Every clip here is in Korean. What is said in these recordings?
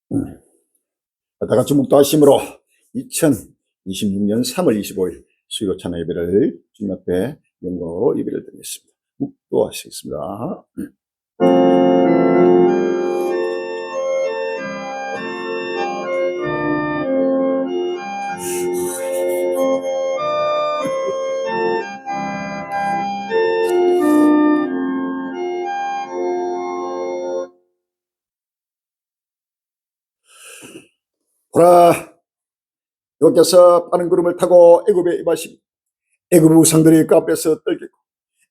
다 같이 묵도하심으로 2026년 3월 25일 수요 찬양 예배를 주님 앞에 영광으로 예배를 드리겠습니다. 묵도하시겠습니다. 보라, 여호와께서 빠른 구름을 타고 애굽에 임하시니 애굽 우상들이 그 앞에서 떨겠고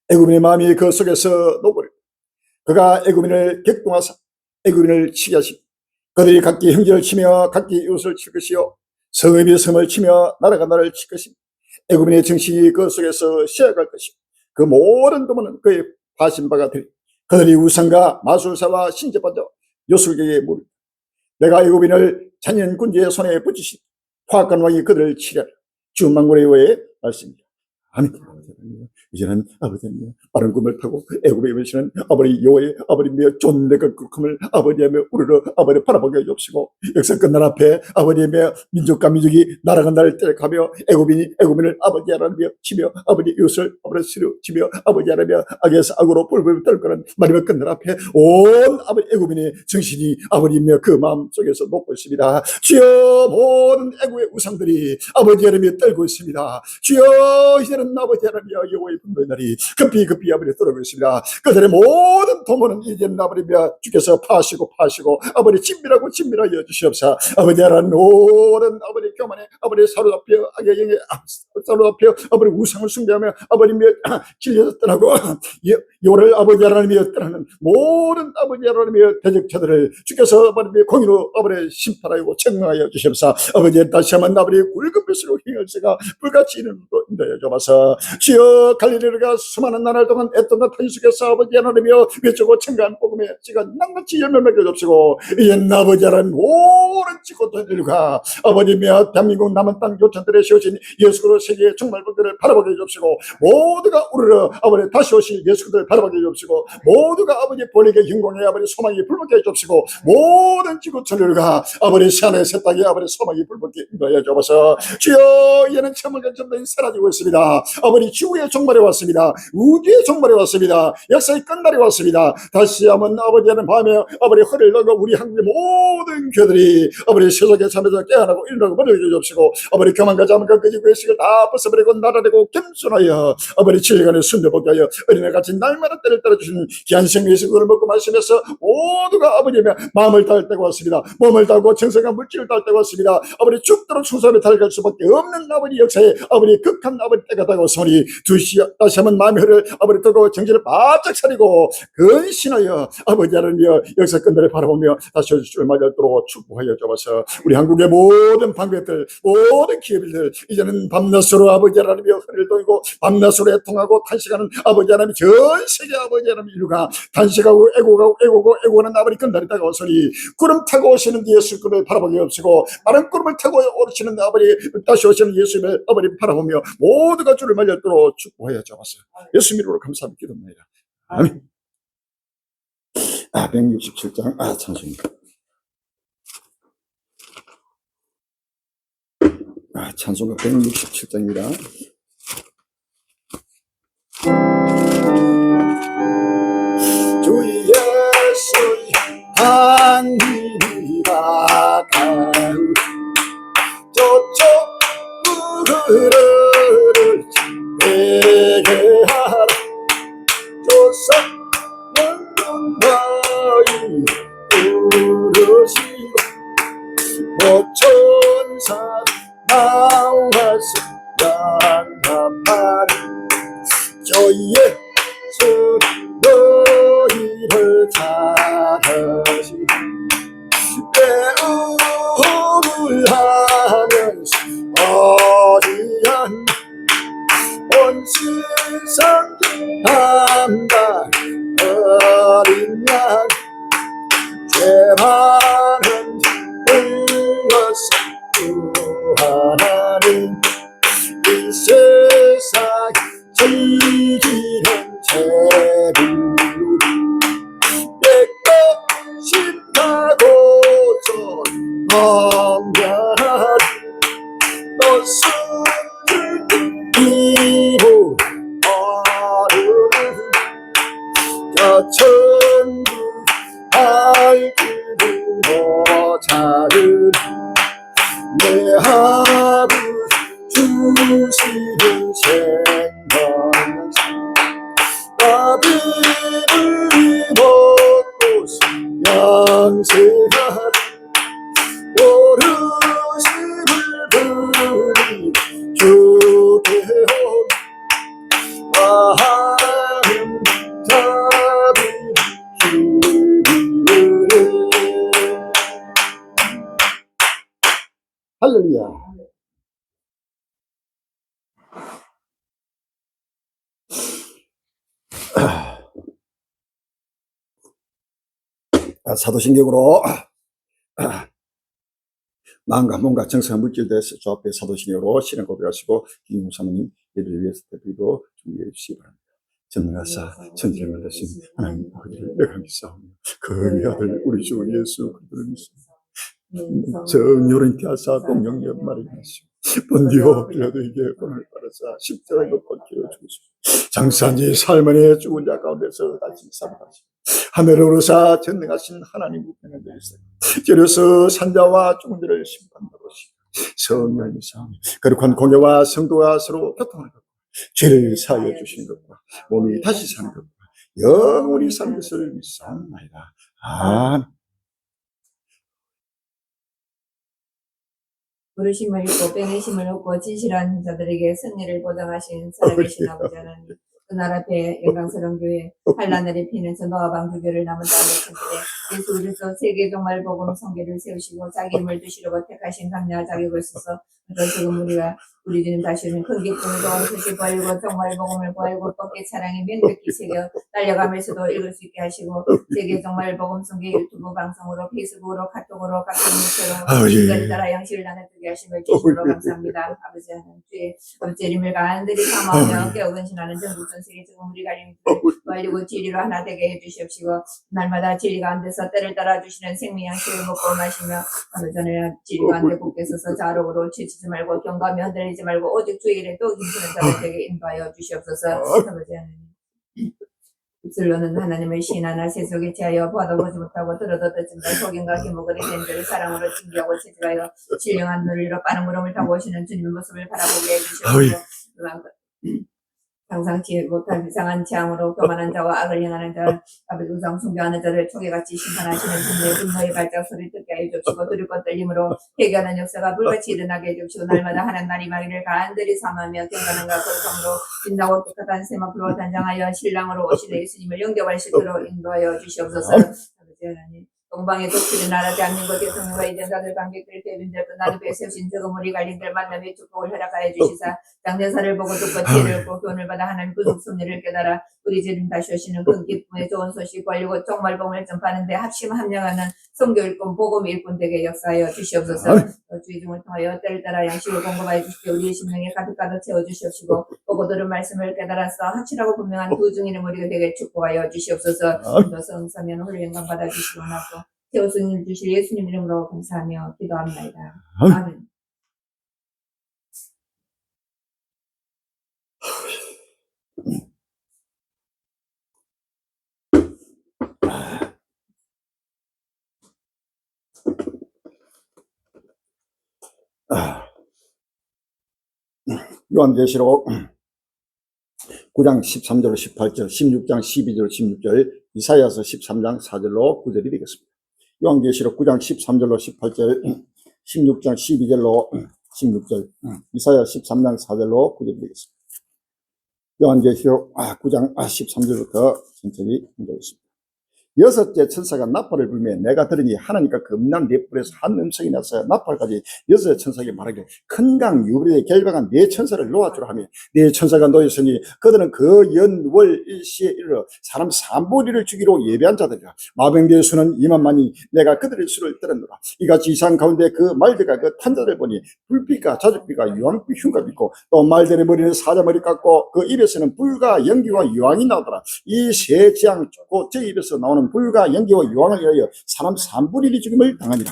애굽인의 마음이 그 속에서 녹으리고 그가 애굽인을 격동하사 애굽인을 치게 하시고 그들이 각기 형제를 치며 각기 이웃을 칠 것이요 성읍이 성을 치며 나라가 나라를 칠 것이며 애굽인의 정신이 그 속에서 쉬어갈 것이고 그 모든 도모는 그의 파신바가 되리. 그들이 우상과 마술사와 신접받아 요술계에 무르리라. 내가 애굽인을 잔인 군주의 손에 붙이시 화악한 왕이 그들을 치려라. 주 만군의 여호와의 말씀입니다. 아멘. 이제는 아버지님 빠른 꿈을 타고 애굽에 계시는 아버지 여호와의 아버님의 존대가 극함을 아버지의 우리를 아버지 바라보게 해주시고 역사 끝날 앞에 아버지의 민족과 민족이 나라가 나를 때려가며 애굽인이 애굽인을 아버지 하나님이여 치며 아버지 이웃을 아버지 시려 치며 아버지 하나님이여 악에서 악으로 불불 떨거는 마지막 끝날 앞에 온 아버지 애굽인의 정신이 아버지의 그 마음 속에서 녹고 있습니다. 주여 모든 애굽의 우상들이 아버지 하나님이 떨고 있습니다. 주여 이제는 아버지 하나님이여 여호와의 분노의 날이 급히 아버지 들어오고 있습니다. 그들의 모든 도모는 이제는 아버지며 주께서 파시고 아버지 진밀하여 주시옵사. 아버지 하나님 모든 아버지 교만에 아버지 사로잡혀 악의 영에 사로잡혀 아버지 우상을 숭배하며 아버지며 길려서 떠나고 요를 아버지 하나님이여 떠나는 모든 아버지 하나님이여 대적자들을 주께서 아버지며 공의로 아버지 심판하여 책망하여 주시옵사. 아버지 다시 한번 아버지 굵은 벼슬로 행할세가 불같이 인도하여 주옵소서. 주여 갈릴리가 수많은 나날 동안 애통과 탄식 속에서 아버지 하나님이여 외치고 청가한 복음의 씨가 낱낱이 열매맺게 주시고 이제 아버지 하나님 오랜 지고도 일과 아버지며 대한민국 남은 땅 교천들에 세우신 예수 그리스도 세계의 종말복들을 바라보게 해주시고 모두가 우리를 아버지 다시 오실 예수 그리스도를 바라보게 해주시고 모두가 아버지 본래의 영광의 아버지 소망이 불붙게 해주시고 모든 지구촌들과 아버지 새하늘 새 땅에 아버지 소망이 불붙게 인도하여 주옵소서. 주여 이제는 천물과 천물이 사라지고 있습니다. 아버지 지구의 종말에 왔습니다. 우주의 종말에 왔습니다. 역사의 끝날이 왔습니다. 다시 한번 아버지 하는 밤에 아버지 허리를 넣고 우리 한국의 모든 교들이 아버지 세속에 참여해서 깨어나고 일어나고 머리를 주옵시고 아버지 교만과 자만과 거짓과 의식을 다 벗어버리고 나라되고 겸손하여 아버지 진리간에 순대복게 하여 어린애같이 날마다 때를 따라주신 귀한 생명의 그걸 먹고 마시면서 모두가 아버지의 마음을 다할 때가 왔습니다. 몸을 다하고 정성과 물질을 다할 때가 왔습니다. 아버지 죽도록 충성하며 달려갈 수밖에 없는 아버지 역사에 아버지 극한 아버지 때가 다가오서니 다시 한번 마음의 흐를 아버지 뜨고 정신을 바짝 차리고 근신하여 아버지 하나님이여 역사 끝날을 바라보며 다시 오실 줄 맞이하도록 축복하여 주옵소서. 우리 한국의 모든 방배들 모든 기업들 이제는 밤낮으로 아버지 하나님이여 허리를 동이고 밤낮으로 애통하고 탄식하는 아버지 하나님 전 세계 아버지 하나님 인류가 탄식하고 애고는 아버지 끝날이 다가오서니 구름 타고 오시는 예수 그를 바라보게 없으고 빠른 구름을 타고 오시는 아버지 다시 오시는 예수님을 아버지 바라보며 모두가 주를 말려도록 축복하여 주옵소서. 예수 이름으로 감사합니다. 기도합니다. 아멘. 167장 찬송입니다. 찬송가 167장입니다. 주 예수 한이라 간 저쪽 무를 내게 하라 조상 영광이 부르시고 모천사 나와서 양합하리 저 예수 너희를 잘하시 배움을 하면서 어리한 온 세상 담당 어린 양 죄 많은 불러서 구하나니 이 세상 지기는 제불 내 것이 다고 전 성별 너스를 이고 어른 여천부 알기고 자은 내 하루 주시는 생각 나비를 먹고 양생한 오르심을 부리 주대원 아름 자비 할렐루야. 사도신경으로 마음과 몸과 정서가 물질돼서 저 앞에 사도신경으로 실행 고백하시고 김용 사모님 예배를 위해서 대비도 준비해 주시기 바랍니다. 전능하사 천지를 만드신 하나님 아버지를 내가 믿사오며 그 아들 우리 주 예수 그리스도를 믿습니다. 정요런티 하사 동영역 말이 하시오 본디오 빌라도에게 권을 받아서 십자가에 못 박혀 죽으시고 장사한 지 살만에 죽은 자 가운데서 다시 살아나시고 하늘을 오르사 전능하신 하나님 우편에 대해서 저려서 산자와 죽은 자를 심판하시고 성령이 사하며 거룩한 공예와 성도가 서로 교통하는 것 죄를 사하여 주시는 것과 몸이 다시 사는 것과 영원히 사는 것을 믿사옵나이다. 아멘. 부르심을 입고 빼내심을 얻고 진실한 자들에게 승리를 보장하신 살아계신 아버지 하나님, 그날 앞에 영광스러운 교회 한란날에 피는 노아 방주교를 남은 땅의 천들에 예수 그리스도 세계 종말 복음 성계를 세우시고 자기 이름을 두시려고 택하신 강력한 자격을 써서 지금 우리가 우리 주님 다시 오는 큰 기쁨을 도와주시고 알고 정말 복음을 보알고 뻗게 사랑이 면벽히 새겨 달려가면서도 읽을 수 있게 하시고 세계 정말 복음 성계 유튜브 방송으로 페이스북으로 카톡으로 각 종류처럼 시간에 따라 양식을 나눠주게 하심을 주시므로 감사합니다. 아버지 하나님 주의 아버지 이름을 간절히 사모하며 깨어 근신하는 전국 전 세계 지금 우리 가림을 알리고 진리로 하나 되게 해주시옵시고 날마다 진리가 안 돼서 때를 따라 주시는 생명 양식을 먹고 마시며 아버지 하나님 진리가 안 되고 깨서서 자록으로 치치지 말고 경감이 흔들리지 말고 오직 주의 일에 또 힘쓰는 자들에게 인도하여 주시옵소서. 아버지 하나님 입술로는 하나님을 시인하나 세속에 제하여 봐도 보지 못하고 들어도 듣지 못할 속임과 기목을 된 자를 사랑으로 징계하고 체질하여 신령한 논리로 빠른 구름을 타고 오시는 주님의 모습을 바라보게 해주시옵소서. 상상치 못할 이상한 재앙으로 교만한 자와 악을 행하는 자, 아버지 우상 숭배하는 자를 초계같이 심판하시는 분의 분노의 발작 소리를 듣게 해주시고 두렵고 떨림으로 회개하는 역사가 불같이 일어나게 해주시고 날마다 하는 날이 마기를 간절히 삼하며 경건함과 거룩함으로 빛나고 깨끗한 샘 앞으로 단장하여 신랑으로 오시는 예수님을 영접할 수 있도록 인도하여 주시옵소서. 아버지 하나님 동방의 독수리 나라 대한민국 대통령과 이전자들 관객들 대빈들 끝나는 배 세우신 저금 우리 관리들 만남의 축복을 허락하여 주시사 장대사를 보고 듣고 지혜를 얻고 교훈을 받아 하나님 구속 섭리를 깨달아 우리 주님 다시 오시는 큰 기쁨의 좋은 소식 알리고 정말복음을 전파하는 데 합심 합력하는 성교 일꾼 복음 일꾼 되게 역사하여 주시옵소서. 주의 종을 통하여 때를 따라 양식을 공급하여 주시고 우리의 심령에 가득가득 채워주시옵시고 보고 들은 말씀을 깨달아서 확실하고 분명한 그 중에는 우리가 되게 축복하여 주시옵소서. 또 성사면 홀로 영광 받아주시고 나서 태우승을 주실 예수님 이름으로 감사하며 기도합니다. 아멘. 요한계시록 9장 13절 18절 16장 12절 16절 이사야서 13장 4절로 9절이 되겠습니다. 요한계시록 9장 13절로 18절 16장 12절로 16절 이사야 13장 4절로 9절이 되겠습니다. 요한계시록 9장 13절부터 천천히 읽겠습니다. 여섯째 천사가 나팔을 불며 내가 들으니 하나님과 겁난 네 뿔에서 한 음성이 났어요. 나팔까지 여섯째 천사에게 말하기를 큰 강 유브라데 결박한 네 천사를 놓아주라 하며 네 천사가 놓였으니 그들은 그 연월 일시에 이르러 사람 3분의1을 주기로 예배한 자들이라. 마병대의 수는 2만만이 내가 그들의 수를 들었노라. 이같이 이상 가운데 그 말들과 그 탄자를 보니 불빛과 자줏빛과 유황빛 흉곽이 있고 또 말들의 머리는 사자머리 같고 그 입에서는 불과 연기와 유황이 나오더라. 이 세 재앙 곧제 입에서 나오는 불과 연기와 유황을 위하여 사람 3분의1이 죽임을 당하니라.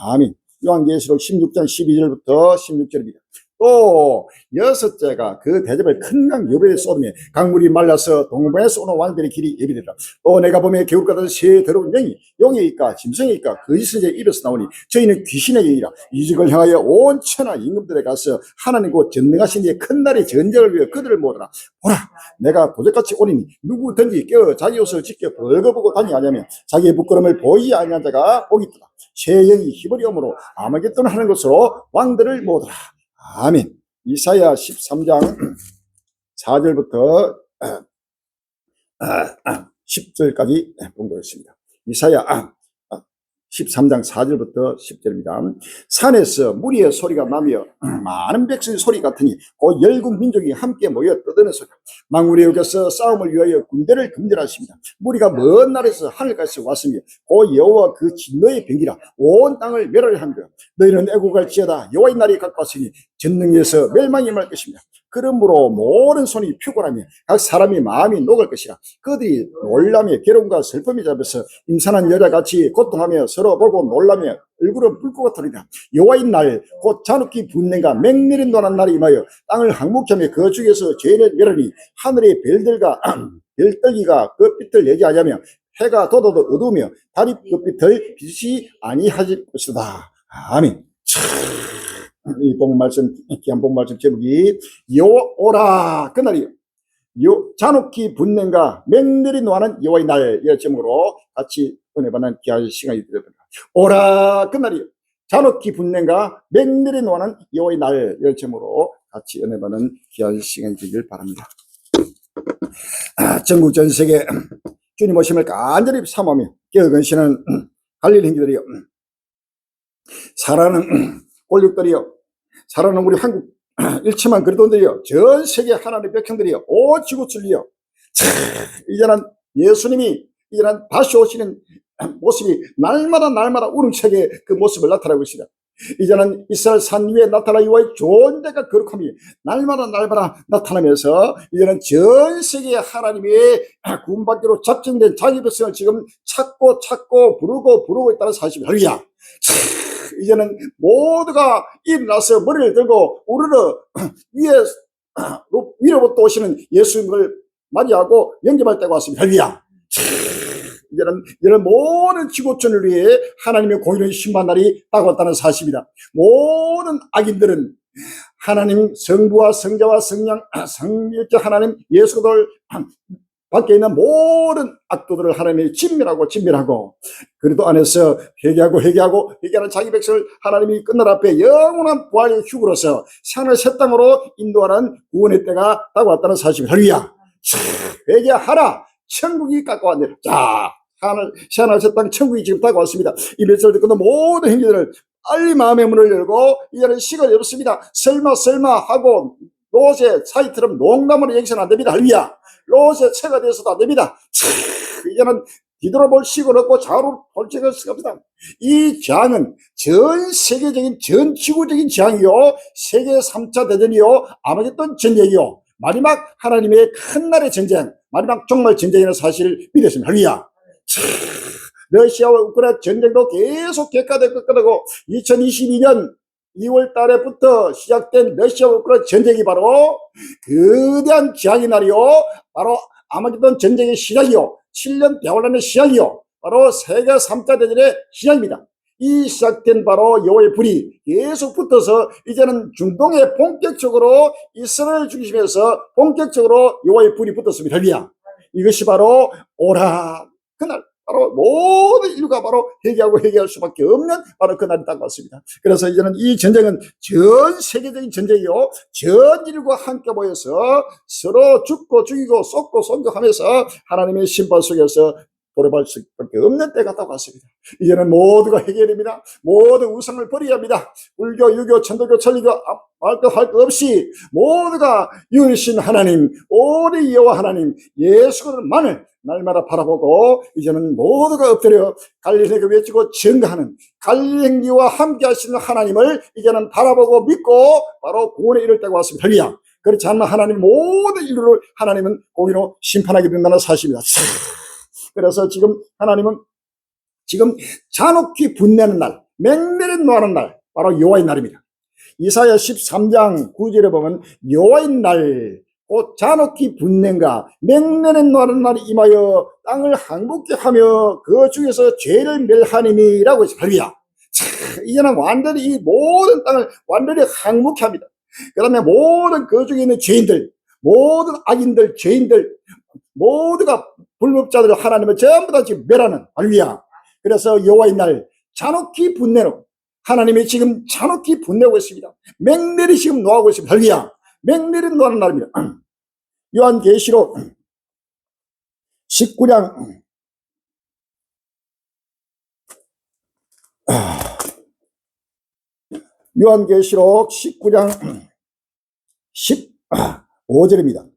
아멘. 요한계시록 16장 12절부터 16절입니다. 또 여섯째가 그 대접을 큰 강 여배에 쏟으며 강물이 말라서 동방에서 오는 왕들의 길이 예비되라. 또 내가 보며 개울 같은 새 더러운 영이 용이니까 짐승이니까 거짓의 입에서 나오니 저희는 귀신의 영이라. 이직을 향하여 온 천하 임금들에 가서 하나님 곧 전능하신 이의 큰 날의 전쟁을 위해 그들을 모으라. 보라, 내가 도적같이 오리니 누구든지 깨어 자기 옷을 지켜 벌거벗고 다니하냐면 자기의 부끄러움을 보이지 아니한 자가 복이 있더라. 새 영이 히브리 어으로 아마겟돈 하는 것으로 왕들을 모으더라. 아멘. 이사야 13장 4절부터 10절까지 공부했습니다. 이사야 13장 4절부터 10절입니다. 산에서 무리의 소리가 나며 많은 백성의 소리 같으니 곧 열국 민족이 함께 모여 떠드는 소리다. 만군의 여호와께서 싸움을 위하여 군대를 금전하십니다. 무리가 먼 나라에서 하늘까지 왔으며 곧 여호와 그 진노의 병기라 온 땅을 멸하려 합니다. 너희는 애국할지어다 여호와의 날이 가까웠으니 전능에서 멸망이 임할 것입니다. 그러므로 모든 손이 피곤하며 각 사람이 마음이 녹을 것이라. 그들이 놀라며 괴로움과 슬픔이 잡혀서 임산한 여자같이 고통하며 서로 보고 놀라며 얼굴은 불꽃 같으리라. 여호와의 날 곧 잔혹히 분냄과 맹렬히 노란 날이 임하여 땅을 항목하며 그 중에서 죄인을 멸하니 하늘의 별들과 별떨기가 그 빛을 내지 아니하며 해가 돋아도 어두우며 달이 그 빛을 빛이 아니하실 것이다. 아멘. 이 본문 말씀, 귀한 본문 말씀 제목이 여호오라 그날이요 잔혹히 분냄과 맹렬히 노하는 여호와의 날, 이 제목으로 같이 은혜 받는 귀한 시간이 되었습니다. 오라 그날이요 잔혹히 분냄과 맹렬히 노하는 여호와의 날, 이 제목으로 같이 은혜 받는 귀한 시간이 되길 바랍니다. 전국 전 세계 주님 오심을 간절히 사모하며 깨어건시는 갈릴리 행기들이요, 사랑하는 꼴육들이요, 사랑하는 우리 한국 1천만 그리스도인들이요, 전 세계 하나님의 백성들이요, 온 지구촌이요, 이제는 예수님이 이제는 다시 오시는 모습이 날마다 우렁차게 그 모습을 나타나고 있습니다. 이제는 이스라엘 산 위에 나타나 여호와의 존재가 거룩함이 날마다 나타나면서 이제는 전 세계 하나님의 구원받기로 작정된 자기 백성을 지금 찾고 부르고 있다는 사실입니다. 할렐루야. 이제는 모두가 일어나서 머리를 들고 우르르 위로부터 오시는 예수님을 맞이하고 영접할 때가 왔습니다. 할렐루야. 이제는 모든 지구촌을 위해 하나님의 공의로운 심판 날이 다가왔다는 사실입니다. 모든 악인들은 하나님 성부와 성자와 성령자 하나님 예수들 밖에 있는 모든 악도들을 하나님이 진멸하고 그리도 안에서 회개하는 자기 백성을 하나님이 끝날 앞에 영원한 부활의 휴구로서 산을 새 땅으로 인도하는 구원의 때가 다가왔다는 사실입니다. 할렐루야. 회개하라. 천국이 가까웠네. 자, 하늘 새 땅 천국이 지금 다가왔습니다. 이 메시지를 듣고 모든 행위들을 빨리 마음의 문을 열고 이제는 시간이 없습니다. 설마 하고 로제 사이처럼 농담으로 여기서는 안 됩니다. 할렐루야. 로제 채가 되어서도 안 됩니다. 이제는 뒤돌아볼 시간 없고 좌우로 볼 시간 없습니다. 이 재앙은 전 세계적인 전 지구적인 재앙이요, 세계 3차 대전이요, 아마겟돈 전쟁이요, 마지막 하나님의 큰 날의 전쟁, 마지막 종말 전쟁이라는 사실을 믿었습니다. 할렐루야. 러시아와 우크라이나 전쟁도 계속 격화되고 2022년 2월 달에부터 시작된 러시아와 우크라이나 전쟁이 바로 거대한 재앙의 날이요, 바로 아마겟돈 전쟁의 시작이요, 7년 대환란의 시작이요, 바로 세계 3차 대전의 시작입니다. 이 시작된 바로 여호와의 불이 계속 붙어서 이제는 중동에 본격적으로 이스라엘 중심에서 본격적으로 여호와의 불이 붙었습니다. 할렐루야. 이것이 바로 오라 그날, 바로 모든 인류가 바로 회개할 수밖에 없는 바로 그날이 다가왔습니다. 그래서 이제는 이 전쟁은 전 세계적인 전쟁이요, 전 인류가 함께 모여서 서로 죽고 죽이고 쏟고 쏜격하면서 하나님의 심판 속에서 돌아볼 수밖에 없는 때가 다가왔습니다. 이제는 모두가 해결해야 됩니다. 모든 우상을 버려야 합니다. 불교, 유교, 천도교, 천리교 할 것 없이 모두가 유일신 하나님, 오리 여호와 하나님, 예수만을 날마다 바라보고 이제는 모두가 엎드려 갈릴리가 외치고 증거하는 갈릴리와 함께 하시는 하나님을 이제는 바라보고 믿고 바로 구원에 이를 때가 왔습니다. 할렐루야. 그렇지 않으면 하나님 모든 인류를 하나님은 공의로 심판하게 된다는 사실입니다. 그래서 지금 하나님은 지금 잔혹히 분내는 날, 맹렬히 노하는 날, 바로 여호와의 날입니다. 이사야 13장 9절에 보면 여호와의 날 곧 잔혹히 분냄과 맹렬히 노하는 날이 임하여 땅을 항복케 하며 그 중에서 죄를 멸하니니라고 했습니다. 할렐루야. 이제는 완전히 이 모든 땅을 완전히 항복케 합니다. 그 다음에 모든 그 중에 있는 죄인들, 모든 악인들, 죄인들, 모두가 불법자들 하나님을 전부 다 지금 멸하는, 할렐루야. 그래서 여호와의 날 잔혹히 분내는, 하나님이 지금 잔혹히 분내고 있습니다. 맹렬히 지금 노하고 있습니다. 할렐루야. 맹렬히 노하는 날입니다. 요한계시록 19장 요한계시록 19장 15절입니다.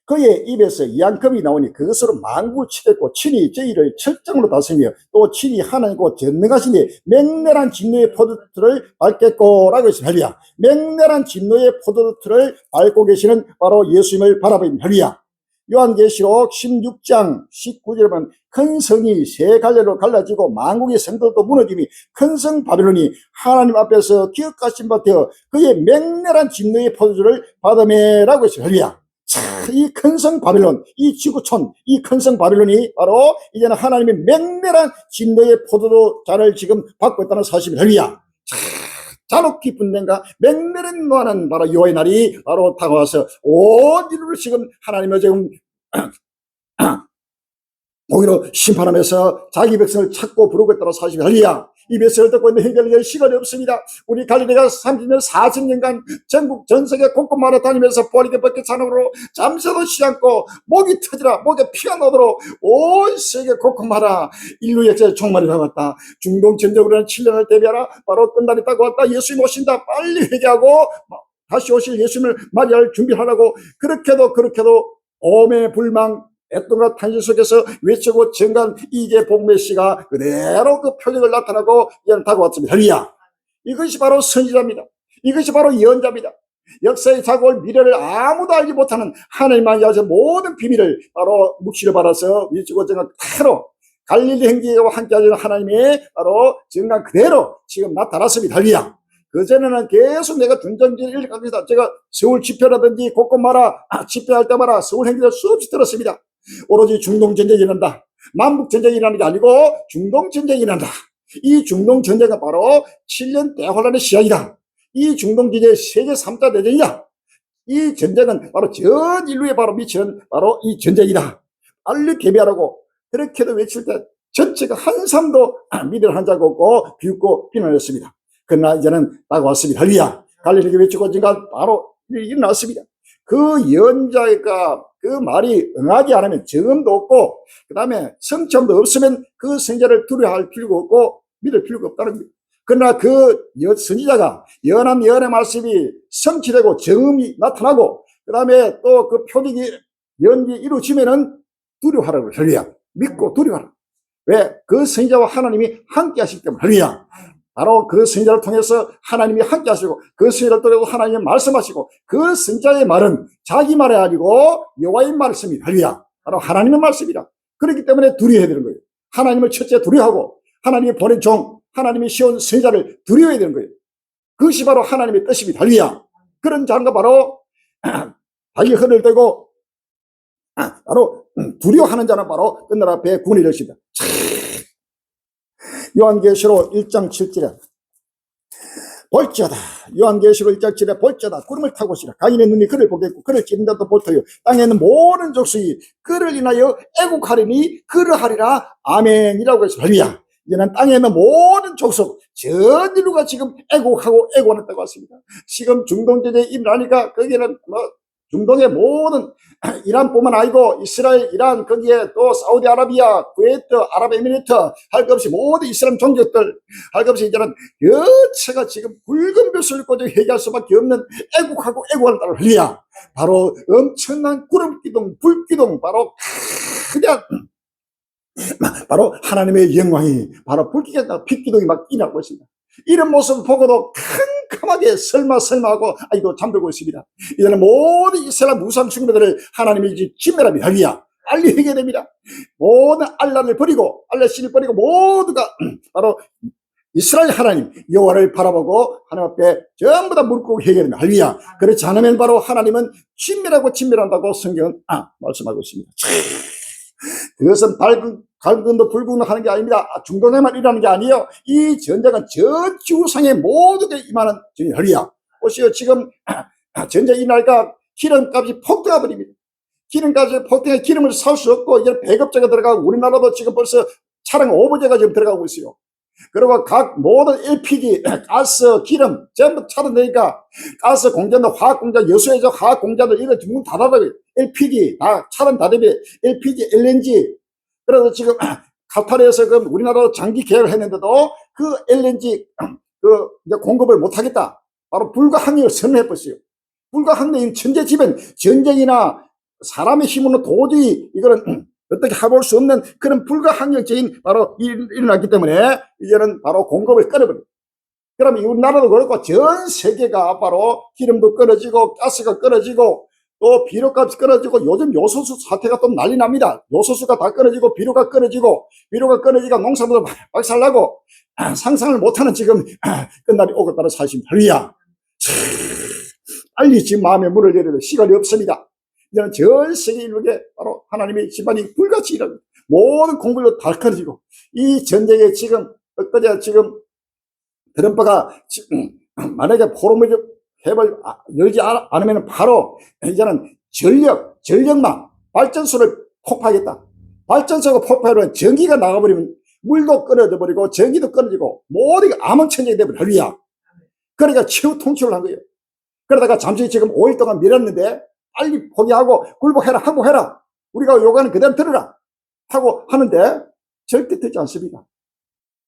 그의 입에서 양금이 나오니 그것으로 만국을 치겠고 친히 저희를 철정으로 다스리며 또 친히 하나님과 전능하시니 맹렬한 진노의 포도틀을 밟겠고 라고 했습니다. 할렐루야. 맹렬한 진노의 포도틀을 밟고 계시는 바로 예수님을 바라봅니다. 할렐루야. 요한계시록 16장 19절에 보면 큰 성이 세 갈래로 갈라지고 만국의 성들도 무너짐이 큰 성 바벨론이 하나님 앞에서 기억하신 바 되어 그의 맹렬한 진노의 포도주를 받으매라고 했어요. 할렐루야. 이 큰 성 바벨론, 이 지구촌, 이 큰 성 바벨론이 바로 이제는 하나님의 맹렬한 진노의 포도주 잔을 지금 받고 있다는 사실입니다. 할렐루야. 잔혹히 분냄과 맹렬히 노하는 바로 여호와의 날이 바로 다가와서 온 인류를 지금 하나님의 지금 오히려 심판하면서 자기 백성을 찾고 부르고 있다는 사실입니다. 할렐루야. 이 메시지를 듣고 있는 형제들 시간이 없습니다. 우리 갈릴리가 30년 40년간 전국 전 세계 곳곳마다 다니면서 보리게 벗겨 찬으로 잠시도 쉬지 않고 목이 터지라 목에 피가 나도록 온 세계 곳곳마다 인류 역사의 종말이 다가왔다. 중동 전쟁으로는 7년을 대비하라. 바로 끝날이 다가왔다. 예수님 오신다. 빨리 회개하고 다시 오실 예수님을 맞이할 준비하라고 그렇게도 오매불망 애통과 탄신 속에서 외치고 증가한 이계 복메시가 그대로 그 표적을 나타나고 이제는 다가왔습니다. 할렐루야. 이것이 바로 선지자입니다. 이것이 바로 예언자입니다. 역사의 자고올 미래를 아무도 알지 못하는 하나님만 여서 모든 비밀을 바로 묵시를 받아서 외치고 증가한 그대로 갈릴리 행기와 함께하는 하나님의 바로 증가한 그대로 지금 나타났습니다. 할렐루야. 그전에는 계속 내가 준전지를 읽습니다. 제가 서울 집회라든지 곳곳마다 집회할 때마다 서울 행기를 수없이 들었습니다. 오로지 중동전쟁이 일어난다. 만북전쟁이 일어나는 게 아니고 중동전쟁이 일어난다. 이 중동전쟁은 바로 7년 대환란의 시작이다. 이 중동전쟁이 세계 3차 대전이다. 이 전쟁은 바로 전 인류에 바로 미치는 바로 이 전쟁이다. 빨리 개비하라고 그렇게도 외칠 때 전체가 한 사람도 믿을 한 자가 없고 비웃고 비난했습니다. 그러나 이제는 다가왔습니다. 할렐루야. 갈릴리가 외치고 지금 바로 일어났습니다. 그 예언자가 그 말이 응하지 않으면 정음도 없고 그 다음에 성취함도 없으면 그 선지자를 두려워할 필요가 없고 믿을 필요가 없다는 겁니다. 그러나 그 선지자가 예언한 예언의 말씀이 성취되고 정음이 나타나고 그 다음에 또 그 표적이 예언이 이루어지면은 두려워하라고 그래요. 할렐루야. 믿고 두려워하라. 왜? 그 선지자와 하나님이 함께 하시기 때문에. 할렐루야. 바로 그 선지자를 통해서 하나님이 함께 하시고 그 선지자를 통해서 하나님이 말씀하시고 그 선지자의 말은 자기 말이 아니고 여호와의 말씀이다. 할렐루야. 바로 하나님의 말씀이다. 그렇기 때문에 두려워해야 되는 거예요. 하나님을 첫째 두려워하고 하나님이 보낸 종, 하나님이 씌운 선지자를 두려워해야 되는 거예요. 그것이 바로 하나님의 뜻입니다. 할렐루야. 그런 자가 바로 자기 흔을 들고 바로 두려워하는 자는 바로 끝날 앞에 구원이 될 것입니다. 요한계시록 1장 7절에 볼지어다. 요한계시록 1장 7절에 볼지어다. 구름을 타고 오시라. 가인의 눈이 그를 보겠고 그를 찌른다도 볼터요. 땅에는 모든 족속이 그를 인하여 애국하리니 그러하리라. 아멘이라고 해서 할렐루야. 이제는 땅에 있는 모든 족속 전 인류가 지금 애국하고 애고하다고 왔습니다. 지금 중동전쟁이 일어나니까 거기에는 중동의 모든 이란뿐만 아니고 이스라엘, 이란, 거기에 또 사우디아라비아, 쿠웨이트, 아랍에미리트 할 것 없이 모든 이슬람 종족들 할 것 없이 이제는 여체가 지금 붉은 벼슬을 꽂아 회개할 수밖에 없는 애국하고 애국하는 따라 흘리야. 바로 엄청난 구름기둥, 불기둥, 바로 그냥 바로 하나님의 영광이 바로 불기둥, 빛기둥이 막 일어나고 있습니다. 이런 모습을 보고도 캄캄하게 설마하고 아이고 잠들고 있습니다. 이제는 모든 이스라엘 무상 충배들을 하나님이 이제 진멸합니다. 할렐루야. 빨리 회개됩니다. 모든 알라를 버리고 알라 신을 버리고 모두가 바로 이스라엘 하나님 여호와를 바라보고 하나님 앞에 전부 다 무릎 꿇고 회개합니다. 할렐루야. 그렇지 않으면 바로 하나님은 진멸하고 진멸한다고 성경은 말씀하고 있습니다. 그것은 밝은도 붉은도 하는 게 아닙니다. 중동에만 일어나는 게 아니에요. 이 전쟁은 전 지구상의 모두에 임하는 전쟁. 할렐루야. 보세요. 지금 전쟁이 일어나니까 기름값이 폭등해 버립니다. 기름값이 폭등해 기름을 살 수 없고 이제 배급제가 들어가고 우리나라도 지금 벌써 차량 오버제가 지금 들어가고 있어요. 그리고 각 모든 LPG, 가스, 기름 전부 차단되니까 가스 공장도 화학 공장, 여수에서 화학 공장도 이런 문 닫아버려요. LPG 다 차단 다 되면 LPG, LNG. 그래서 지금 카타르에서 그 우리나라로 장기 계약을 했는데도 그 LNG 그 이제 공급을 못 하겠다. 바로 불가항력을 선언해버렸어요. 불가항력인 천재지변, 전쟁이나 사람의 힘으로 도저히 이거는 어떻게 해볼 수 없는 그런 불가항력적인 바로 일어났기 때문에 이제는 바로 공급을 끊어버립니다. 그러면 우리나라도 그렇고 전 세계가 바로 기름도 끊어지고 가스가 끊어지고 또 비료값이 끊어지고 요즘 요소수 사태가 또 난리 납니다. 요소수가 다 끊어지고 비료가 끊어지니까 농산물도 박살나고 상상을 못하는 지금 끝날이 오겠다는 사실입니다. 할렐루야. 빨리 지금 마음에 문을 열어야 될 시간이 없습니다. 이제는 전 세계 인류에 바로 하나님의 심판이 불같이 일어나고 모든 공부를 다 끊어지고 이 전쟁에 지금 엊그제 지금 트럼프가 만약에 포럼을 해볼 열지 않으면 바로 이제는 전력망 발전소를 폭파하겠다. 발전소가 폭파하면 전기가 나가버리면 물도 끊어져 버리고 전기도 끊어지고 모든 게 암흑천정이 되버려. 할렐루야. 그러니까 최후 통치를 한 거예요. 그러다가 잠시 지금 5일 동안 밀었는데 빨리 포기하고 굴복해라, 항복해라. 우리가 요구하는 그대로 들으라 하고 하는데 절대 듣지 않습니다.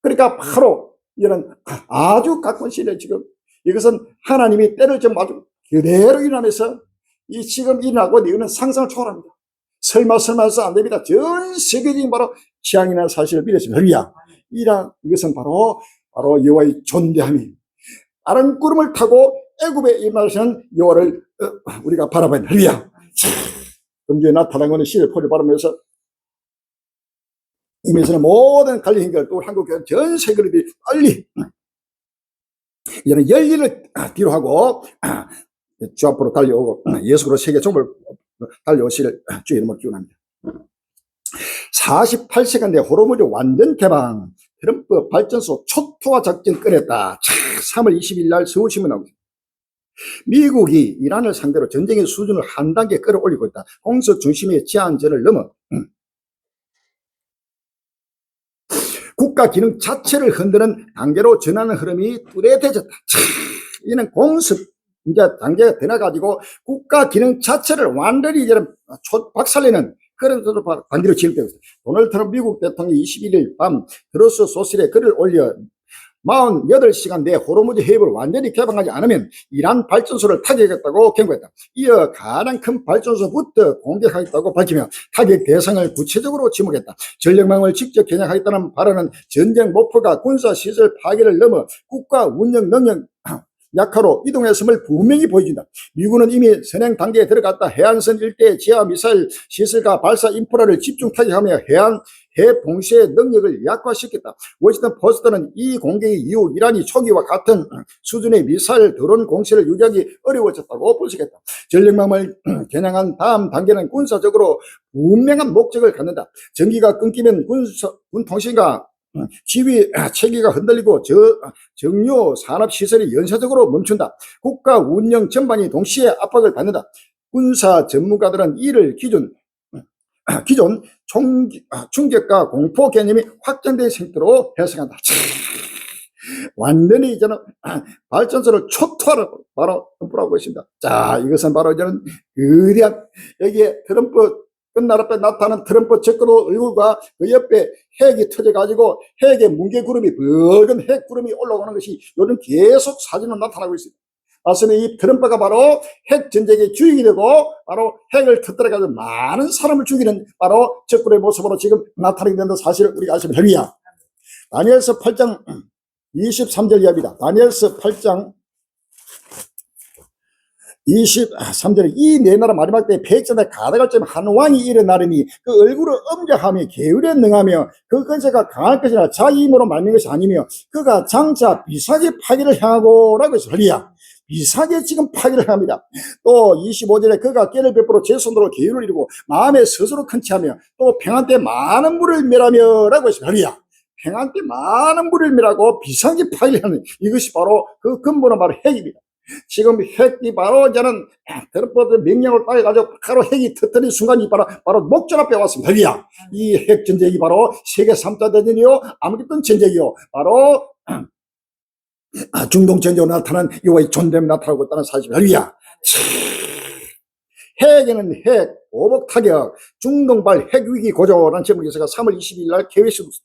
그러니까 바로 이런 아주 가까운 시대에 지금 이것은 하나님이 때를 좀 아주 그대로 일어나면서 이 지금 일어나고 이거는 상상을 초월합니다. 설마 해서 안 됩니다. 전 세계적인 바로 취향이라는 사실을 믿었습니다. 할렐루야. 이것은 바로 여호와의 존대함이 빠른 구름을 타고 애굽에 임하시는 여호와를 우리가 바라봐야 돼. 할렐루야. 금주에 나타난 것은 시를 포를 바르면서 이면서는 모든 갈린 것, 또 한국 교회 전 세계들이 빨리 이제는 열리를 뒤로 하고 주 앞으로 달려오고 예수로 세계 종을 달려오시를 주의 이름으로 기원합니다. 48시간 내 호르무즈 완전 개방, 트럼프 발전소 초토화 작전 꺼냈다. 3월 20일 날 서울신문 나옵니다. 미국이 이란을 상대로 전쟁의 수준을 한 단계 끌어올리고 있다. 공석 중심의 제한전을 넘어 국가 기능 자체를 흔드는 단계로 전하는 흐름이 뚜렷해졌다. 이는 공석 이제 단계가 더 나가지고 국가 기능 자체를 완전히 이제 박살내는 그런 단계로 진입되고 있다. 도널드 트럼프 미국 대통령이 21일 밤 트루스 소셜에 글을 올려 48시간 내 호르무즈 해협을 완전히 개방하지 않으면 이란 발전소를 타격하겠다고 경고했다. 이어 가장 큰 발전소부터 공격하겠다고 밝히며 타격 대상을 구체적으로 지목했다. 전력망을 직접 겨냥하겠다는 발언은 전쟁 목표가 군사시설 파괴를 넘어 국가 운영 능력 약화로 이동했음을 분명히 보여준다. 미군은 이미 선행 단계에 들어갔다. 해안선 일대 지하 미사일 시설과 발사 인프라를 집중 타격하며 해 봉쇄 능력을 약화시켰다. 워싱턴 포스트는 이 공격이 이후 이란이 초기와 같은 수준의 미사일 드론 공세를 유지하기 어려워졌다고 분석했다. 전력망을 겨냥한 다음 단계는 군사적으로 분명한 목적을 갖는다. 전기가 끊기면 군통신과 지휘 체계가 흔들리고 정유 산업시설이 연쇄적으로 멈춘다. 국가 운영 전반이 동시에 압박을 받는다. 군사 전문가들은 이를 기존 충격과 공포 개념이 확장된 형태로 해석한다. 완전히 이제는 발전소를 초토화로 바로 선포하고 있습니다. 자, 이것은 바로 이제는 거대한 여기에 트럼프 끝날 앞에 나타나는 트럼프 적그로 얼굴과 그 옆에 핵이 터져가지고 핵의 뭉게구름이 붉은 핵구름이 올라오는 것이 요즘 계속 사진으로 나타나고 있습니다. 맞습니다. 이 트럼프가 바로 핵 전쟁의 주인이 되고 바로 핵을 터뜨려가지고 많은 사람을 죽이는 바로 적군의 모습으로 지금 나타나게 된다는 사실을 우리가 아시면 됩니다. 다니엘서 8장 23절 이하입니다. 다니엘서 8장 23절에 이 네 나라 마지막 때 패전에 가다갈 쯤 한 왕이 일어나리니 그 얼굴을 엄정하며 계율에 능하며 그 권세가 강할 것이나 자기 힘으로 말미는 것이 아니며 그가 장차 비사계 파기를 향하고 라고 해서 할리야. 비사계 지금 파기를 합니다. 또 25절에 그가 깨를 베풀어 제 손으로 계율을 이루고 마음에 스스로 큰치하며 또 평안 때 많은 물을 멸하며 라고 해서 할리야. 평안 때 많은 물을 멸하고 비사계 파기를 하는 이것이 바로 그 근본은 바로 핵입니다. 지금 핵이 바로 이제는 트럼프 명령을 따라가지고 바로 핵이 터뜨린 순간이 바로 목전 앞에 왔습니다. 핵이야. 이 핵 전쟁이 바로 세계 3차 대전이요, 아무튼 전쟁이요, 바로 중동 전쟁으로 나타난 이와 존재로 나타나고 있다는 사실입니다. 핵이야. 핵에는 핵, 오복 타격, 중동발 핵위기 고조라는 제목에서가 3월 20일 날 개회했습니다.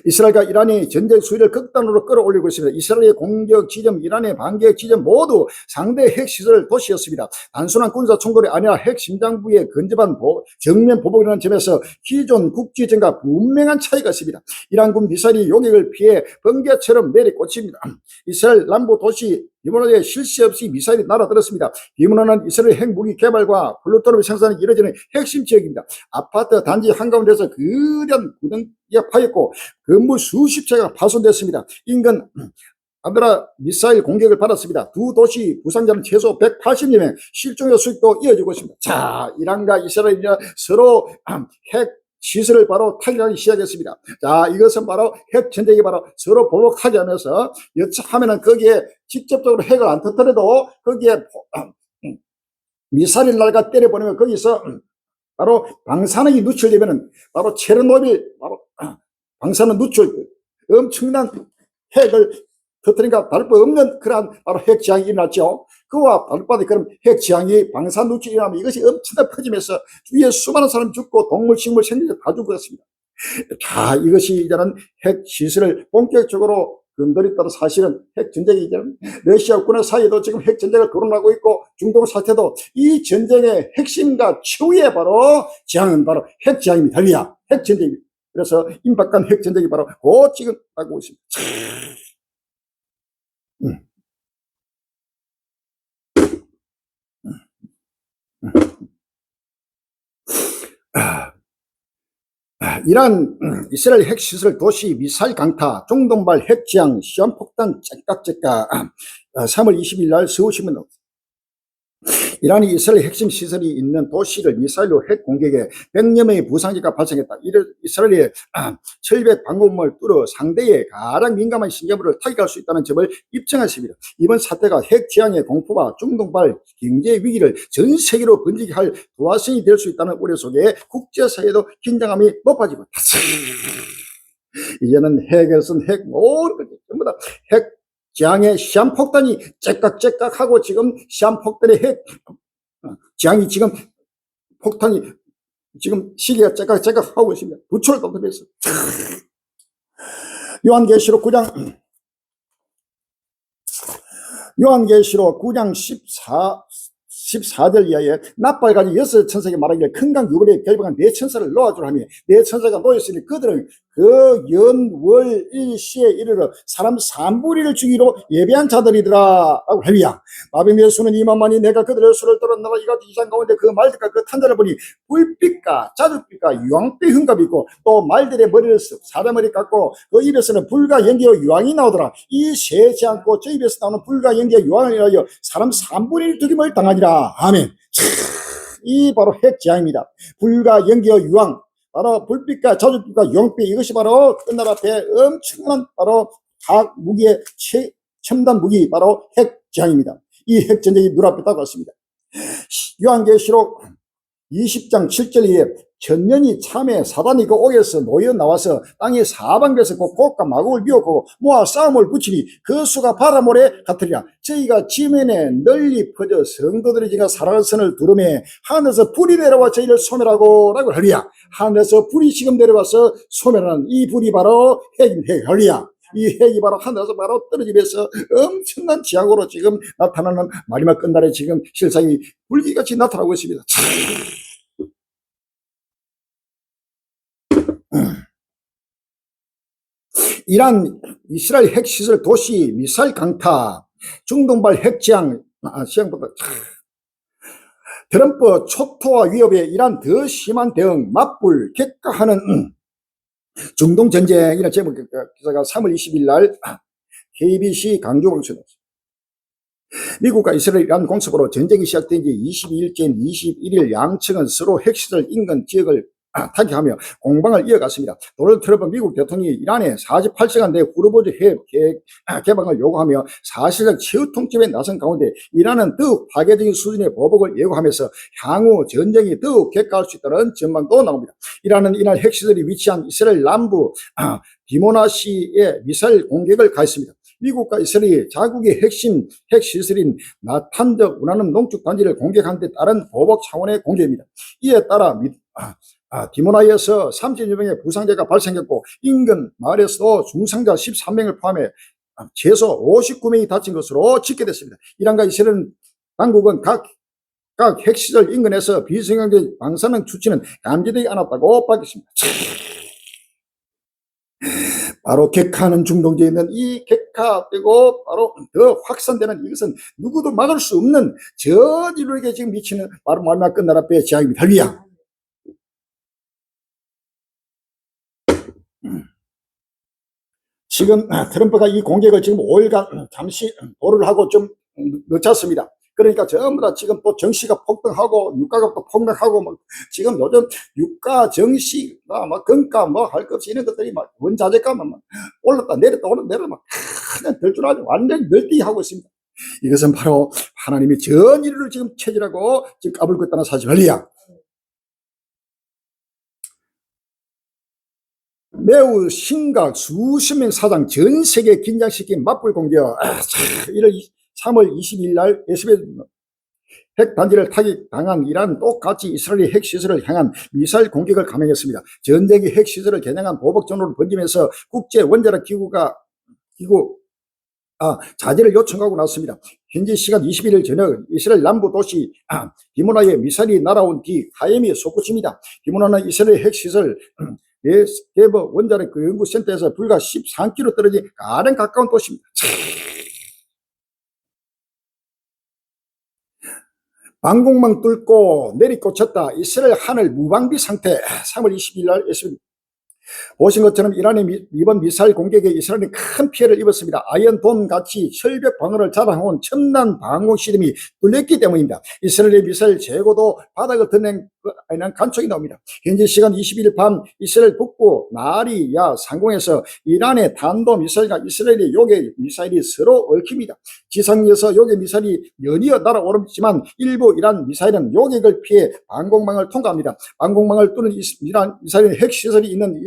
이스라엘과 이란이 전쟁 수위를 극단으로 끌어올리고 있습니다. 이스라엘의 공격 지점, 이란의 반격 지점 모두 상대 핵시설 도시였습니다. 단순한 군사 충돌이 아니라 핵심장부의 근접한 정면 보복이라는 점에서 기존 국지전과 분명한 차이가 있습니다. 이란군 미사일이 요격을 피해 번개처럼 내리꽂힙니다. 이스라엘 남부 도시 디모나에 실시 없이 미사일이 날아들었습니다. 디모나는 이스라엘 핵무기 개발과 플루토늄 생산이 이루어지는 핵심 지역입니다. 아파트 단지 한가운데서 거대한 구덩이가 파였고 건물 수십 채가 파손됐습니다. 인근 아드라 미사일 공격을 받았습니다. 두 도시 부상자는 최소 180여 명, 실종의 수익도 이어지고 있습니다. 자, 이란과 이스라엘이 서로 핵 시설을 바로 타격하기 시작했습니다. 자, 이것은 바로 핵 전쟁이 바로 서로 보복하지 않아서 여차하면은 거기에 직접적으로 핵을 안 터뜨려도 거기에 미사일 날가 때려보내면 거기서 바로 방사능이 누출되면은 바로 체르노빌 바로 방사능 누출 엄청난 핵을 터뜨리니까 다를 바 없는 그러한 바로 핵 지향이 일어났죠. 그와 다를 바도 그럼 핵 지향이 방사능 누출이 일어나면 이것이 엄청나게 퍼지면서 주위에 수많은 사람이 죽고 동물, 식물, 생명체 다 죽었습니다. 자, 이것이 이제는 핵 시설을 본격적으로 건드렸다는 사실은 핵 전쟁이 이제는 러시아 군의 사이에도 지금 핵 전쟁을 거론하고 있고 중동 사태도 이 전쟁의 핵심과 최후의 바로 지향은 바로 핵 지향입니다. 핵 전쟁입니다. 그래서 임박한 핵 전쟁이 바로 곧 지금 하고 있습니다. 이란 이스라엘 핵시설 도시 미사일 강타 중동발 핵지향 시한폭탄 째깍째깍 3월 20일 날 서울신문 나왔습니다. 이란이 이스라엘 핵심 시설이 있는 도시를 미사일로 핵 공격에 100여 명의 부상자가 발생했다. 이스라엘의 철벽 방어망을 뚫어 상대의 가장 민감한 신경부를 타격할 수 있다는 점을 입증했습니다. 이번 사태가 핵 지향의 공포와 중동발 경제 위기를 전 세계로 번지게 할 도화선이 될 수 있다는 우려 속에 국제사회도 긴장감이 높아지고 있다. 이제는 핵에서는 핵 모든 것 전부 다 핵 지향의 시한폭탄이 째깍째깍하고 지금 시한폭탄의 핵 지향이 지금 폭탄이 지금 시계가 째깍째깍하고 있습니다. 부처를 떨어뜨렸어. 요한계시록 9장 14절 이하에 납발가지 6천사에게 말하기를 큰 강 유골에 결박한 4천사를 놓아주라며 4천사가 놓였으니 그들은 그 연월 일시에 이르러 사람 3분의 1을 주기로 예배한 자들이더라 라고 할리야. 마병의 수는 2만만이 내가 그들의 수를 떨어나라. 이같이 이상 가운데 그 말들과 그 탄자를 보니 불빛과 자줏빛과 유황빛 흠갑이 있고 또 말들의 머리를 사람 머리 깎고 그 입에서는 불과 연기와 유황이 나오더라. 이 세지 않고 저 입에서 나오는 불과 연기와 유황을 인하여 사람 3분의 1 죽임을 당하니라. 아멘. 이 바로 핵 재앙입니다. 불과 연기와 유황, 바로 불빛과 자줏빛과 유황빛, 이것이 바로 끝날 앞에 엄청난 바로 과학 무기의 첨단 무기, 바로 핵 재앙입니다. 이 핵 전쟁이 눈앞에 다가왔습니다. 요한계시록 20장 7절에 천년이 참에 사단이 그 옥에서 놓여 나와서 땅의 사방에서 곡과 마곡을 미혹하고 모아 싸움을 붙이니 그 수가 바다모래 같으리라. 저희가 지면에 널리 퍼져 성도들이 지가 사랑의 선을 두르매 하늘에서 불이 내려와 저희를 소멸하고 라고 하리야. 하늘에서 불이 지금 내려와서 소멸하는 이 불이 바로 핵입니다. 하리야. 이 핵이 바로 하늘에서 바로 떨어지면서 엄청난 지향으로 지금 나타나는 마지막 끝날에 지금 실상이 불기같이 나타나고 있습니다. 이란 이스라엘 핵시설 도시 미사일 강타 중동발 핵지향 시행부터 트럼프 초토화 위협에 이란 더 심한 대응 맞불 객가하는 중동 전쟁이라는 제목 기사가 3월 20일 날 KBC 강조방송이었습니다. 미국과 이스라엘 이란 공습으로 전쟁이 시작된 지 22일째인 21일 양측은 서로 핵시설 인근 지역을 타격하며 공방을 이어갔습니다. 도널드 트럼프 미국 대통령이 이란에 48시간 내 후르보즈 핵 개방을 요구하며 사실적 최후 통첩에 나선 가운데 이란은 더욱 파괴적인 수준의 보복을 예고하면서 향후 전쟁이 더욱 격화할 수 있다는 전망도 나옵니다. 이란은 이날 핵시설이 위치한 이스라엘 남부 디모나시에 미사일 공격을 가했습니다. 미국과 이스라엘이 자국의 핵심 핵시설인 나탄적 우라늄 농축 단지를 공격한 데 따른 보복 차원의 공격입니다. 이에 따라 디모나이에서 30여 명의 부상자가 발생했고 인근 마을에서도 중상자 13명을 포함해 최소 59명이 다친 것으로 집계됐습니다. 이란과 이스라엘 당국은 각 핵시설 인근에서 비정상적 방사능 수치는 감지되지 않았다고 밝혔습니다. 바로 객하는 중동지에 있는 이 객하되고 바로 더 확산되는 이것은 누구도 막을 수 없는 전 인류에게 지금 미치는 바로 마지막 끝나라배의 재앙입니다. 할렐루야. 지금 트럼프가 이 공격을 지금 5일간 잠시 보류를 하고 좀 늦췄습니다. 그러니까 전부 다 지금 또 정시가 폭등하고 유가가 또 폭락하고 뭐 지금 요즘 유가 정시가 막 금가 뭐 할 것 없이 이런 것들이 막 원자재가만 막 올랐다 내렸다 올랐다 내렸다 막 그냥 될 줄 알고 완전히 널뛰하고 있습니다. 이것은 바로 하나님이 전 인류를 지금 체질하고 지금 까불고 있다는 사실이야. 매우 심각 수십 명 사상 전 세계 긴장시킨 맞불 공격. 3월 20일 날 SBS 핵단지를 타격당한 이란 똑같이 이스라엘의 핵시설을 향한 미사일 공격을 감행했습니다. 전쟁의 핵시설을 겨냥한 보복전으로 번지면서 국제 원자력 기구 자제를 요청하고 나왔습니다. 현지 시간 21일 저녁 이스라엘 남부 도시 디모나에 미사일이 날아온 뒤 하염이 솟구칩니다. 디모나는 이스라엘 핵시설 네스케버 원자력 연구센터에서 불과 13km 떨어진 가장 가까운 도시입니다. 방공망 뚫고 내리꽂혔다. 이스라엘 하늘 무방비 상태. 3월 20일 날 보신 것처럼 이란의 이번 미사일 공격에 이스라엘이 큰 피해를 입었습니다. 아이언돔 같이 철벽 방어를 자랑해온 첨단 방공 시스템이 뚫렸기 때문입니다. 이스라엘의 미사일 재고도 바닥을 드러낸 간촉이 나옵니다. 현지 시간 20일 밤 이스라엘 북부 나리야 상공에서 이란의 탄도 미사일과 이스라엘의 요괴 미사일이 서로 얽힙니다. 지상에서 요괴 미사일이 연이어 날아오르지만 일부 이란 미사일은 요격을 피해 방공망을 통과합니다. 방공망을 뚫은 이란 미사일의 핵시설이 있는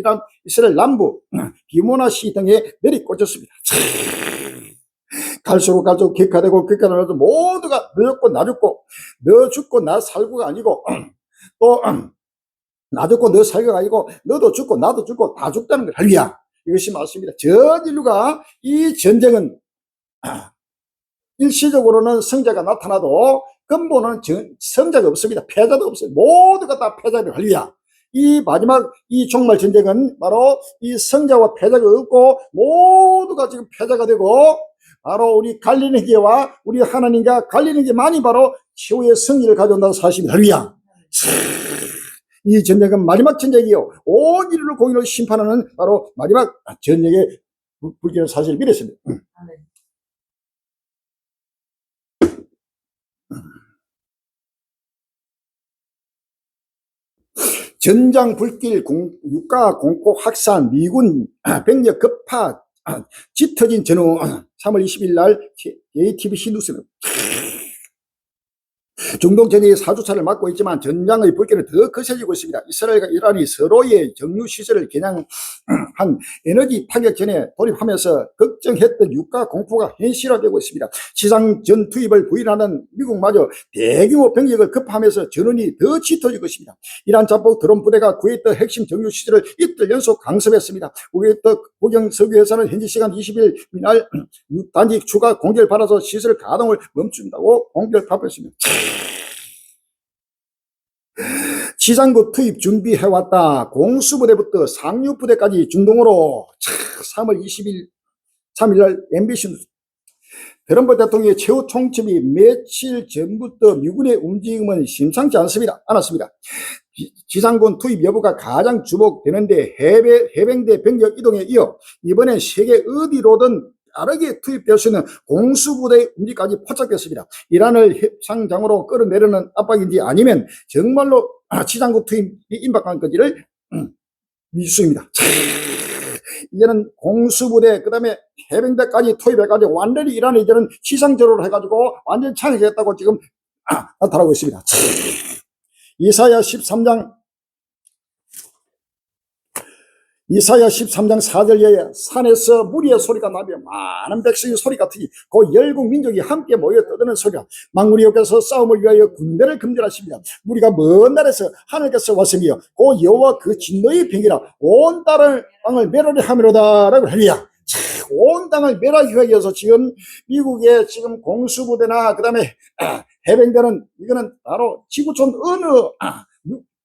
이스라엘 남부 디모나시 등에 내리꽂혔습니다. 갈수록 격화되고 격화되고 모두가 너 죽고 나 죽고 너 죽고 나 살고가 아니고 또 나 죽고 너 살고가 아니고 너도 죽고 나도 죽고 다 죽다는 걸 할리야. 이것이 맞습니다. 전 인류가 이 전쟁은 일시적으로는 성자가 나타나도 근본은 성자가 없습니다. 패자도 없어요. 모두가 다 패자를 할리야. 이 마지막 이 종말 전쟁은 바로 이 성자와 패자가 없고 모두가 지금 패자가 되고 바로 우리 갈리는 게와 우리 하나님과 갈리는 게 많이 바로 최후의 승리를 가져온다는 사실입니다. 할렐루야. 이 전쟁은 마지막 전쟁이요. 온 인류를 공의로 심판하는 바로 마지막 전쟁의 불길한 사실을 믿었습니다. 전장 불길 유가 공폭 확산 미군 병력 급파 짙어진 전후 3월 20일 날 JTBC 뉴스는 중동 전쟁의 4주차를 맞고 있지만 전장의 불길은 더 거세지고 있습니다. 이스라엘과 이란이 서로의 정유시설을 겨냥한 에너지 타격전에 돌입하면서 걱정했던 유가 공포가 현실화되고 있습니다. 지상전 투입을 부인하는 미국마저 대규모 병력을 급파하면서 전원이 더 짙어지고 있습니다. 이란 자폭 드론 부대가 쿠웨이트 핵심 정유시설을 이틀 연속 강습했습니다. 쿠웨이트 국영석유회사는 현지 시간 20일 날 단지 추가 공개를 받아서 시설 가동을 멈춘다고 공개를 발표했습니다. 지상국 투입 준비해왔다. 공수부대부터 상륙부대까지 중동으로 3월 3일 날 MBC 트럼프 대통령의 최후 총첩이 며칠 전부터 미군의 움직임은 심상치 않았습니다. 지상군 투입 여부가 가장 주목되는데 해병대 병력 이동에 이어 이번엔 세계 어디로든 빠르게 투입될 수 있는 공수부대의 움직임까지 포착됐습니다. 이란을 협상장으로 끌어내려는 압박인지 아니면 정말로 지상군 투입이 임박한 건지를 미수입니다. 이제는 공수부대 그다음에 해병대까지 투입해가지고 완전히 이란이 이제는 지상전으로 해가지고 완전히 창의했다고 지금 나타나고 있습니다. 이사야 13장 4절에 산에서 무리의 소리가 나며 많은 백성의 소리 같으니 그 열국 민족이 함께 모여 떠드는 소리가 만군의 여호와께서 싸움을 위하여 군대를 금전하십니다. 무리가 먼 날에서 하늘께서 왔으며 그 여호와 그 진노의 병이라 온 땅을 멸하려 함이로다 라고 하리야. 온 땅을 멸하기 위해서 지금 미국의 지금 공수부대나 그 다음에 해병대는 이거는 바로 지구촌 어느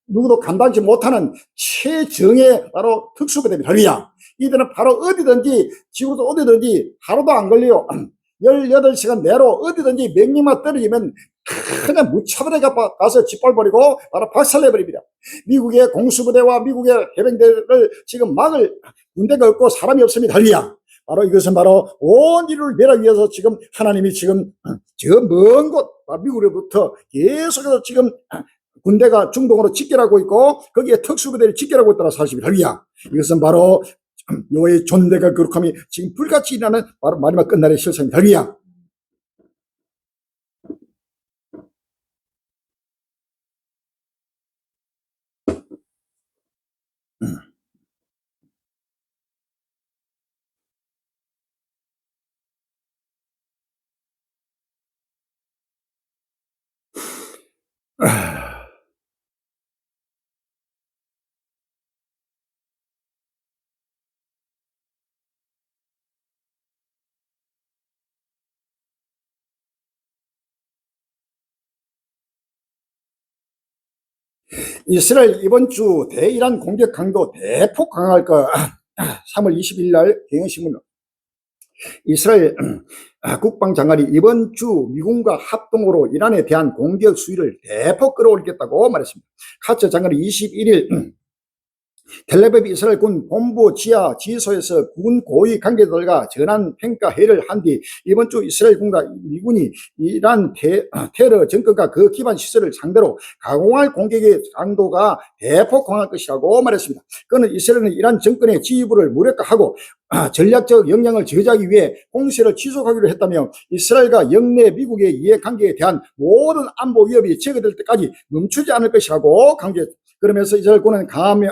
누구도 감당하지 못하는 최정의 바로 특수부대입니다. 할렐루야. 이들은 바로 어디든지 지구도 어디든지 하루도 안 걸려요. 18시간 내로 어디든지 명령만 떨어지면 그냥 무차별하게 가서 짓밟아버리고 바로 박살내버립니다. 미국의 공수부대와 미국의 해병대를 지금 막을 군대가 없고 사람이 없습니다. 할렐루야. 바로 이것은 바로 온 인류를 멸하기 위해서 지금 하나님이 지금 저 먼 곳 미국으로부터 계속해서 지금 군대가 중동으로 집결하고 있고 거기에 특수부대를 집결하고 있다는 사실입니다. 할렐루야. 이것은 바로 여호와의 존대가 거룩함이 지금 불같이 일어나는 바로 마지막 끝날의 실상입니다. 할렐루야. 이스라엘 이번 주 대이란 공격 강도 대폭 강화할 거 3월 20일 날 경향신문 이스라엘 국방장관이 이번 주 미군과 합동으로 이란에 대한 공격 수위를 대폭 끌어올리겠다고 말했습니다. 카처 장관이 21일 텔레비브 이스라엘 군 본부 지하 지휘소에서 군 고위 관계자들과 전환 평가 회의를 한 뒤 이번 주 이스라엘 군과 미군이 이란 테러 정권과 그 기반 시설을 상대로 가공할 공격의 강도가 대폭 강할 것이라고 말했습니다. 그는 이스라엘은 이란 정권의 지휘부를 무력화하고 전략적 역량을 저지하기 위해 공세를 지속하기로 했다며 이스라엘과 영내 미국의 이해관계에 대한 모든 안보 위협이 제거될 때까지 멈추지 않을 것이라고 강조했습니다. 그러면서 이스라엘 군은 강하며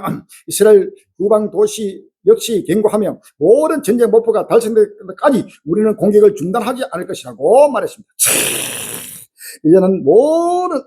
이스라엘 후방 도시 역시 경고하며 모든 전쟁 목표가 달성될 때까지 우리는 공격을 중단하지 않을 것이라고 말했습니다. 이제는 모든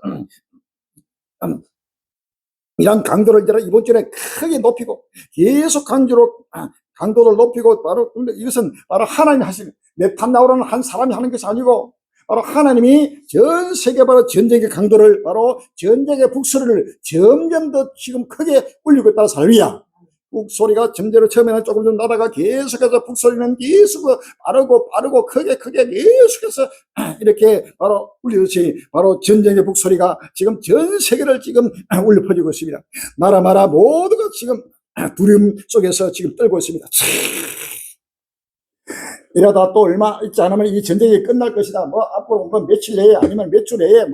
이런 강도를 이번 주에 크게 높이고 계속 강도를 높이고 바로 이것은 바로 하나님이 하시는 네탄야후라는 한 사람이 하는 것이 아니고 바로 하나님이 전 세계 바로 전쟁의 강도를 바로 전쟁의 북소리를 점점 더 지금 크게 울리고 있다는 사람이야. 북소리가 점점 처음에는 조금 좀 나다가 계속해서 북소리는 계속 빠르고 크게 계속해서 이렇게 바로 울리듯이 바로 전쟁의 북소리가 지금 전 세계를 지금 울려 퍼지고 있습니다. 나라마다 모두가 지금 두려움 속에서 지금 떨고 있습니다. 이러다 또 얼마 있지 않으면 이 전쟁이 끝날 것이다. 앞으로 며칠 내에 아니면 몇 주 내에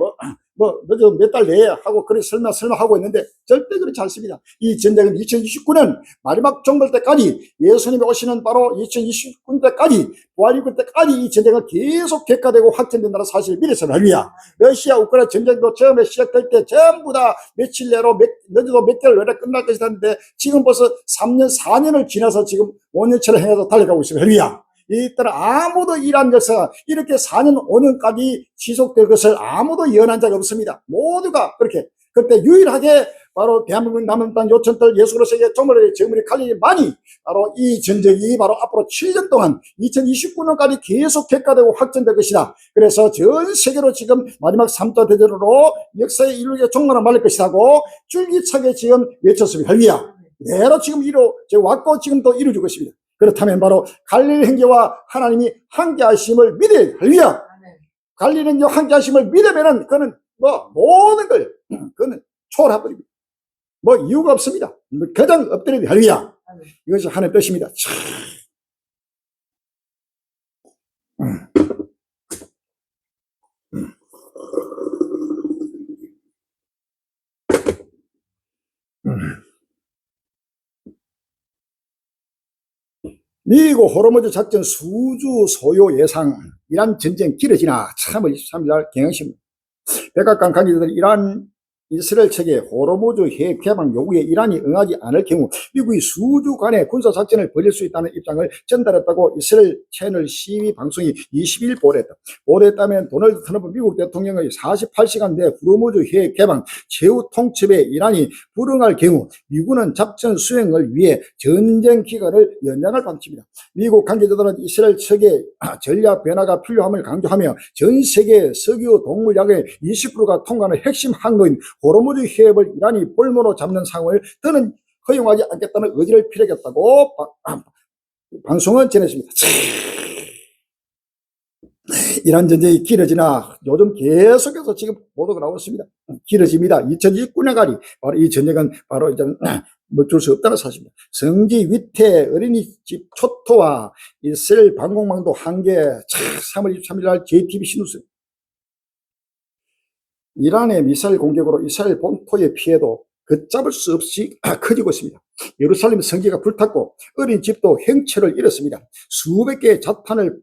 늦어 몇 달 내에 하고 그렇게 설마 하고 있는데 절대 그렇지 않습니다. 이 전쟁은 2029년 마지막 종말 때까지 예수님이 오시는 바로 2029년 때까지 부활일구 때까지 이 전쟁은 계속 격화되고 확전된다는 사실을 미래서 할렐루야. 러시아 우크라이나 전쟁도 처음에 시작될 때 전부 다 며칠 내로 늦어도 몇 개월 내에 끝날 것이다 했는데 지금 벌써 3년 4년을 지나서 지금 5년치를 행해서 달려가고 있습니다. 할렐루야. 이따라 아무도 이란 역사가 이렇게 4년 5년까지 지속될 것을 아무도 예언한 적이 없습니다. 모두가 그렇게 그때 유일하게 바로 대한민국 남은 땅 요천들 예수 그리스도의 정물이 칼리니 많이 바로 이 전쟁이 바로 앞으로 7년 동안 2029년까지 계속 격화되고 확전될 것이다. 그래서 전 세계로 지금 마지막 3차 대전으로 역사의 인류의 종말을 말릴 것이라고 줄기차게 지금 외쳤습니다. 할렐루야. 내로 지금 왔고 지금 또 이루어지고 있습니다. 그렇다면 바로 갈릴리 행제와 하나님이 함께하심을 믿어야 할렐루야. 갈릴리 행제와 함께하심을 믿으면은 그는 뭐 모든 걸 그는 초월해버립니다. 뭐 이유가 없습니다. 뭐 그냥 엎드려야 돼. 할렐루야. 이것이 하나님의 뜻입니다. 미국 호르무즈 작전 수주 소요 예상 이란 전쟁 길어지나 3월 23일 날 경향신문 백악관 관계자들은 이란 이스라엘 측의 호르무즈 해협 개방 요구에 이란이 응하지 않을 경우 미국이 수주 간의 군사작전을 벌일 수 있다는 입장을 전달했다고 이스라엘 채널 시위 방송이 20일 보도했다. 보도했다면 도널드 트럼프 미국 대통령의 48시간 내 호르무즈 해협 개방 최후 통첩에 이란이 불응할 경우 미국은 작전 수행을 위해 전쟁 기간을 연장할 방침이다. 미국 관계자들은 이스라엘 측의 전략 변화가 필요함을 강조하며 전 세계 석유 동물량의 20%가 통과하는 핵심 항로인 호르무즈 해협을 이란이 볼모로 잡는 상황을 더는 허용하지 않겠다는 의지를 피력했다고 방송은 전했습니다. 이란 전쟁이 길어지나 요즘 계속해서 지금 보도가 나오고 있습니다. 길어집니다. 2029년까지 바로 이 전쟁은 바로 이제 멈출 수 없다는 사실입니다. 성지 위태 어린이집 초토화 이스라엘 방공망도 한계 3월 23일 날 JTBC 뉴스 이란의 미사일 공격으로 이스라엘 본토의 피해도 걷잡을 수 없이 커지고 있습니다. 예루살렘 성지가 불탔고 어린 집도 행처를 잃었습니다. 수백 개의 자탄을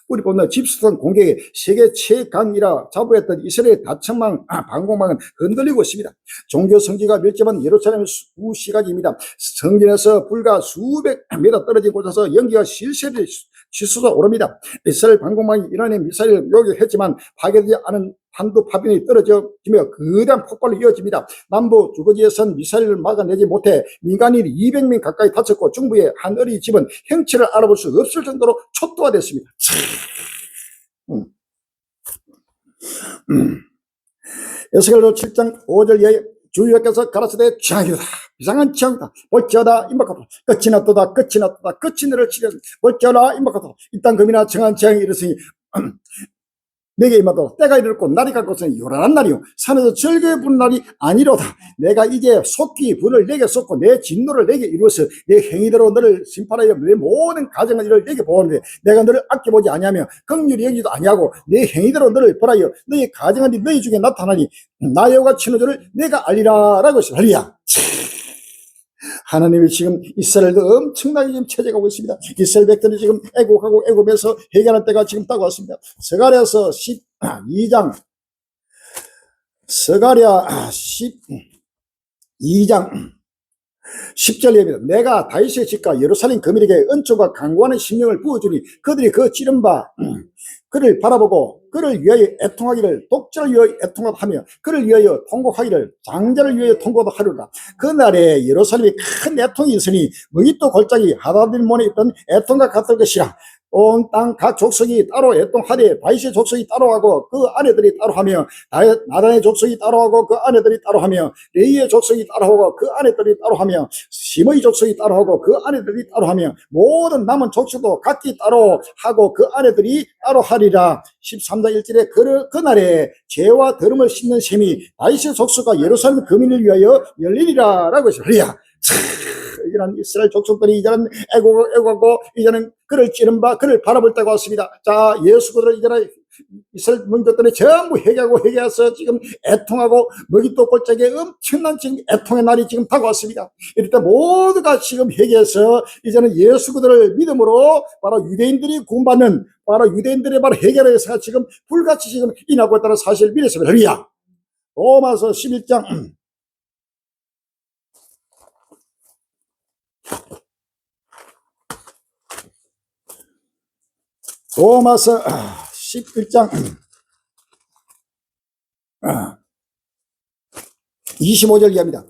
뿌리뽑는 집수탄 공격에 세계 최강이라 자부했던 이스라엘 다천망 방공망은 흔들리고 있습니다. 종교 성지가 밀집한 예루살렘 수시가지입니다. 성전에서 불과 수백 미터 떨어진 곳에서 연기가 실실이 치솟아 오릅니다. 이스라엘 방공망이 이란의 미사일을 요격했지만 파괴되지 않은 한두 파편이 떨어지며 거대한 폭발로 이어집니다. 남부 주거지에선 미사일을 막아내지 못해 민간인 200명 가까이 다쳤고 중부의 한 어린이집은 형체를 알아볼 수 없을 정도로 초토화됐습니다. 에스겔서 7장 5절 이하에 주여께서 가라사대 취향이다. 이상한 취향이다. 볼지어다 임박하다. 끝이 났도다. 끝이 났도다. 끝이 너를 치려. 볼지어다 임박하다. 이땅 금이나 정한 취향이 이르으니 내게 임하도록 때가 이르렀고 날이 갈 것은 요란한 날이요 산에서 절개 부는 날이 아니로다. 내가 이제 속히 불을 내게 쏟고 내 진노를 내게 이루어서 내 행위대로 너를 심판하여 내 모든 가정의 일을 내게 보았는데 내가 너를 아껴보지 아니하며 긍휼히 여기지도 아니하고 내 행위대로 너를 벌하여 너희 가정의 일 너희 중에 나타나니 나 여호와 친호조를 내가 알리라 라고 했어요. 할렐루야. 하나님이 지금 이스라엘도 엄청나게 지금 체제하고 있습니다. 이스라엘 백들이 지금 애국하고 애국에서 해결할 때가 지금 딱 왔습니다. 스가랴서 12장 스가랴 12장 10절입니다. 내가 다윗의 집과 예루살렘 거민에게 은총과 강구하는 심령을 부어주니 그들이 그 찌른 바 그를 바라보고 그를 위하여 애통하기를 독자를 위하여 애통하며 그를 위하여 통곡하기를 장자를 위하여 통곡하리라. 그날에 예루살렘이 큰 애통이 있으니 무기또 골짜기 하다딜몬에 있던 애통과 같을 것이라. 온 땅 각 족속이 따로 애통하되 바이시의 족속이 따로하고 그 아내들이 따로하며 나단의 족속이 따로하고 그 아내들이 따로하며 레이의 족속이 따로하고 그 아내들이 따로하며 시므의 족속이 따로하고 그 아내들이 따로하며 모든 남은 족속도 각기 따로하고 그 아내들이 따로하리라. 13장 1절에 그날에 죄와 더러움을 씻는 셈이 바이시의 족속과 예루살렘 거민을 위하여 열리리라 라고 했습니다. 이런 이스라엘 족속들이 이제는 애고하고 이제는 그를 찌른 바 그를 바라볼 때가 왔습니다. 자, 예수들을 이제는 이스라엘 민족들이 전부 회개해서 지금 애통하고 먹이또 골짜기에 엄청난 지금 애통의 날이 지금 다가왔습니다. 이럴 때 모두가 지금 회개해서 이제는 예수 그들을 믿음으로 바로 유대인들이 구원받는 바로 유대인들의 바로 해결에서 지금 불같이 지금 인하고 있다는 사실을 믿었습니다. 할렐루야. 로마서 11장 로마서 11장 25절 이하입니다.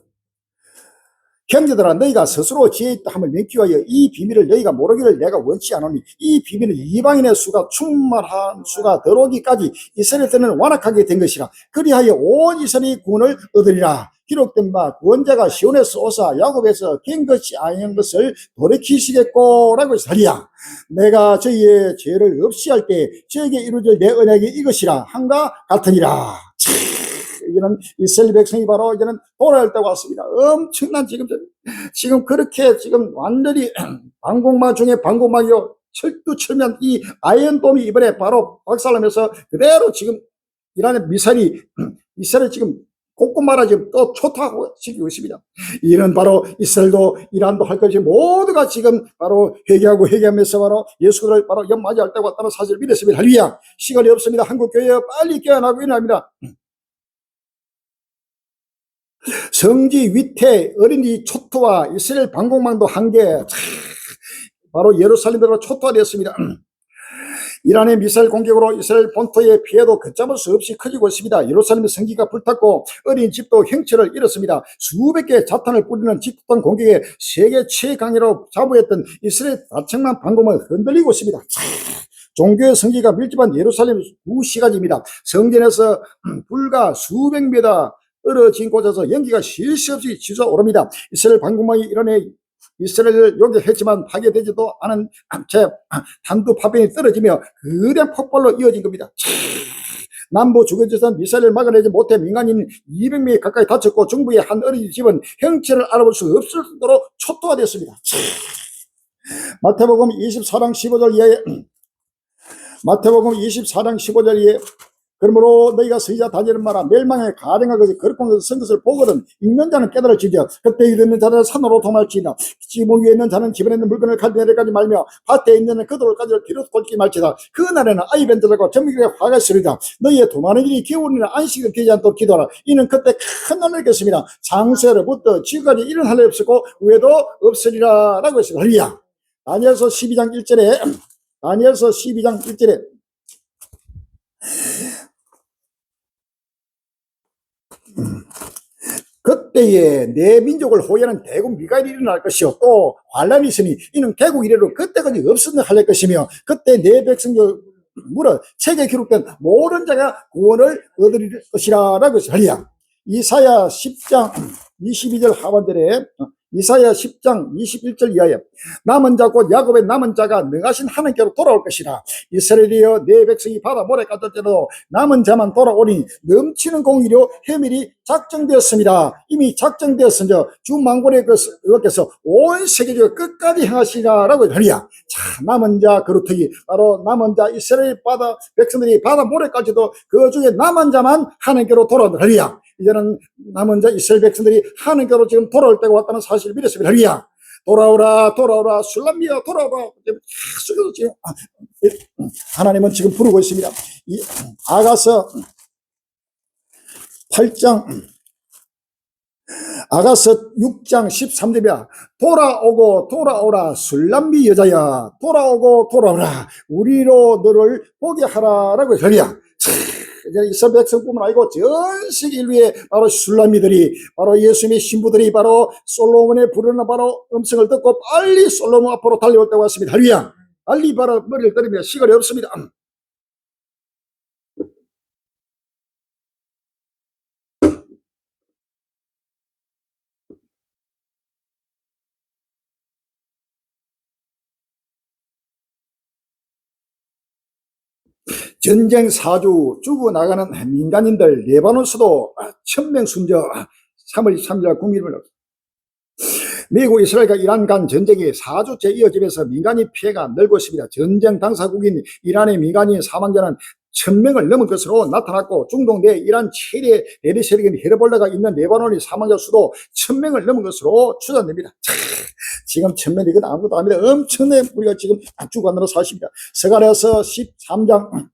형제들아 너희가 스스로 지혜 있다 함을 명기 위하여 이 비밀을 너희가 모르기를 내가 원치 않으니 이 비밀은 이방인의 수가 충만한 수가 들어오기까지 이스라엘 때는 완악하게 된 것이라. 그리하여 온 이스라엘이 구원을 얻으리라. 기록된 바 구원자가 시온에서 오사 야곱에서 깬 것이 아닌 것을 돌이키시겠고 라고 하리야. 내가 저희의 죄를 없이 할 때 저에게 이루어질 내 언약이 이것이라 한가 같으니라. 이제는 이스라엘 백성이 바로 이제는 돌아올 때가 왔습니다. 엄청난 지금 그렇게 지금 완전히 방공망 중에 방공망이요. 철두철미한 이 아이언돔이 이번에 바로 박살나면서 그대로 지금 이란의 미사일이 이스라엘 지금 곳곳마다 지금 또 초토화하고 지키고 있습니다. 이는 바로 이스라엘도 이란도 할 것이 모두가 지금 바로 회개하면서 바로 예수를 바로 연맞이할 때가 왔다는 사실을 믿었습니다. 할렐루야. 시간이 없습니다. 한국교회 빨리 깨어나고 일어납니다. 성지 위태 어린이 초토화 이스라엘 방공망도 한 개 바로 예루살렘으로 초토화되었습니다. 이란의 미사일 공격으로 이스라엘 본토의 피해도 걷잡을 수 없이 커지고 있습니다. 예루살렘의 성기가 불탔고 어린 집도 형체를 잃었습니다. 수백 개의 자탄을 뿌리는 집단 공격에 세계 최강이라고 자부했던 이스라엘 다층만 방공을 흔들리고 있습니다. 종교의 성기가 밀집한 예루살렘 두 시가지입니다. 성전에서 불과 수백 미터 떨어진 곳에서 연기가 쉴 새 없이 치솟아오릅니다. 이스라엘 방공망이 일어내 이스라엘을 요격했지만 파괴되지도 않은 채 단두 파편이 떨어지며 거대한 폭발로 이어진 겁니다. 남부 주거지에서 미사일을 막아내지 못해 민간인 200명이 가까이 다쳤고 중부의 한 어린이집은 형체를 알아볼 수 없을 정도로 초토화됐습니다. 마태복음 24장 15절 이하에 마태복음 24장 15절 이하에 그러므로 너희가 서자 다니는 마라 멸망에 가랭하고 거룩한 선 것을 보거든 읽는 자는 깨달을지니라. 그때 읽는 자는 산으로 도말지니라. 지붕 위에 있는 자는 집안에 있는 물건을 가져내려까지 말며 밭에 있는 그들까지 뒤로 돌지 말지다. 그날에는 아이 벤 자들과 전미경에 화가 있으리라. 너희의 도마는 일이 겨울이나 안식을 되지 않도록 기도하라. 이는 그때 큰 은혜를 겠습니다. 장세로부터 지금까지 이런 할 일 없었고 외도 없으리라 라고 했습니다. 할렐루야. 다니엘서 12장 1절에 다니엘서 12장 1절에 그때에 내 민족을 호위하는 대국 미가엘이 일어날 것이요 또 환란이 있으니 이는 개국 이래로 그때까지 없었는 할 것이며 그때 내 백성을 물어 책에 기록된 모든 자가 구원을 얻을 것이라 라고 했습니다. 이사야 10장 22절 하반절에 이사야 10장 21절 이하에 남은 자 곧 야곱의 남은 자가 능하신 하나님께로 돌아올 것이라. 이스라엘이여 내 백성이 바다 모래 깎을 때도 남은 자만 돌아오니 넘치는 공의로 해밀이 작정되었습니다. 이미 작정되었으니 주 만군의 그께서 온 세계적 끝까지 행하시라라고 하리야. 자, 남은 자 그루터기 바로 남은 자 이스라엘 바다 백성들이 바다 모래까지도 그 중에 남은 자만 하나님께로 돌아오리라. 이제는 남은 자 이스라엘 백성들이 하나님께로 지금 돌아올 때가 왔다는 사실을 믿었습니다. 할렐루야. 돌아오라 돌아오라 술람미야 돌아오라. 지금 하나님은 지금 부르고 있습니다. 이 아가서 8장 아가서 6장 13절이야. 돌아오고 돌아오라 술람미 여자야 돌아오고 돌아오라 우리로 너를 보게 하라라고 하리야. 이스라엘 백성뿐만 아니고 전 세계 인류의 바로 술람미들이 바로 예수님의 신부들이 바로 솔로몬의 부르는 바로 음성을 듣고 빨리 솔로몬 앞으로 달려올 때가 왔습니다. 할렐루야. 빨리 바로 머리를 때리며 시간이 없습니다. 전쟁 사주 죽어나가는 민간인들 레바논에서도 1000명 숨져 3월 23일 국민을 미국 이스라엘과 이란 간 전쟁이 4주째 이어지면서 민간인 피해가 늘고 있습니다. 전쟁 당사국인 이란의 민간인 사망자는 1000명을 넘은 것으로 나타났고 중동 내 이란 최대 대리 세력인 헤르볼라가 있는 레바논의 사망자 수도 1000명을 넘은 것으로 추산됩니다. 지금 1000명이건 아무것도 아닙니다. 엄청난 우리가 지금 죽어가는 사실입니다. 스가랴서 13장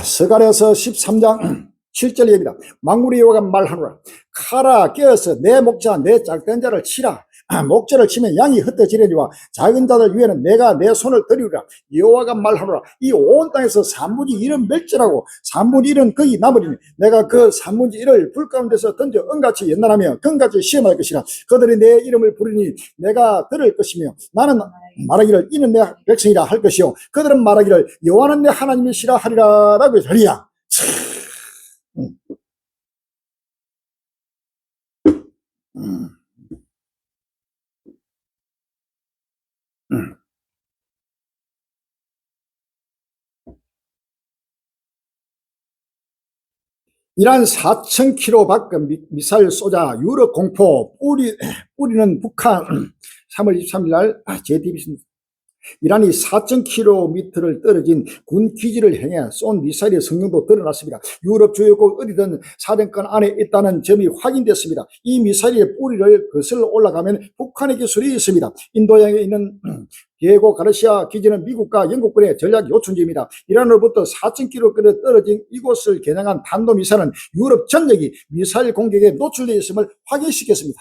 스가랴서 13장 7절입니다. 망군의 여호와가 말하노라. 칼아 깨어서 내 목자 내 짝된 자를 치라. 목재를 치면 양이 흩어지려니와 작은 자들 위에는 내가 내 손을 들이리라. 여호와가 말하노라. 이 온 땅에서 3분의 1은 멸절하고 3분의 1은 거의 남으리니 내가 그 3분의 1을 불 가운데서 던져 은같이 연단하며 금같이 시험할 것이라. 그들이 내 이름을 부르니 내가 들을 것이며 나는 말하기를 이는 내 백성이라 할 것이요 그들은 말하기를 여호와는 내 하나님이시라 하리라 라고 하리야. 이란 4,000km 밖 미사일 쏘자 유럽 공포 뿌리는 북한 3월 23일 날 JTBC 이란이 4,000km를 떨어진 군 기지를 향해 쏜 미사일의 성능도 드러났습니다. 유럽 주요국 어디든 사정권 안에 있다는 점이 확인됐습니다. 이 미사일의 뿌리를 거슬러 올라가면 북한의 기술이 있습니다. 인도양에 있는 디에고 가르시아 기지는 미국과 영국군의 전략 요충지입니다. 이란으로부터 4,000km 떨어진 이곳을 겨냥한 탄도미사일은 유럽 전역이 미사일 공격에 노출되어 있음을 확인시켰습니다.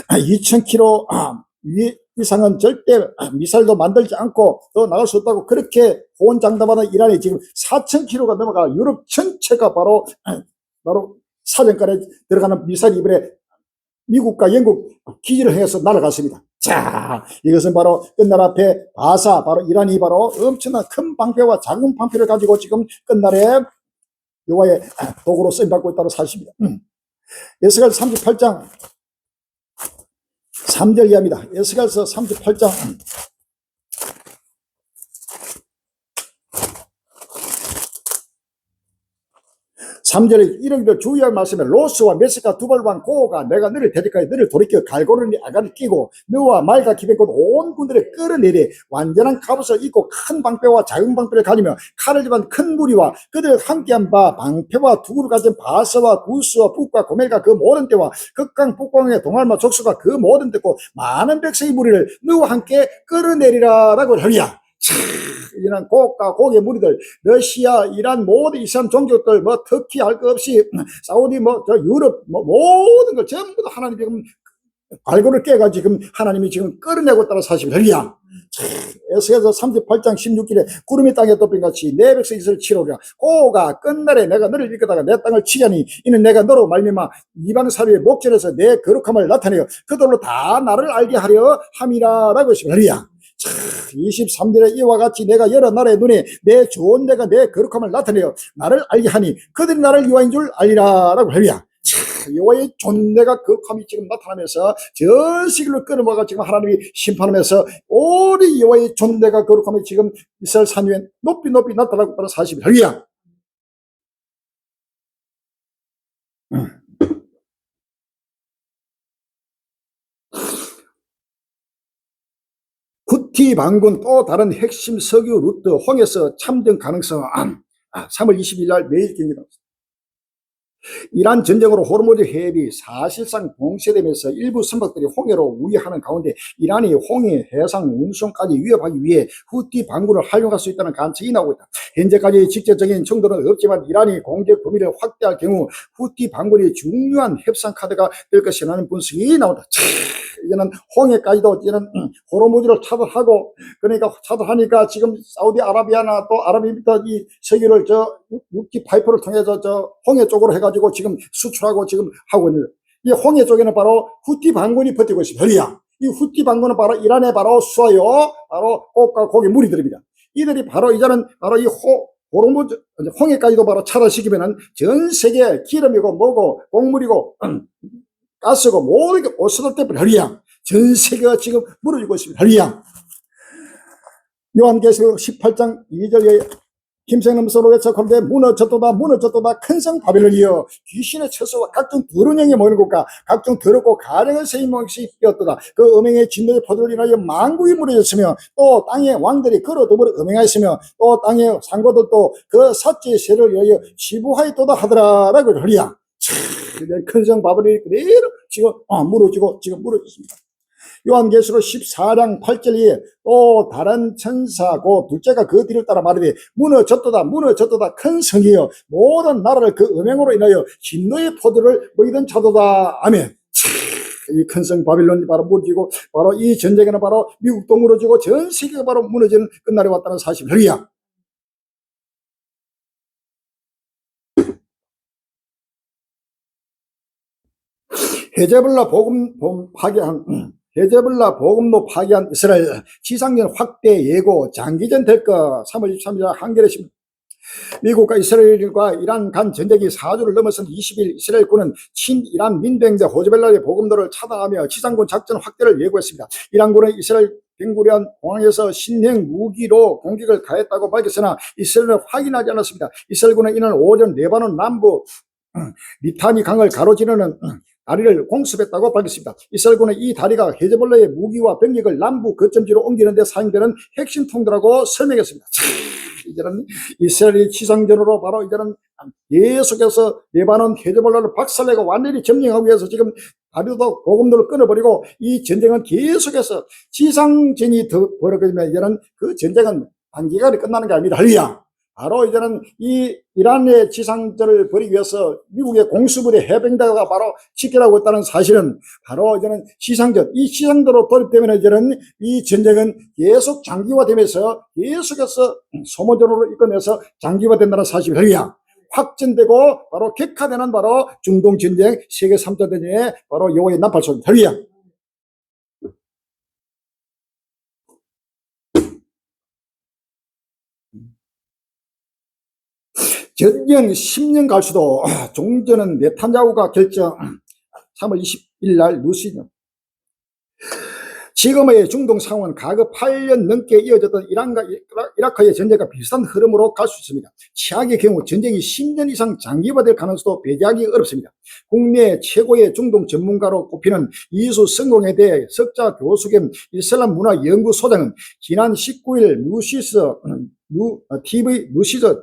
2,000km 이상은 절대 미사일도 만들지 않고 더 나갈 수 없다고 그렇게 호언장담하는 이란이 지금 4,000km가 넘어가 유럽 전체가 바로 사정권에 들어가는 미사일 이번에 미국과 영국 기지를 향해서 날아갔습니다. 자, 이것은 바로 끝날 앞에 바사, 바로 이란이 바로 엄청난 큰 방패와 작은 방패를 가지고 지금 끝날에 여호와의 도구로 쓰임받고 있다는 사실입니다. 에스겔 38장 3절 이하입니다. 에스겔서 38장 3절에 이르기를 주의할 말씀에 로스와 메스카 두발왕 고가 내가 너를 대적하여 너를 돌이켜 갈고리니 아가를 끼고 너와 말과 기백곧 온 군대를 끌어내리 완전한 갑옷을 입고 큰 방패와 작은 방패를 가지며 칼을 집은 큰 무리와 그들 함께한 바 방패와 두구를 가진 바서와 구스와 북과 고멜과 그 모든 때와 극강 북광의 동알마 족수가 그 모든 때고 많은 백성의 무리를 너와 함께 끌어내리라 라고 하리야. 이런 고가 고개 무리들 러시아 이란 모든 이슬람 종족들 뭐 터키 할 것 없이 사우디 뭐 저 유럽 뭐 모든 걸 전부 다 하나님이 지금 발굴을 깨가지고 지금 하나님이 지금 끌어내고 있다는 사실을 알리야. 에스겔서 38장 16절에 구름이 땅에 덮인 같이 내 백성 이스라엘 치료리라. 고가 끝날에 내가 너를 일으키다가 내 땅을 치자니 이는 내가 너로 말미암아 이방 사류의 목전에서 내 거룩함을 나타내어 그들로 다 나를 알게 하려 함이라 라고 했습니다. 23절에 이와 같이 내가 여러 나라의 눈에 내 좋은 내가 내 거룩함을 나타내어 나를 알게 하니 그들이 나를 여호와인 줄 알리라 라고 하리야. 여호와의 존내가 거룩함이 지금 나타나면서 전 세계를 끌어모아가 지금 하나님이 심판하면서 오리 여호와의 존내가 거룩함이 지금 이스라엘 산 위에 높이 높이 나타나고 있다는 사실이 할렐루야. 후티 반군 또 다른 핵심 석유 루트 홍해서 참전 가능성 3월 20일 날 매일 경기 나왔습니다. 이란 전쟁으로 호르무즈 해협이 사실상 봉쇄되면서 일부 선박들이 홍해로 우회하는 가운데 이란이 홍해 해상 운송까지 위협하기 위해 후티 반군을 활용할 수 있다는 관측이 나오고 있다. 현재까지 직접적인 정도는 없지만 이란이 공격 범위를 확대할 경우 후티 반군이 중요한 협상 카드가 될 것이라는 분석이 나온다. 이제는 홍해까지도 이제는 호르무즈를 차단하고 그러니까 차단하니까 지금 사우디아라비아나 또 아랍에미리트 이 석유를 저 육지 파이프를 통해서 저 홍해 쪽으로 해가지고 지금 수출하고 지금 하고 있는 이 홍해 쪽에는 바로 후티 반군이 버티고 있습니다. 이 후티 반군은 바로 이란의 바로 수하요 바로 꽃과 고기 무리들입니다. 이들이 바로 이제는 바로 이 호르무즈 홍해까지도 바로 차단시키면은 전 세계 기름이고 뭐고 곡물이고 가스고 모든 게 오스도 때문에 허리야. 전 세계가 지금 무너지고 있습니다. 허리야. 요한계시록 18장 2절에 힘생음소로 외쳐 건대 무너졌도다 무너졌도다 큰성 바벨론이여 귀신의 처소와 각종 더러운 영이 모이는 곳과 각종 더럽고 가령한 새의 몫이 되었도다. 그 음행의 진노의 포도를 인하여 만국이 무너졌으며 또 땅의 왕들이 그로 더불어 음행하였으며 또 땅의 상고들도 그 사죄의 세를 위하여 지부하였도다 하더라 라고 허리야. 큰성 바벨론이 그대로 지금 무너지고 지금 무너졌습니다. 요한계시록 14장 8절에 또 다른 천사고 둘째가 그 뒤를 따라 말하되 무너졌도다 무너졌도다 큰 성이여 모든 나라를 그 음행으로 인하여 진노의 포도를 먹이던 자도다. 아멘. 이 큰 성 바빌론이 바로 무너지고 바로 이 전쟁에는 바로 미국도 무너지고 전 세계가 바로 무너지는 끝날이 왔다는 사실. 할렐루야. 헤제볼라 보금로 파괴한 이스라엘 지상전 확대 예고 장기전 될 것. 3월 23일 한겨레 신문. 미국과 이스라엘과 이란 간 전쟁이 4주를 넘어선 20일 이스라엘군은 친이란 민병대 호즈벨라의 보금도를 차단하며 지상군 작전 확대를 예고했습니다. 이란군은 이스라엘 벤구리온 공항에서 신형 무기로 공격을 가했다고 밝혔으나 이스라엘은 확인하지 않았습니다. 이스라엘군은 이날 오전 레바논 남부 리타니 강을 가로지르는 다리를 공습했다고 밝혔습니다. 이스라엘군은 이 다리가 헤즈볼라의 무기와 병력을 남부 거점지로 옮기는 데 사용되는 핵심 통로라고 설명했습니다. 이제는 이스라엘이 지상전으로 바로 이제는 계속해서 레바논 헤즈볼라를 박살내고 완전히 점령하기 위해서 지금 다리도 보금도를 끊어버리고 이 전쟁은 계속해서 지상전이 더 벌어지면 이제는 그 전쟁은 단기간에 끝나는 게 아닙니다. 할렐루야. 바로 이제는 이 이란의 지상전을 벌이기 위해서 미국의 공수부대 해병대가 바로 지켜나고 있다는 사실은 바로 이제는 지상전, 이 지상전으로 돌입되면 이제는 이 전쟁은 계속 장기화되면서 계속해서 소모전으로 이끌면서 장기화된다는 사실을 할렐루야. 확전되고 바로 격화되는 바로 중동 전쟁, 세계 3차 대전의 바로 여호와의 나팔소리입니다. 할렐루야. 전쟁 10년 갈 수도 종전은 네탄야후가 결정. 3월 20일 날 뉴스죠. 지금의 중동 상황은 과거 8년 넘게 이어졌던 이란과 이라크의 전쟁과 비슷한 흐름으로 갈 수 있습니다. 최악의 경우 전쟁이 10년 이상 장기화될 가능성도 배제하기 어렵습니다. 국내 최고의 중동 전문가로 꼽히는 이수 성공에 대해 석자 교수 겸 이슬람 문화 연구소장은 지난 19일 TV 뉴시즈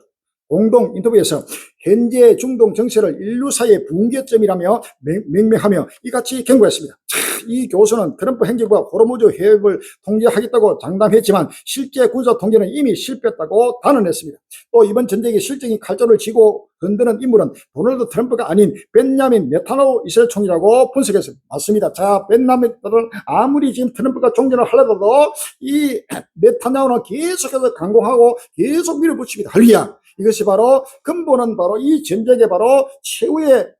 공동 인터뷰에서 현재 중동 정세를 인류사의 붕괴점이라며 명명하며 이같이 경고했습니다. 이 교수는 트럼프 행정부가 호르무즈 해협을 통제하겠다고 장담했지만 실제 군사 통제는 이미 실패했다고 단언했습니다. 또 이번 전쟁의 실정이 칼자루를 쥐고 흔드는 인물은 도널드 트럼프가 아닌 벤야민 네타냐후 이스라엘 총리라고 분석했습니다. 맞습니다. 자, 벤야민 아무리 지금 트럼프가 총리를 하려도 이 네타냐후는 계속해서 강공하고 계속 밀어붙입니다. 할렐루야. 이것이 바로 근본은 바로 이 전쟁의 바로 최후의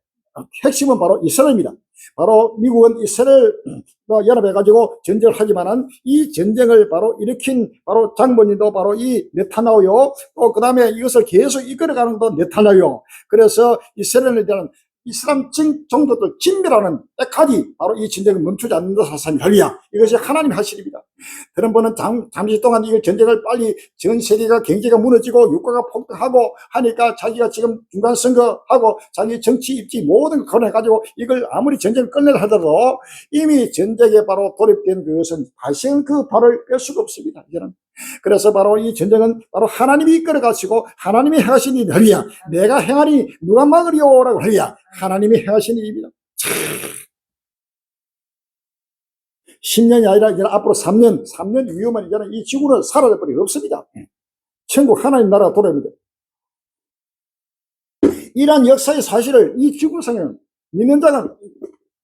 핵심은 바로 이스라엘입니다. 바로 미국은 이스라엘과 연합해가지고 전쟁을 하지만은 이 전쟁을 바로 일으킨 바로 장본인도 바로 이 네타냐후요. 또 그 다음에 이것을 계속 이끌어가는 것도 네타냐후요. 그래서 이스라엘에 대한 이슬람 종교들 진멸하는 때까지 바로 이 전쟁을 멈추지 않는다 사상이 할렐루야. 이것이 하나님의 하실입니다. 트럼프는 잠시 동안 이 전쟁을 빨리 전 세계가 경제가 무너지고 유가가 폭등하고 하니까 자기가 지금 중간 선거하고 자기 정치 입지 모든 걸 거론해가지고 이걸 아무리 전쟁을 끝내려 하더라도 이미 전쟁에 바로 돌입된 그것은 다시는 그 발을 뺄 수가 없습니다. 이제는. 그래서 바로 이 전쟁은 바로 하나님이 이끌어가시고 하나님이 행하신 일이 할렐루야. 내가 행하니 누가 막으리오라고 할렐루야. 하나님이 행하신 일입니다. 10년이 아니라 이제 앞으로 3년 이후면 이제는 이 지구는 사라질 뿐이 없습니다. 천국 하나님 나라가 돌아옵니다. 이러한 역사의 사실을 이 지구상에는 믿는 자가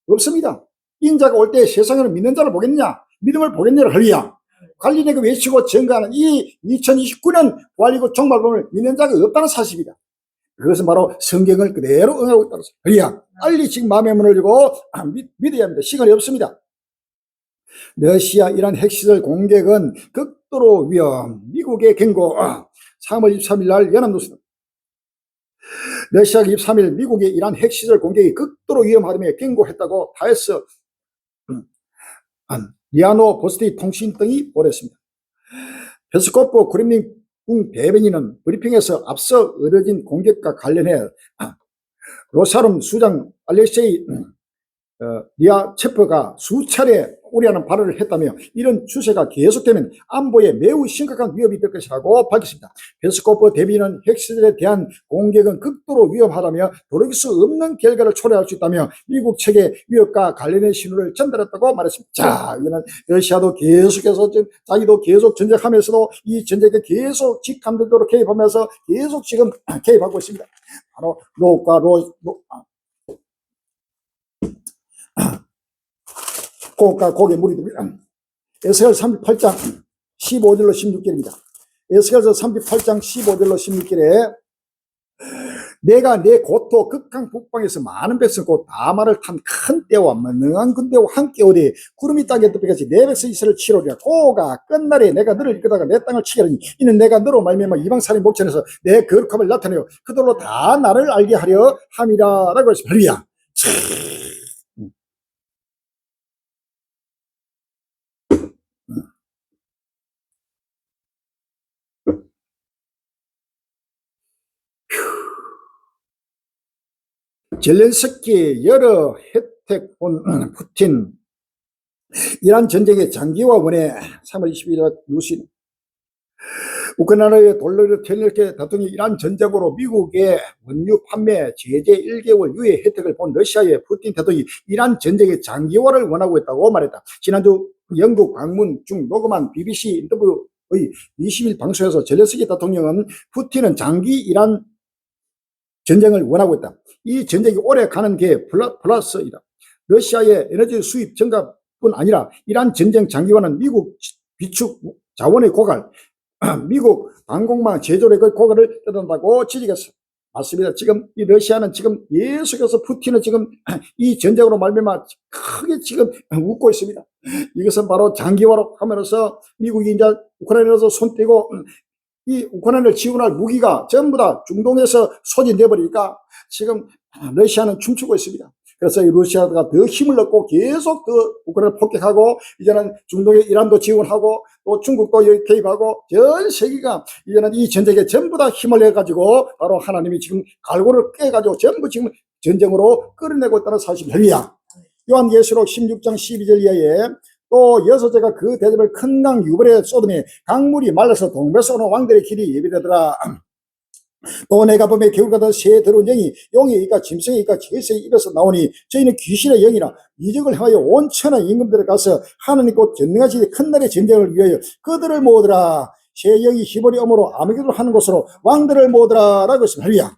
없습니다. 인자가 올 때 세상에는 믿는 자를 보겠느냐? 믿음을 보겠느냐? 할렐루야. 관리되고 외치고 증가하는 이 2029년 부활이고 종말론을 믿는 자가 없다는 사실입니다. 그것은 바로 성경을 그대로 응하고 있다는 사실. 할렐루야. 빨리 지금 마음의 문을 열고 믿어야 합니다. 시간이 없습니다. 러시아 이란 핵시설 공격은 극도로 위험. 미국의 경고. 3월 23일 날 연합뉴스. 러시아가 23일 미국의 이란 핵시설 공격이 극도로 위험하다며 경고했다고 타스, 리아노 보스티 통신 등이 보도했습니다. 페스코프 크렘린궁 대변인은 브리핑에서 앞서 의뢰진 공격과 관련해 로사름 수장 알렉세이 리아체프가 수차례 우려하는 발언을 했다며 이런 추세가 계속되면 안보에 매우 심각한 위협이 될 것이라고 밝혔습니다. 페스코프 대변인은 핵시설에 대한 공격은 극도로 위험하다며 돌이킬 수 없는 결과를 초래할 수 있다며 미국 측의 위협과 관련된 신호를 전달했다고 말했습니다. 자, 이거는 러시아도 계속해서 지금 자기도 계속 전쟁하면서도 이 전쟁에 계속 직감독적으로 개입하면서 계속 지금 개입하고 있습니다. 바로 고가 고개 물이 됩니다. 에스겔 38장 15절로 16절입니다. 에스겔서 38장 15절로 16절에 내가 내 고토 극강 북방에서 많은 백성 곧 다말을 탄 큰 떼와 만능한 큰 떼와 함께 오되 구름이 땅에 덮여같이 내 백성 이스라엘 치료리라. 고가 끝날에 내가 너를 이끌다가 내 땅을 치게하니 이는 내가 너로 말미암아 이방 사람의 목전에서 내 거룩함을 나타내어 그들로 다 나를 알게 하려 함이라 라고 했습니다. 할렐루야. 젤렌스키 여러 혜택 본 푸틴 이란 전쟁의 장기화 원에 3월 22일 뉴스 우크라이나의 돌로르 텔레케 대통령이 이란 전쟁으로 미국의 원유 판매 제재 1개월 유예 혜택을 본 러시아의 푸틴 대통령이 이란 전쟁의 장기화를 원하고 있다고 말했다. 지난주 영국 방문 중 녹음한 BBC 인터뷰의 20일 방송에서 젤렌스키 대통령은 푸틴은 장기 이란 전쟁을 원하고 있다. 이 전쟁이 오래 가는 게 플러스이다. 러시아의 에너지 수입 증가뿐 아니라 이란 전쟁 장기화는 미국 비축 자원의 고갈, 미국 방공망 제조의 그 고갈을 뜻한다고 지적했어. 맞습니다. 지금 이 러시아는 지금 계속해서 푸틴은 지금 이 전쟁으로 말미암아 크게 지금 웃고 있습니다. 이것은 바로 장기화로 하면서 미국이 이제 우크라이나에서 손 떼고 이 우크라이나를 지원할 무기가 전부 다 중동에서 소진돼 버리니까 지금 러시아는 춤추고 있습니다. 그래서 이 러시아가 더 힘을 얻고 계속 더 우크라이나를 폭격하고 이제는 중동의 이란도 지원하고 또 중국도 여기 개입하고 전 세계가 이제는 이 전쟁에 전부 다 힘을 내가지고 바로 하나님이 지금 갈고를 깨가지고 전부 지금 전쟁으로 끌어내고 있다는 사실입니다. 요한계시록 16장 12절 이하에 또 여섯째가 그 대접을 큰 강 유벌에 쏟으니 강물이 말라서 동배서 오는 왕들의 길이 예비되더라. 또 내가 범에 겨울같은 새 더러운 영이 용의 이가 짐승의 이가 제수의 입에서 나오니 저희는 귀신의 영이라 이적을 행하여 온 천하 임금들에 가서 하나님 곧 전능하시되 큰 날의 전쟁을 위하여 그들을 모으더라. 새 영이 히브리 어머로 아메기도를 하는 곳으로 왕들을 모으더라 라고 했습니다. 할렐루야.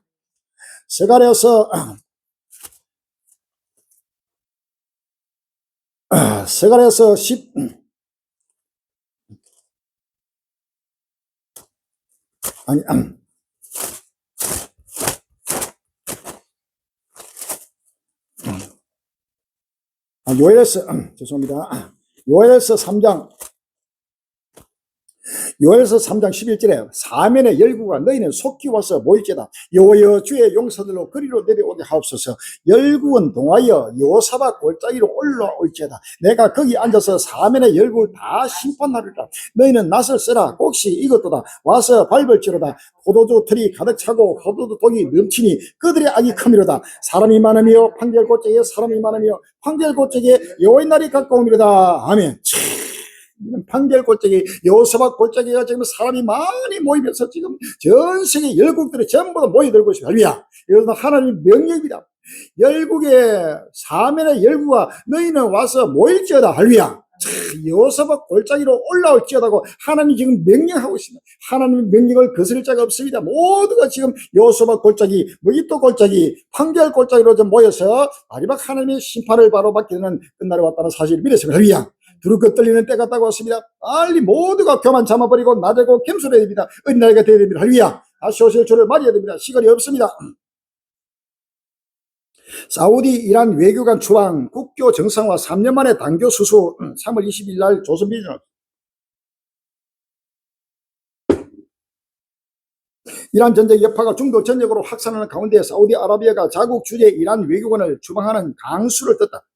스가랴서 10 아니 요엘서 죄송합니다. 요엘서 3장 11절에 사면의 열구가 너희는 속히 와서 모일지다. 여호와여 주의 용사들로 거리로 내려오게 하옵소서. 열구는 동하여 여호사밧 골짜기로 올라올지어다. 내가 거기 앉아서 사면의 열구를 다 심판하리라. 너희는 낫을 써라. 곡식 이것도다. 와서 밟을지로다. 포도주 틀이 가득 차고 포도주 독이 넘치니 그들의 악이 크미로다. 사람이 많으며 판결골짜기에 사람이 많으며 판결골짜기에 여호와의 날이 가까움이로다. 아멘. 판결 골짜기, 여호사밧 골짜기가 지금 사람이 많이 모이면서 지금 전 세계 열국들이 전부 다 모여들고 있습니다. 할렐루야. 이것은 하나님의 명령입니다. 열국의 사면의 열국아 너희는 와서 모일지어다. 할렐루야. 여호사밧 골짜기로 올라올지어다고 하나님이 지금 명령하고 있습니다. 하나님의 명령을 거스를 자가 없습니다. 모두가 지금 여호사밧 골짜기, 무기토 골짜기, 판결 골짜기로 좀 모여서 마지막 하나님의 심판을 바로 받게 되는 끝날이 왔다는 사실을 믿었습니다. 할렐루야. 두루껏 떨리는 때가 갔다고 왔습니다. 빨리 모두가 교만 참아버리고 나대고 겸손해야 됩니다. 어린아이가 되어야 됩니다. 할렐루야. 다시 오실 주를 맞이해야 됩니다. 시간이 없습니다. 사우디 이란 외교관 추방 국교 정상화 3년 만에 단교 수수 3월 20일 날 조선비전 이란 전쟁 여파가 중동 전역으로 확산하는 가운데 사우디아라비아가 자국 주재 이란 외교관을 추방하는 강수를 떴다.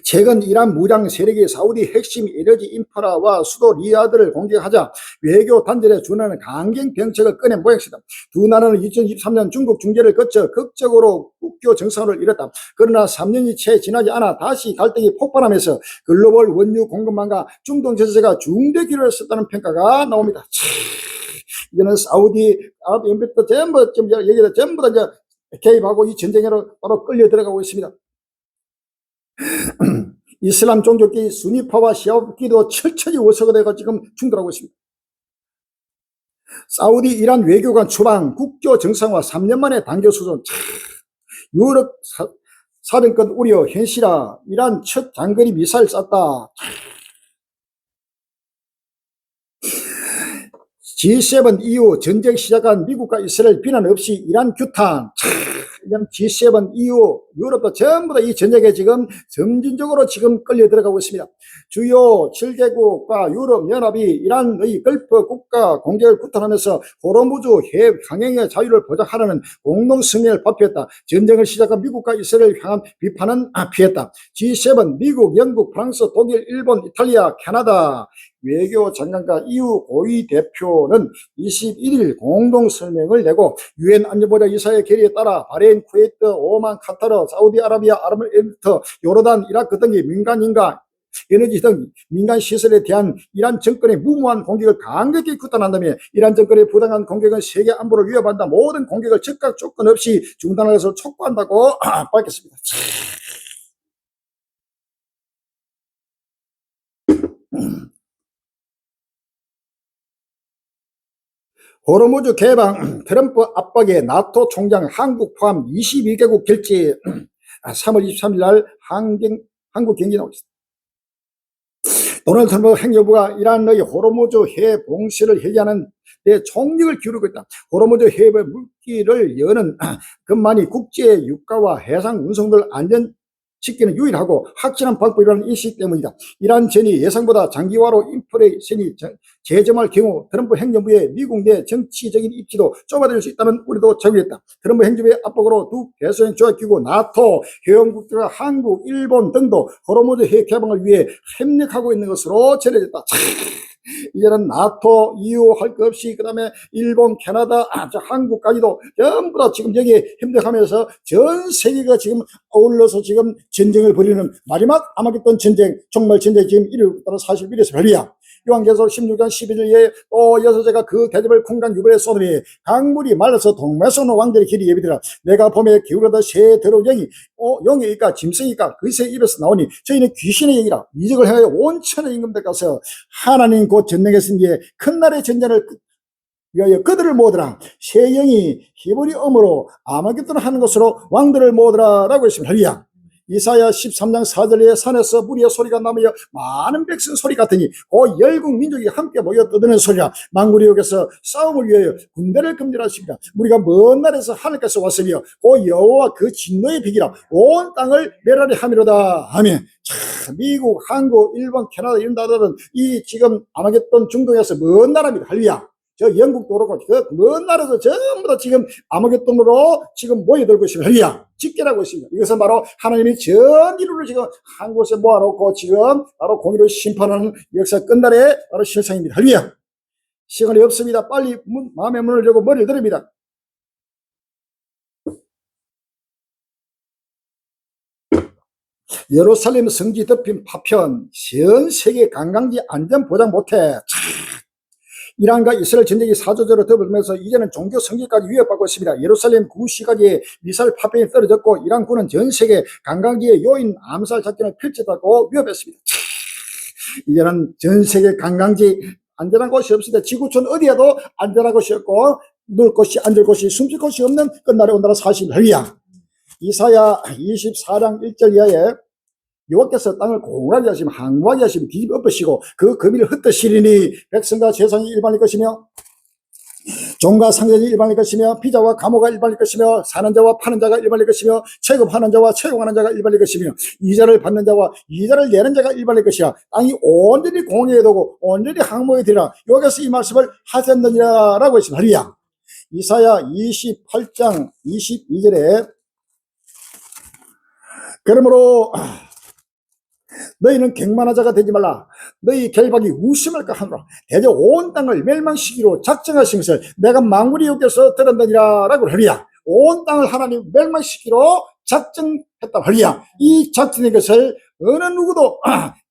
최근 이란 무장 세력이 사우디 핵심 에너지 인프라와 수도 리야드를 공격하자 외교 단절에 준하는 강경 정책을 꺼낸 모양새다. 두 나라는 2023년 중국 중재를 거쳐 극적으로 국교 정상화를 이뤘다. 그러나 3년이 채 지나지 않아 다시 갈등이 폭발하면서 글로벌 원유 공급망과 중동 제재가 중대 기로에 섰다는 평가가 나옵니다. 이제는 사우디 아랍연합도 전부 여기다 전부 다 이제 개입하고 이 전쟁으로 바로 끌려 들어가고 있습니다. 이슬람 종교끼리 수니파와 시아파끼리도 철저히 워서가 되고 지금 충돌하고 있습니다. 사우디 이란 외교관 추방 국교 정상화 3년 만에 단교 수준. 유럽 사정권 우려 현실화. 이란 첫 장거리 미사일 쐈다. G7 이후 전쟁 시작한 미국과 이스라엘 비난 없이 이란 규탄. 이런 G7 이후 유럽도 전부 다 이 전쟁에 지금 점진적으로 지금 끌려 들어가고 있습니다. 주요 7개국과 유럽연합이 이란의 걸프 국가 공격을 구탄하면서 호르무즈 해외 항행의 자유를 보장하라는 공동성명을 발표했다. 전쟁을 시작한 미국과 이스라엘을 향한 비판은 피했다. G7 미국, 영국, 프랑스, 독일, 일본, 이탈리아, 캐나다 외교장관과 EU 고위 대표는 21일 공동성명을 내고 유엔 안전보장 이사회 결의에 따라 바레인, 쿠웨이트, 오만, 카타르, 사우디아라비아, 아랍에미리트, 요르단, 이라크 등의 민간인과 에너지 등 민간 시설에 대한 이란 정권의 무모한 공격을 강력히 규탄한다며 이란 정권의 부당한 공격은 세계 안보를 위협한다. 모든 공격을 즉각 조건 없이 중단하는 것을 촉구한다고 밝혔습니다. 호르무즈 개방 트럼프 압박에 나토 총장 한국 포함 22개국 결재. 3월 23일 날 한국 경제 나오고 있습니다. 도널드 트럼프 행정부가 이란의 호르무즈 해 봉쇄를 해제하는 데 총력을 기울이고 있다. 호르무즈 해의 물길을 여는 것만이 국제 유가와 해상 운송을 안전시키는 유일하고 확실한 방법이라는 인식 때문이다. 이란 전이 예상보다 장기화로 인플레이션이 재점할 경우 트럼프 행정부의 미국 내 정치적인 입지도 좁아질 수 있다는 우려도 제기했다. 트럼프 행정부의 압박으로 두 개소형 조약기구 나토 회원국들과 한국, 일본 등도 호르무즈 해 개방을 위해 협력하고 있는 것으로 전해졌다. 이제는 나토, EU 할 것 없이 그다음에 일본, 캐나다, 한국까지도 전부 다 지금 여기에 협력하면서 전 세계가 지금 어울러서 지금 전쟁을 벌이는 마지막 아마겟돈 전쟁, 정말 전쟁이 지금 이루어졌다는 사실을 이래서 별이야. 요한계시록 16장 11절에 또 여섯째가 그 대접을 쿵강 유발에 쏘더니 강물이 말라서 동메소는 왕들의 길이 예비되라. 내가 봄에 기울어다 새 더러운 영이 용이니까 짐승이니까 그의 입에서 나오니 저희는 귀신의 영이라 이적을 행하여 온천의 임금들 가서 하나님 곧 전능에서 이제 큰 날의 전쟁을 위하여 그들을 모으더라. 새 영이 히브리 어으로 아마겟돈을 하는 것으로 왕들을 모으더라 라고 했습니다. 할렐루야. 이사야 13장 4절에 산에서 무리의 소리가 나며 많은 백성 소리 같으니 그 열국 민족이 함께 모여 떠드는 소리라. 만군의 여기서 싸움을 위하여 군대를 금질하십니다. 우리가 먼 날에서 하늘께서 왔으며 그 여호와 그 진노의 비기라 온 땅을 멸하리 하미로다. 아멘. 자, 미국, 한국, 일본, 캐나다 이런 나라들은 이 지금 아마겟돈 중동에서 먼 나라입니다. 할렐루야. 저 영국도 그렇고 그 먼 나라에서 전부 다 지금 아마겟돈으로 지금 모여들고 있습니다. 할렐루야. 집결하고 있습니다. 이것은 바로 하나님이 전 인류를 지금 한 곳에 모아놓고 지금 바로 공의로 심판하는 역사 끝날의 바로 실상입니다. 할렐루야. 시간이 없습니다. 빨리 마음의 문을 열고 머리를 들입니다. 예루살렘 성지 덮인 파편, 전 세계 관광지 안전 보장 못해. 이란과 이스라엘 전쟁이 사조제로 더불면서 이제는 종교 성지까지 위협받고 있습니다. 예루살렘 구시가지에 미사일 파편이 떨어졌고 이란군은 전 세계 관광지에 요인 암살 작전을 펼쳤다고 위협했습니다. 이제는 전 세계 관광지 안전한 곳이 없습니다. 지구촌 어디에도 안전한 곳이 없고 놀 곳이 앉을 곳이 숨쉴 곳이 없는 끝날에 온다는 사실입니다. 할렐루야. 이사야 24장 1절 이하에 여호와께서 땅을 공활하게 하시며 항구하게 하시며 뒤집어 엎으시고 그 거미를 흩으시리니 백성과 재성이 일반일 것이며 종과 상전이 일반일 것이며 피자와 감호가 일반일 것이며 사는 자와 파는 자가 일반일 것이며 채급하는 자와 채용하는 자가 일반일 것이며 이자를 받는 자와 이자를 내는 자가 일반일 것이야. 땅이 온전히 공회에 두고 온전히 항목에 들이라. 여기서 이 말씀을 하셨느니라 라고 했습니다. 할렐루야. 이사야 28장 22절에 그러므로 너희는 갱만한 자가 되지 말라. 너희 결박이 우심할까 하노라. 대저 온 땅을 멸망시키기로 작정하신 것을 내가 만군의 여호와께서 들었느니라 라고 하리야. 온 땅을 하나님 멸망시키기로 작정했다 하리야. 이 작정된 것을 어느 누구도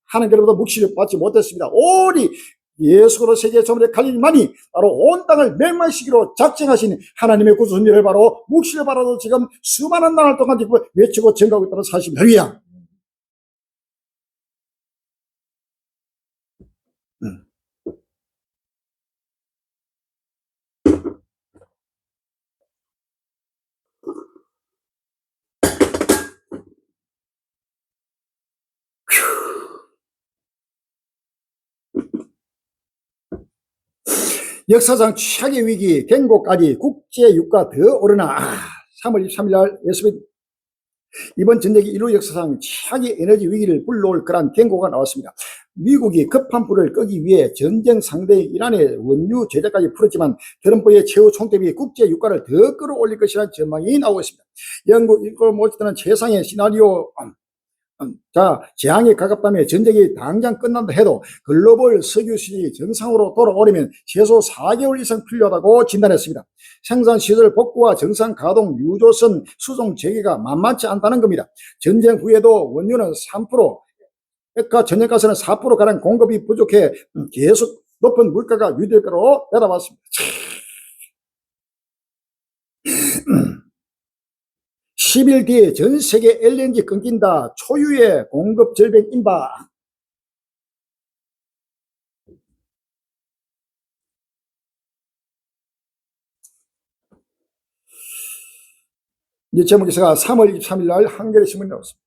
하나님께로부터 묵시를 받지 못했습니다. 오리 예수로 세계 전물에 갈릴만이 바로 온 땅을 멸망시키기로 작정하신 하나님의 구속선지를 바로 묵시를 받아도 지금 수많은 나날 동안 외치고 전가하고 있다는 사실입니다. 할렐루야. 역사상 최악의 위기 경고까지 국제유가 더 오르나. 3월 23일 날 SBS 이번 전쟁이 인류 역사상 최악의 에너지 위기를 불러올 거란 경고가 나왔습니다. 미국이 급한 불을 끄기 위해 전쟁 상대인 이란의 원유 제재까지 풀었지만 트럼프의 최후 총대비 국제 유가를 더 끌어올릴 것이라는 전망이 나오고 있습니다. 영국 이걸 모집하는 최상의 시나리오. 자, 재앙에 가깝다며 전쟁이 당장 끝난다 해도 글로벌 석유 시장이 정상으로 돌아오려면 최소 4개월 이상 필요하다고 진단했습니다. 생산시설 복구와 정상 가동 유조선 수송 재개가 만만치 않다는 겁니다. 전쟁 후에도 원유는 3%, 액화 천연가스는 4%가량 공급이 부족해 계속 높은 물가가 유지될 거로 내다봤습니다. 10일 뒤에 전 세계 LNG 끊긴다. 초유의 공급 절벽 임박. 이 제목에서가 3월 23일 날 한겨레 신문이 나왔습니다.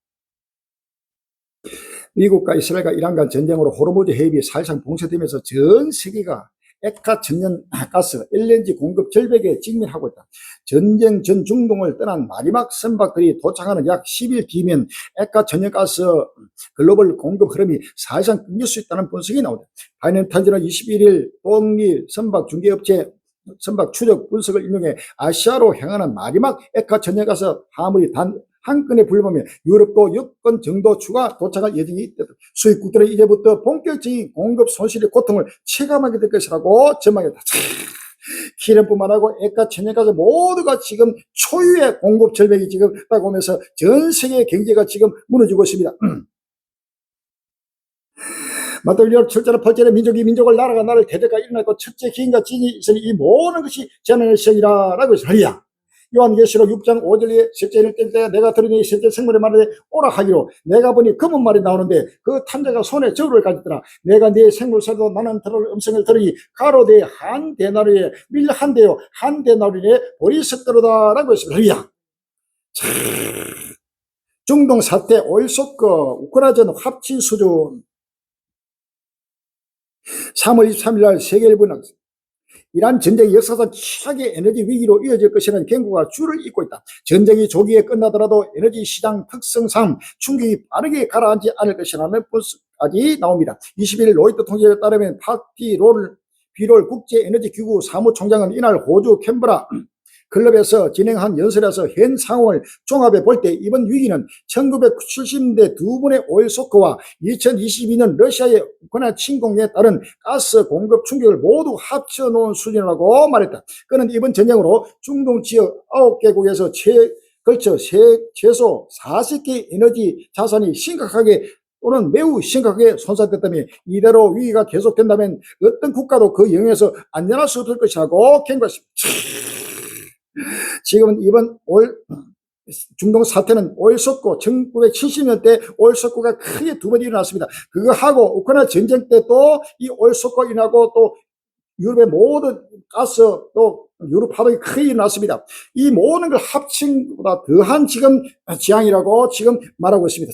미국과 이스라엘과 이란 간 전쟁으로 호르무즈 해협이 사실상 봉쇄되면서 전 세계가 액화 천연가스 LNG 공급 절벽에 직면하고 있다. 전쟁 전 중동을 떠난 마지막 선박들이 도착하는 약 10일 뒤면 액화 천연가스 글로벌 공급 흐름이 사실상 끊길 수 있다는 분석이 나온다. 파이낸타임즈는 21일 독립 선박 중개업체 선박 추적 분석을 인용해 아시아로 향하는 마지막 액화 천연가스 화물이 단 한 건에 불과하며 유럽도 6건 정도 추가 도착할 예정이 있다. 수입국들은 이제부터 본격적인 공급 손실의 고통을 체감하게 될 것이라고 전망했다. 기름뿐만 아니고 액화 천연가스 모두가 지금 초유의 공급 절벽이 지금 딱 오면서 전 세계 경제가 지금 무너지고 있습니다. 맞들려 철저한 펄전의 민족이 민족을 나라가 나를 대대가 일어났고 첫째 기인과 진이 있으니 이 모든 것이 재난의 시작이라라고 했습니다. 요한계시록 6장 5절에 셋째 일을 뗄 때 내가 들으니 셋째 생물의 말에 오라 하기로 내가 보니 검은 말이 나오는데 그 탐자가 손에 저울을 가졌더라. 내가 네 생물사도 나는 들을 음성을 들으니 가로대 한 데나리에 밀 한 대요 한 데나리에 볼이 섞더라라고 했습니다. 중동 사태 오일 쇼크 우크라이나 합치 수준 3월 23일 날 세계일보는 이란 전쟁이 역사상 최악의 에너지 위기로 이어질 것이라는 경고가 줄을 잇고 있다. 전쟁이 조기에 끝나더라도 에너지 시장 특성상 충격이 빠르게 가라앉지 않을 것이라는 분석까지 나옵니다. 21일 로이터 통계에 따르면 비롤 국제에너지기구 사무총장은 이날 호주 캔버라 클럽에서 진행한 연설에서 현 상황을 종합해 볼 때 이번 위기는 1970년대 두 번의 오일 쇼크와 2022년 러시아의 우크라이나 침공에 따른 가스 공급 충격을 모두 합쳐놓은 수준이라고 말했다. 그는 이번 전쟁으로 중동 지역 9개국에서 걸쳐 최소 40개 에너지 자산이 심각하게 또는 매우 심각하게 손상됐다며 이대로 위기가 계속된다면 어떤 국가도 그 영향에서 안전할 수 없을 것이라고 경고했습니다. 지금은 이번 중동 사태는 오일 쇼크 1970년대 오일 쇼크가 크게 두 번 일어났습니다. 그거 하고 우크라이나 전쟁 때 또 이 오일 쇼크가 일어나고 또 유럽의 모든 가스 또 유럽 파동이 크게 일어났습니다. 이 모든 걸 합친 것보다 더한 지금 지향이라고 지금 말하고 있습니다.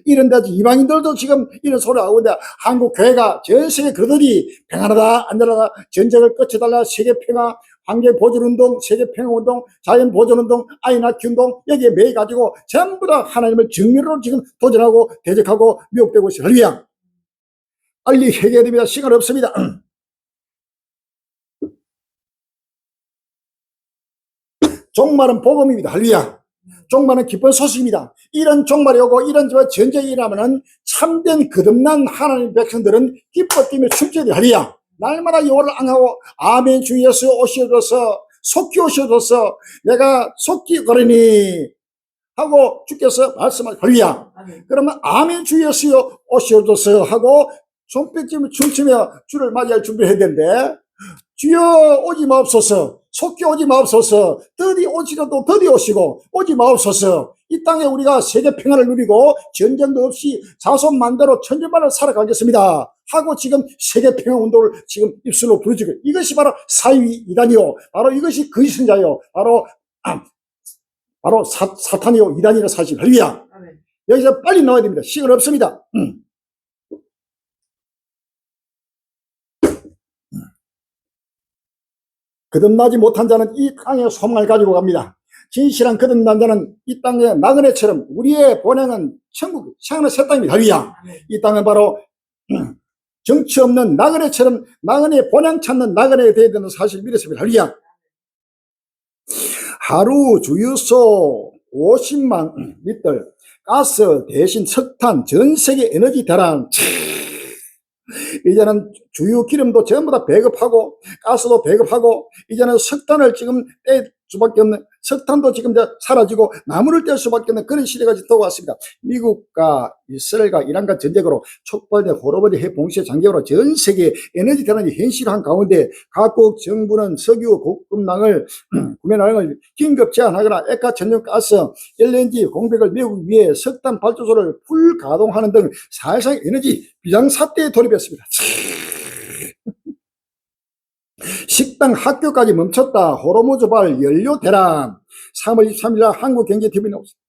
이런데 이방인들도 지금 이런 소리를 하고 있는데 한국 교회가 전 세계 그들이 평안하다 안전하다 전쟁을 끝내달라 세계평화 환경보존운동 세계평화운동 자연보존운동 아이 낳기운동 여기에 매여가지고 전부 다 하나님을 정면으로 지금 도전하고 대적하고 미혹되고 있어요. 할렐루야. 빨리 해결해야 됩니다. 시간 없습니다. 종말은 복음입니다. 할렐루야. 종말은 기쁜 소식입니다. 이런 종말이 오고 이런 전쟁이 일어나면 참된 거듭난 하나님 백성들은 기뻐 뛰며 춤춰야 돼. 할렐루야. 날마다 여호와를 앙하고 아멘 주 예수 오시옵소서 속히 오시옵소서 내가 속히 거리니 하고 주께서 말씀하시고 할렐루야. 그러면 아멘 주 예수 오시옵소서 하고 손뼉치며 춤추며 주를 맞이할 준비를 해야 되는데 주여 오지 마옵소서 속히 오지 마옵소서 더디 오시라도 더디 오시고 오지 마옵소서 이 땅에 우리가 세계 평화를 누리고 전쟁도 없이 자손만대로 천년만을 살아가겠습니다 하고 지금 세계 평화 운동을 지금 입술로 부르짖고 이것이 바로 사위 이단이요 바로 이것이 거짓선자요 바로 사탄이요 이단이라 사실 할렐루야. 여기서 빨리 나와야 됩니다. 시간 없습니다. 거듭나지 못한 자는 이 땅의 소망을 가지고 갑니다. 진실한 거듭난 자는 이 땅의 나그네처럼 우리의 본향은 천국, 세상의 새 땅입니다. 할렐루야. 이 땅은 바로 정치 없는 나그네처럼 나그네 본향 찾는 나그네가 되어야 되는 사실을 믿었습니다. 할렐루야. 하루 주유소 50만 리터 가스 대신 석탄 전 세계 에너지 대란. 이제는 주유 기름도 전부 다 배급하고 가스도 배급하고 이제는 석탄을 지금 뗄 수밖에 없는, 석탄도 지금 이제 사라지고 나무를 뗄 수밖에 없는 그런 시대가 지금 왔습니다. 미국과 이스라엘과 이란과 전쟁으로 촉발된 호르무즈 핵 봉쇄 장벽으로 전 세계 에너지 대란이 현실한 가운데 각국 정부는 석유 공급량을 구매량을 긴급 제한하거나 액화 천연가스 LNG 공백을 메우기 위해 석탄 발전소를 풀가동하는 등 사실상 에너지 비상사태에 돌입했습니다. 식당 학교까지 멈췄다. 호르무즈발 연료 대란. 3월 23일 날 한국경제TV는 없습니다.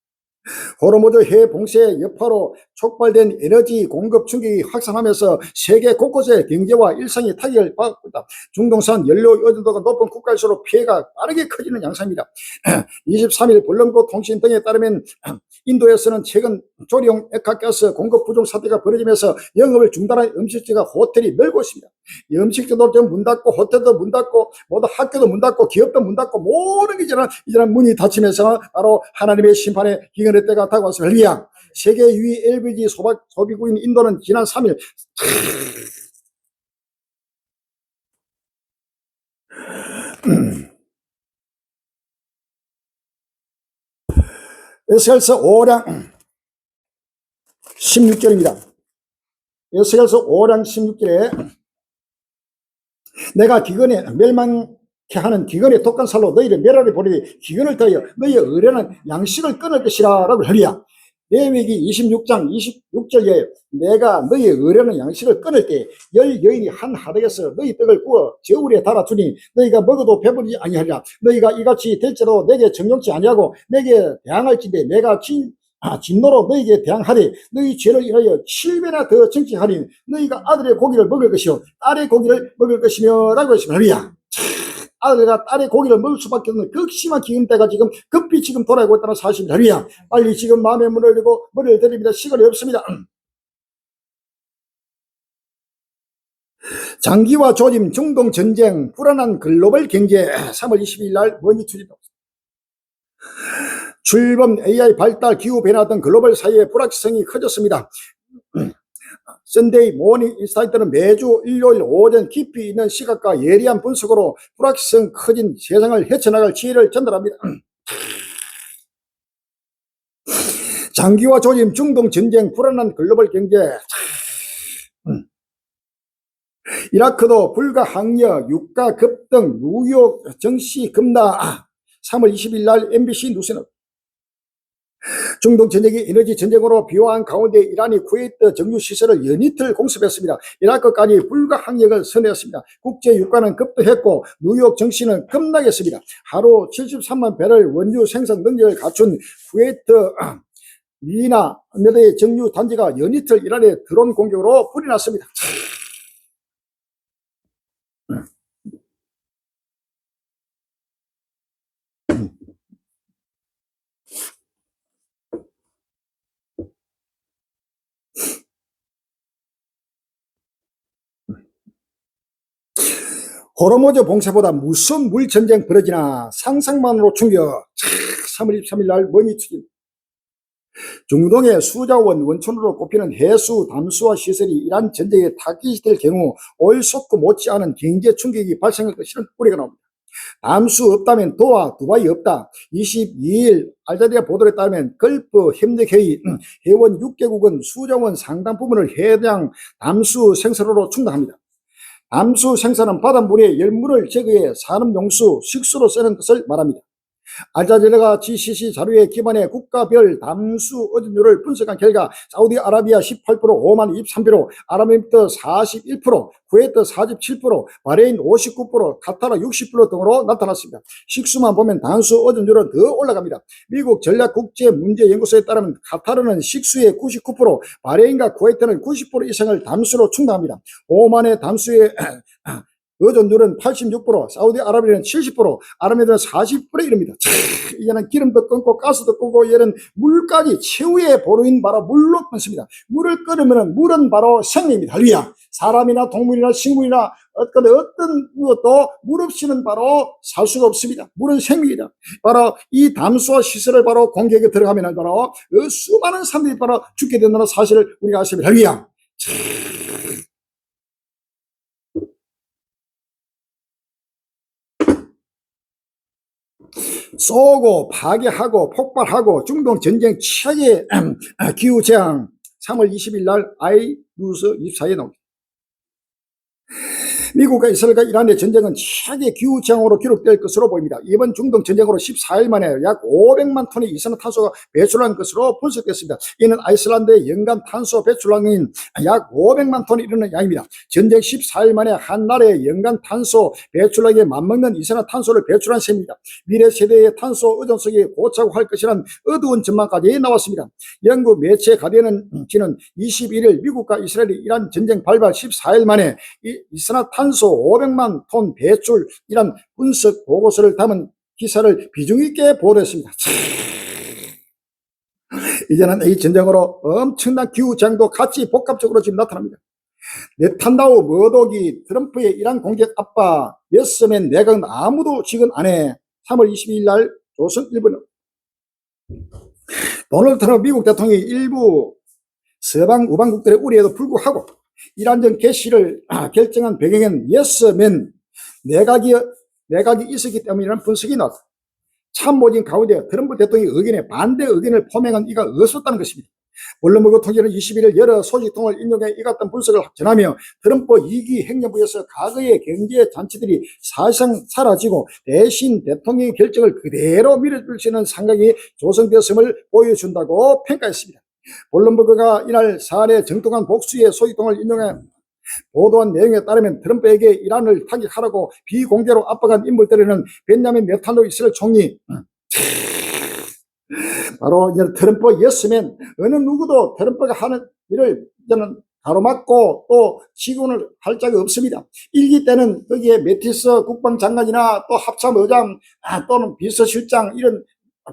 호르무즈 해외 봉쇄 여파로 촉발된 에너지 공급 충격이 확산하면서 세계 곳곳의 경제와 일상이 타격을 받고 있다. 중동산 연료 의존도가 높은 국가일수록 피해가 빠르게 커지는 양상입니다. 23일 블룸버그 통신 등에 따르면 인도에서는 최근 조리용 액화가스 공급 부족 사태가 벌어지면서 영업을 중단한 음식점과 호텔이 늘고 있습니다. 이 음식점도 좀 문 닫고 호텔도 문 닫고 모두 학교도 문 닫고 기업도 문 닫고 모든 게 이제는 문이 닫히면서 바로 하나님의 심판의 기근의 때가 다가왔습니다. 할렐루야. 세계 유일 LPG 소비국인 인도는 지난 3일 에스겔서 5장 16절입니다. 에스겔서 5장 16절에 내가 기근에 멸망케 하는 기근의 독한 살로 너희를 멸하리 보리니 기근을 더하여 너희의 의뢰는 양식을 끊을 것이라 라고 하리야. 레위기 26장 26절에 내가 너희의 의뢰는 양식을 끊을 때 열 여인이 한 하덕에서 너희 떡을 구워 저울에 달아주니 너희가 먹어도 배부르지 아니하리라. 너희가 이같이 될지라도 내게 정욕지 아니하고 내게 대항할진대 내가 진노로 너희에게 대항하리. 너희 죄를 인하여 7배나 더 정직하리. 너희가 아들의 고기를 먹을 것이요 딸의 고기를 먹을 것이며 라고 했습니다. 아들과 딸의 고기를 먹을 수밖에 없는 극심한 기근 때가 지금 급히 지금 돌아오고 있다는 사실입니다. 빨리 지금 마음의 문을 열고 머리를 들입니다. 시간이 없습니다. 장기화 조짐, 중동 전쟁, 불안한 글로벌 경제. 3월 22일 날 머니투리도 출범, AI 발달, 기후변화 등 글로벌 사회의 불확실성이 커졌습니다. 썬데이 모닝 인사이트는 매주 일요일 오전 깊이 있는 시각과 예리한 분석으로 불확실성 커진 세상을 헤쳐나갈 지혜를 전달합니다. 장기화 조짐, 중동 전쟁, 불안한 글로벌 경제. 이라크도 불가 항력, 유가 급등, 뉴욕 증시 급락. 3월 20일 날 MBC 뉴스는 중동 전쟁이 에너지 전쟁으로 비화한 가운데 이란이 쿠웨이트 정유 시설을 연이틀 공습했습니다. 이라크까지 불가 항력을 선회했습니다. 국제 유가는 급등했고 뉴욕 증시는 급락했습니다. 하루 73만 배럴 원유 생산 능력을 갖춘 쿠웨이트 미나 몇 개의 정유 단지가 연이틀 이란의 드론 공격으로 불이 났습니다. 호르무즈 봉쇄보다 무슨 물전쟁 벌어지나 상상만으로 충격. 3월 23일 날 머니투리 중동의 수자원 원천으로 꼽히는 해수 담수화 시설이 이란 전쟁에 타깃될 경우 올 솟고 못지않은 경제 충격이 발생할 것이라는 우려가 나옵니다. 담수 없다면 도하 두바이 없다. 22일 알자디아 보도에 따르면 걸프 협력회의 회원 6개국은 수자원 상당 부분을 해당 담수 생산으로 충당합니다. 담수 생산은 바닷물에 열물을 제거해 산업용수, 식수로 쓰는 것을 말합니다. 알자지라가 GCC 자료에 기반해 국가별 담수 의존율을 분석한 결과 사우디아라비아 18%, 오만 23%, 아랍에미리트 41%, 쿠웨이트 47%, 바레인 59%, 카타르 60% 등으로 나타났습니다. 식수만 보면 담수 의존율은 더 올라갑니다. 미국 전략국제문제연구소에 따르면 카타르는 식수의 99%, 바레인과 쿠웨이트는 90% 이상을 담수로 충당합니다. 오만의 담수의 어존들은 86%, 사우디아라비아는 70%, 아랍에들은 40%에 이릅니다. 이제는 기름도 끊고 가스도 끊고 얘는 물까지 최후의 보루인 바로 물로 끊습니다. 물을 끓으면 물은 바로 생명입니다. 할렐루야. 사람이나 동물이나 식물이나 어떤 것도 물 없이는 바로 살 수가 없습니다. 물은 생명이다. 바로 이 담수화 시설을 바로 공격에 들어가면 바로 수많은 사람들이 바로 죽게 된다는 사실을 우리가 아십니다. 할렐루야. 쏘고 파괴하고 폭발하고 중동 전쟁 최악의 기후재앙 3월 20일 날 아이뉴스 24에 나옵니다. 미국과 이스라엘과 이란의 전쟁은 최악의 기후재앙으로 기록될 것으로 보입니다. 이번 중동 전쟁으로 14일 만에 약 500만 톤의 이산화탄소가 배출한 것으로 분석됐습니다. 이는 아이슬란드의 연간 탄소 배출량인 약 500만 톤에 이르는 양입니다. 전쟁 14일 만에 한 나라의 연간 탄소 배출량에 맞먹는 이산화탄소를 배출한 셈입니다. 미래 세대의 탄소 의존성이 고착화할 것이라는 어두운 전망까지 나왔습니다. 영국 매체 가디언은 21일 미국과 이스라엘이 이란 전쟁 발발 14일 만에 이산화탄소 500만 톤 배출이란 분석 보고서를 담은 기사를 비중 있게 보도했습니다. 이제는 이 전쟁으로 엄청난 기후재앙도 같이 복합적으로 지금 나타납니다. 네탄야후, 머독이 트럼프의 이란 공격 압박 였으면 내각은 아무도 지금 안 해. 3월 22일 날 조선일보는 도널드 트럼프 미국 대통령이 일부 서방 우방국들의 우려에도 불구하고 이란전 개시를 결정한 배경엔 예스맨 내각이 있었기 때문이라는 분석이 나왔다. 참모진 가운데 트럼프 대통령의 의견에 반대 의견을 포명한 이가 없었다는 것입니다. 블룸버그 통계는 21일 여러 소식통을 인용해 이 같은 분석을 전하며 트럼프 2기 행정부에서 과거의 경제 잔치들이 사실상 사라지고 대신 대통령의 결정을 그대로 밀어줄 수 있는 상황이 조성되었음을 보여준다고 평가했습니다. 블룸버그가 이날 사안의 정통한 복수의 소식통을 인용해 보도한 내용에 따르면 트럼프에게 이란을 타격하라고 비공개로 압박한 인물들에는 벤자민 네탄야후 이스라엘 총리, 바로 트럼프 예스맨, 어느 누구도 트럼프가 하는 일을 이제는 가로막고 또 시군을 할 자가 없습니다. 1기 때는 거기에 매티스 국방장관이나 또 합참의장 또는 비서실장 이런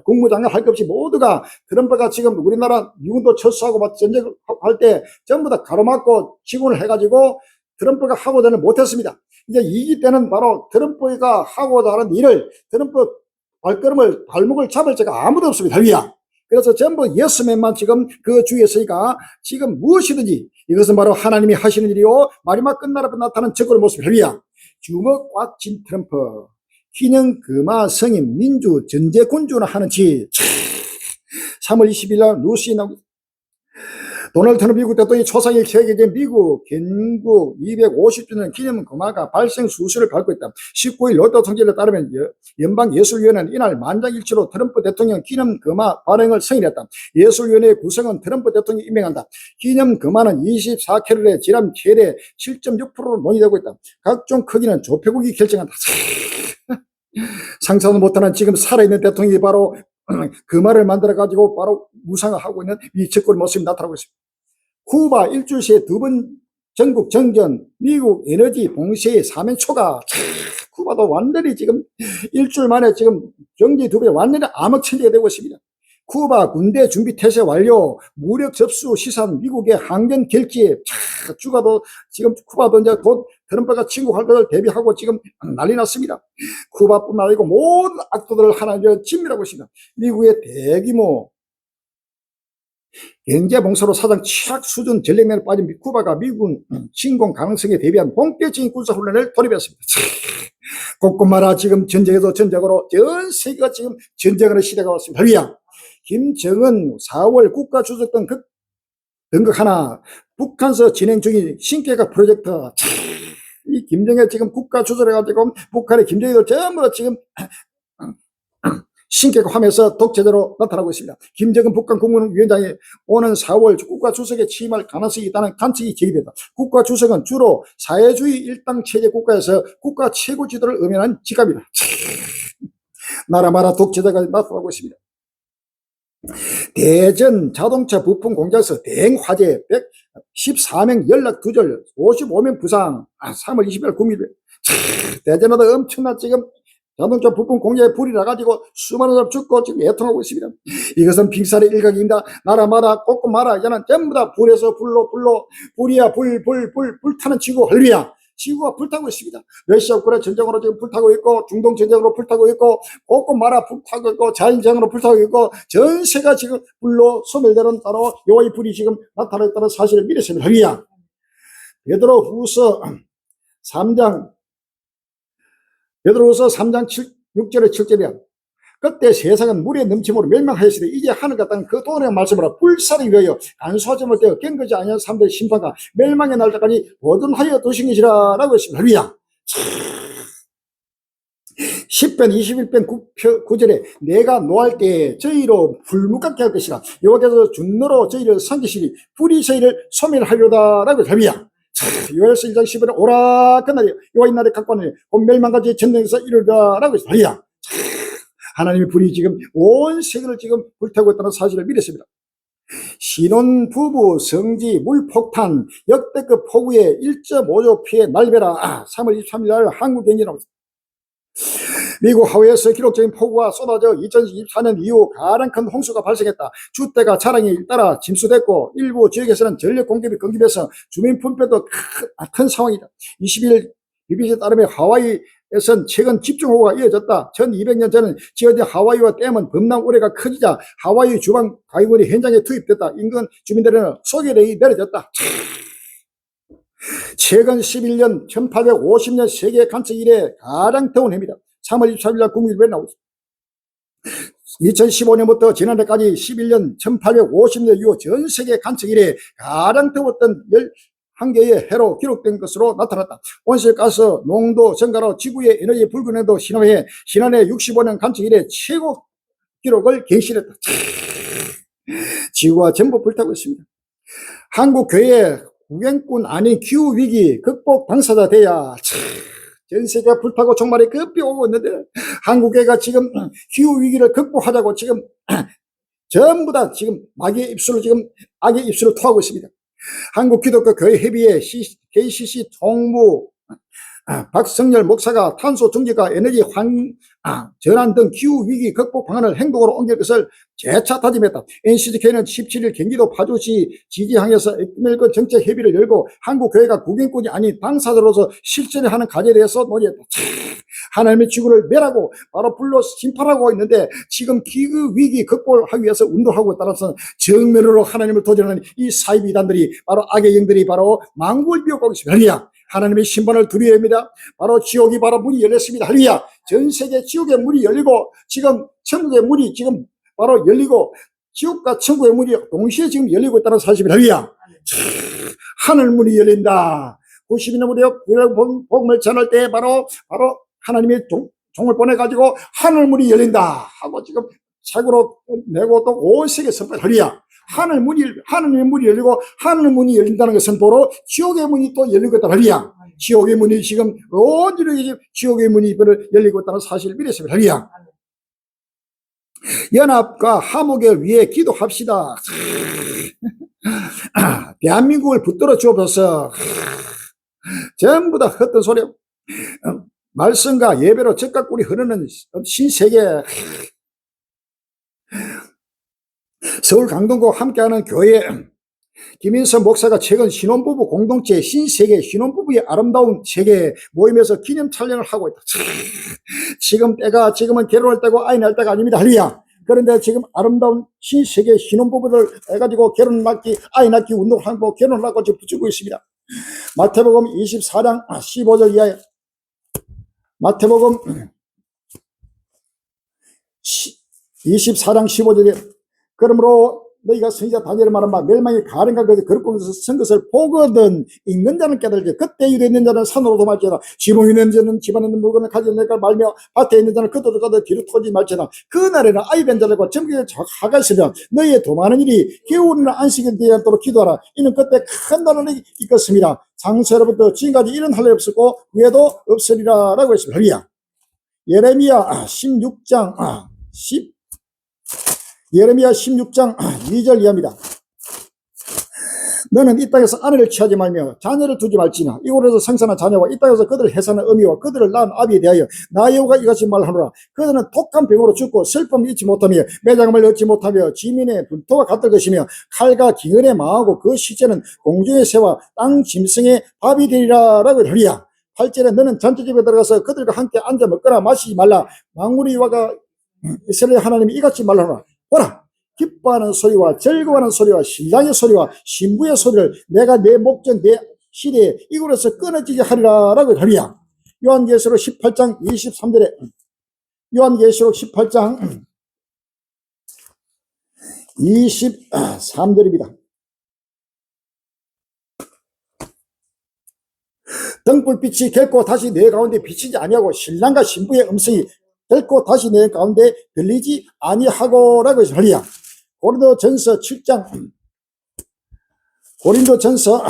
국무장관 할 것 없이 모두가 트럼프가 지금 우리나라 미군도 철수하고 전쟁을 할 때 전부 다 가로막고 시군을 해가지고 트럼프가 하고자 못했습니다. 이제 2기 때는 바로 트럼프가 하고자 하는 일을 트럼프 발목을 잡을 자가 아무도 없습니다. 할렐루야. 그래서 전부 예스맨만 지금 그 주위에 있으니까 지금 무엇이든지 이것은 바로 하나님이 하시는 일이요 마지막 끝날 앞에 나타나는 적그리 모습. 할렐루야. 주먹 꽉 쥔 트럼프. 기념 금화 성인 민주 전제군주나 하는 짓. 3월 20일 날 뉴스에 나옵니다. 도널드 트럼프 미국 대통령이 초상일 개개된 미국建国 250주년 기념 금화가 발생 수수를 밟고 있다. 19일 로이터 통계에 따르면 연방예술위원회는 이날 만장일치로 트럼프 대통령 기념 금화 발행을 승인했다. 예술위원회의 구성은 트럼프 대통령이 임명한다. 기념 금화는 24캐럿의 질암 최대 7.6%로 논의되고 있다. 각종 크기는 조폐국이 결정한다. 상상도 못하는 지금 살아있는 대통령이 바로 금화를 만들어가지고 바로 무상화하고 있는 이 적그리 모습이 나타나고 있습니다. 쿠바 일주일 새에 2번 전국 정전, 미국 에너지 봉쇄의 사면 초과. 쿠바도 완전히 지금 일주일 만에 지금 경제 2배 완전히 암흑천지가 되고 있습니다. 쿠바 군대 준비 태세 완료, 무력 접수 시산, 미국의 항전 결제. 주가도 지금 쿠바도 이제 곧 트럼프가 침공할 것을 대비하고 지금 난리 났습니다. 쿠바뿐만 아니고 모든 악도들을 하나 진멸하고 있습니다. 미국의 대규모 경제 봉쇄로 사상 최악 수준 전력면에 빠진 쿠바가 미군 침공 가능성에 대비한 본격적인 군사훈련을 돌입했습니다. 곳곳마다 지금 전쟁에도 전쟁으로 전 세계가 지금 전쟁하는 시대가 왔습니다. 할렐루야. 김정은 4월 국가주석 등극 하나, 북한서 진행 중인 신개각 프로젝트. 이 김정일 지금 국가주석을 해가지고 북한의 김정일도 전부 지금 신개각하면서 독재자로 나타나고 있습니다. 김정은 북한 국무위원장이 오는 4월 국가주석에 취임할 가능성이 있다는 관측이 제기된다. 국가주석은 주로 사회주의 일당체제 국가에서 국가 최고 지도를 의미하는 직업이다. 나라마다 독재자가 나타나고 있습니다. 대전 자동차 부품 공장에서 대행화재 114명 연락 두절 55명 부상. 3월 20일 국민들 대전에도 엄청난 지금 자동차 부품 공장에 불이 나가지고 수많은 사람 죽고 지금 애통하고 있습니다. 이것은 빙산의 일각입니다. 나라마다 곳곳마다 이제는 전부 다 불에서 불이야 불 타는 지구 할렐루야. 지구가 불타고 있습니다. 러시아 우크라이나 전쟁으로 지금 불타고 있고 중동 전쟁으로 불타고 있고 곳곳마다 불타고 있고 자연재해로 불타고 있고 전세가 지금 불로 소멸되는 바로 여호와의 불이 지금 나타났다는 사실을 믿으십니다. 할렐루야. 베드로후서 3장 6절에 7절이야. 그때 세상은 물에 넘침으로 멸망하였으되 이제 하늘과 땅은 그 또 다른 말씀으로 불사를 위하여 간수하지 못하여 깬거지 아니한 사람들의 심판과 멸망의 날까지 보존하여 두신 것이라 라고 했습니다. 할렐루야. 10편 21편 9절에 내가 노할 때에 저희로 불묵같게 할 것이라 여호와께서 준너로 저희를 삼키시니 불이 저희를 소멸하려다 라고 했습니다. 할렐루야. 요엘서 1장 10절에 오라 그날이 여호와의 날에 각관을 곧 멸망까지 전쟁에서 이르리라 라고 했습니다. 할렐루야. 하나님의 불이 지금 온 세계를 지금 불태우고 있다는 사실을 믿었습니다. 신혼부부 성지 물폭탄 역대급 폭우에 1.5조 피해 날벼락. 3월 23일 날 한국경제는 미국 하와이에서 기록적인 폭우가 쏟아져 2024년 이후 가장 큰 홍수가 발생했다. 주택가 차량이 잇따라 침수됐고 일부 지역에서는 전력 공급이 끊기면서 주민 분배도 큰 상황이다. 20일 BBC에 따르면 하와이에선 최근 집중호우가 이어졌다. 1200년 전은 지어진 하와이와 댐은 범람 우려가 커지자 하와이 주방 가위물이 현장에 투입됐다. 인근 주민들은 소개령이 내려졌다. 최근 11년 1850년 세계 관측 이래 가장 더운 해입니다. 3월 24일 날 국민일보에 나오고 있습니다. 2015년부터 지난해까지 11년 1850년 이후 전 세계 관측 이래 가장 더웠던 11개의 해로 기록된 것으로 나타났다. 온실가스 농도 증가로 지구의 에너지 불균형도 심화해 지난해 65년 관측 이래 최고 기록을 갱신했다. 지구가 전부 불타고 있습니다. 한국 교회 구경꾼 아닌 기후위기 극복 당사자 돼야 전 세계가 불타고 종말이 급히 오고 있는데 한국교회가 지금 기후위기를 극복하자고 지금 전부 다 지금 악의 입술을 토하고 있습니다. 한국기독교교회협의회 KCC 총무 박성열 목사가 탄소 중립과 에너지 전환 등 기후위기 극복 방안을 행동으로 옮길 것을 재차 다짐했다. NCGK는 17일 경기도 파주시 지지항에서 에큐메니컬 정책 협의를 열고 한국교회가 구경꾼이 아닌 당사자로서 실천을 하는 과제에 대해서 논의했다. 하나님의 지구를 멸하고 바로 불로 심판하고 있는데 지금 기후위기 극복을 하기 위해서 운동하고 따라서 정면으로 하나님을 도전하는 이 사이비단들이 바로 악의 영들이 바로 만국을 비웃고 있습니다. 할렐루야. 하나님의 심판을 두려워야 합니다. 바로 지옥이 바로 문이 열렸습니다. 할렐루야. 전 세계 지옥의 문이 열리고 지금 천국의 문이 지금 바로 열리고 지옥과 천국의 문이 동시에 지금 열리고 있다는 사실입니다. 할렐루야. 하늘 문이 열린다. 90년 무렵 복음을 전할 때 바로 하나님의 종을 보내가지고 하늘 문이 열린다 하고 지금 책으로 내고 또 온 세계 선포를 할렐루야. 하늘의 문이 열리고 하늘 문이 열린다는 것 선포로 지옥의 문이 또 열리고 있다. 할렐루야. 지옥의 문이 지금 온 인류에 지옥의 문이 열리고 있다는 사실을 믿었습니다. 할렐루야. 연합과 화목을 위해 기도합시다. 대한민국을 붙들어 주옵소서. 전부 다 헛된 소리. 말씀과 예배로 적각 꿀이 흐르는 신세계. 서울 강동구 함께하는 교회 김인선 목사가 최근 신혼부부 공동체 신세계 신혼부부의 아름다운 세계 모임에서 기념 촬영을 하고 있다. 지금은 결혼할 때고 아이 낳을 때가 아닙니다. 할렐루야. 그런데 지금 아름다운 신세계 신혼부부들 해가지고 아이 낳기 운동을 하고 결혼을 하고 지금 붙이고 있습니다. 마태복음 24장 15절 이하에 마태복음 24장 15절에 그러므로 너희가 선지자 다니엘 말한 바 멸망이 가련과 거룩한 것을 선 것을 보거든 읽는 자는 깨달지. 그때 유대 있는 자는 산으로 도말지어다. 지붕 있는 자는 집안에 있는 물건을 가지는 내가 말며 밭에 있는 자는 그도로 가도 뒤로 토지 말지어다. 그날에는 아이 뵌 자들과 전국에 하가 있으면 너희의 도많은 일이 겨울이나 안식일 되지 않도록 기도하라. 이는 그때 큰 나라를 이끌습니다. 장세로부터 지금까지 이런 할 일 없었고 후에도 없으리라 라고 했습니다. 할렐루야. 예레미야 16장 예레미야 16장 2절 이하입니다. 너는 이 땅에서 아내를 취하지 말며 자녀를 두지 말지나 이곳에서 생산한 자녀와 이 땅에서 그들을 해산한 어미와 그들을 낳은 아비에 대하여 나 여호와가 이같이 말하노라. 그들은 독한 병으로 죽고 슬픔을 잊지 못하며 매장음을 얻지 못하며 지민의 분토가 같을 것이며 칼과 기근에 망하고 그 시체는 공중의 새와 땅 짐승의 밥이 되리라 라고 하리야. 8절에 너는 잔치집에 들어가서 그들과 함께 앉아 먹거나 마시지 말라. 만군의 여호와가 이스라엘 하나님이 이같이 말하노라. 보라, 기뻐하는 소리와 즐거워하는 소리와 신랑의 소리와 신부의 소리를 내가 내 목전 내 시대에 이곳에서 끊어지게 하리라 라고 하리야. 요한계시록 18장 23절에 요한계시록 18장 23절입니다. 등불빛이 결코 다시 내 가운데 비치지 아니하고 신랑과 신부의 음성이 결코 다시 내 가운데 들리지 아니하고라고 하리야. 고린도전서 7장 고린도전서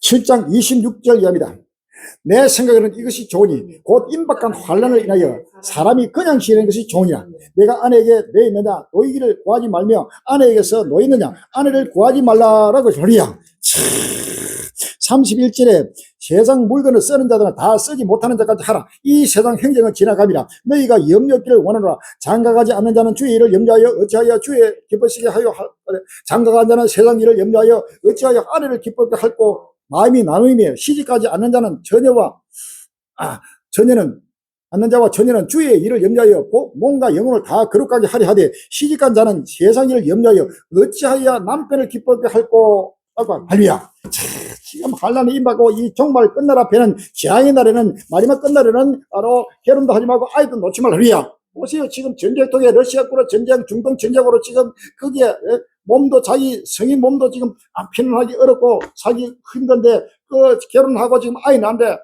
7장 26절 이하입니다. 내 생각에는 이것이 좋으니 곧 임박한 환난을 인하여 사람이 그냥 지내는 것이 좋으냐. 내가 아내에게 내 있느냐 노이기를 구하지 말며 아내에게서 노 있느냐 아내를 구하지 말라라고 하리야. 31절에 세상 물건을 쓰는 자들은 다 쓰지 못하는 자까지 하라. 이 세상 행정은 지나갑니다. 너희가 염려 없기를 원하노라. 장가가지 않는 자는 주의 일을 염려하여 어찌하여 주의 기쁘시게 하여 장가간 자는 세상 일을 염려하여 어찌하여 아내를 기쁘게 할고 마음이 나누이며 시집가지 않는 자는 처녀는 않는 자와 처녀는 주의 일을 염려하여 몸과 영혼을 다 거룩하게 하려 하되 시집간 자는 세상 일을 염려하여 어찌하여 남편을 기쁘게 할고 하고 할리야. 지금 환난이 임하고 이 종말 끝날 앞에는 재앙의 날에는 마지막 끝날에는 바로 결혼도 하지 말고 아이도 놓지 말리야. 보세요. 지금 전쟁통에 러시아군의 전쟁, 중동 전쟁으로 지금 거기에 몸도 자기 성인 몸도 지금 피난하기 어렵고 살기 힘든데 그 결혼하고 지금 아이 낳는데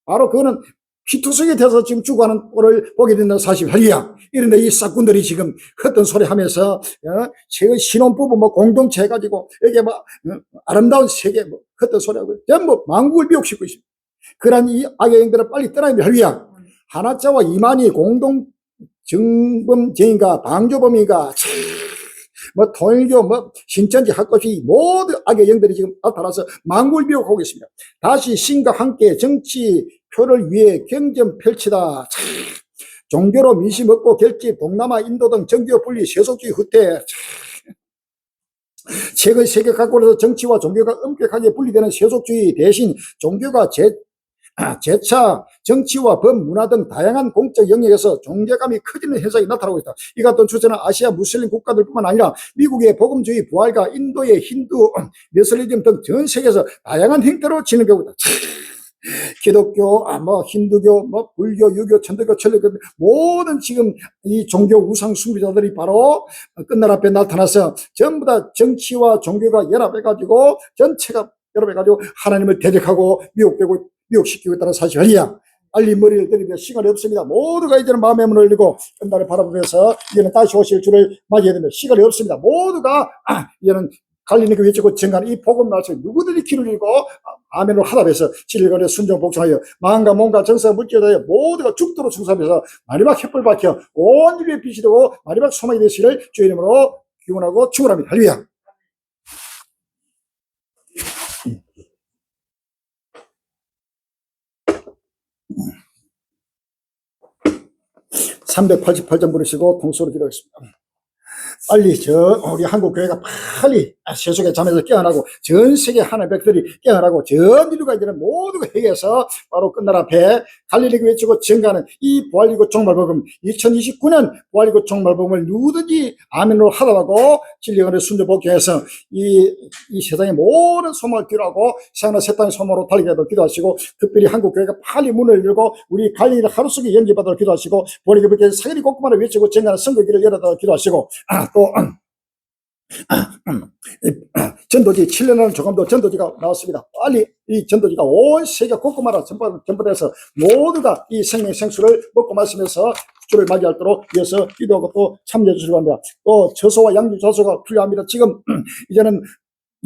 바로 그거는 피투성이 돼서 지금 죽어가는 꼴을 보게 된다는 사실 할리야. 이런데 이 싹군들이 지금 헛된 소리 하면서 신혼부부 뭐 공동체 해가지고 여기 뭐 아름다운 세계 뭐 헛된 소리 하고 전부 만국을 미혹시키고 있습니다. 그러한 이 악의 행들을 빨리 떠나야 할리야. 하나자와 이만희 공동 정범죄인가 방조범인가 뭐 통일교 뭐 신천지 학것이 모든 악의 영들이 지금 나타나서 만국을 미혹하고 있습니다. 다시 신과 함께 정치표를 위해 경전 펼치다. 종교로 민심 얻고 결집 동남아 인도 등 정교 분리 세속주의 후퇴. 최근 세계 각국에서 정치와 종교가 엄격하게 분리되는 세속주의 대신 종교가 재차 정치와 법, 문화 등 다양한 공적 영역에서 존재감이 커지는 현상이 나타나고 있다. 이 같은 추세는 아시아 무슬림 국가들뿐만 아니라 미국의 복음주의 부활과 인도의 힌두, 네슬리즘 등 전 세계에서 다양한 형태로 진행되고 있다. 기독교, 뭐 힌두교, 뭐 불교, 유교, 천도교, 천리교 모든 지금 이 종교 우상 숭배자들이 바로 끝날 앞에 나타나서 전부 다 정치와 종교가 연합해가지고 전체가 연합해가지고 하나님을 대적하고 미혹시키고 있다는 사실이야. 빨리 머리를 들이며 시간이 없습니다. 모두가 이제는 마음의 문을 열고 끝날을 바라보면서 이제는 다시 오실 주를 맞이해야 됩니다. 시간이 없습니다. 모두가 이제는 갈리는 그 외치고 증가하는 이 복음 말씀 누구들이 귀를 잃고 아멘으로 하답해서 진리관에 순종 복종하여 마음과 몸과 정서가 물질하여 모두가 죽도록 충성하면서 마지막 햇불 밝혀 온 인류의 빛이 되고 마지막 소망이 되시기를 주의 이름으로 기원하고 축원합니다. 할렐루야. (388장) 부르시고 통수로 기도하겠습니다. 빨리 우리 한국 교회가 빨리 세속의 잠에서 깨어나고 전 세계 하나님의 백들이 깨어나고 전 인류가 이제는 모두가 회개해서 바로 끝날 앞에 갈릴리 외치고 증가하는 이 부활이고 종말복음 2029년 부활이고 종말복음을 누구든지 아멘으로 하다하고 진리관의 순종 복종해서 이 세상의 모든 소망을 기도하고 세상의 새 땅의 소망으로 달리게 하도록 기도하시고 특별히 한국 교회가 빨리 문을 열고 우리 갈릴리를 하루 속에 연기받도록 기도하시고 부활이고 백들이 사기리 꼼꼼하게 외치고 증가하는 선거기를 열어도록 기도하시고 또 전도지 7년하는 조감도 전도지가 나왔습니다. 빨리 이 전도지가 온 세계 곳곳마다 전부돼서 모두가 이 생명 생수를 먹고 마시면서 주를 맞이하도록 위해서 기도하고 또 참여해 주시기 바랍니다. 또 저소와 양육 저소가 필요합니다. 지금 이제는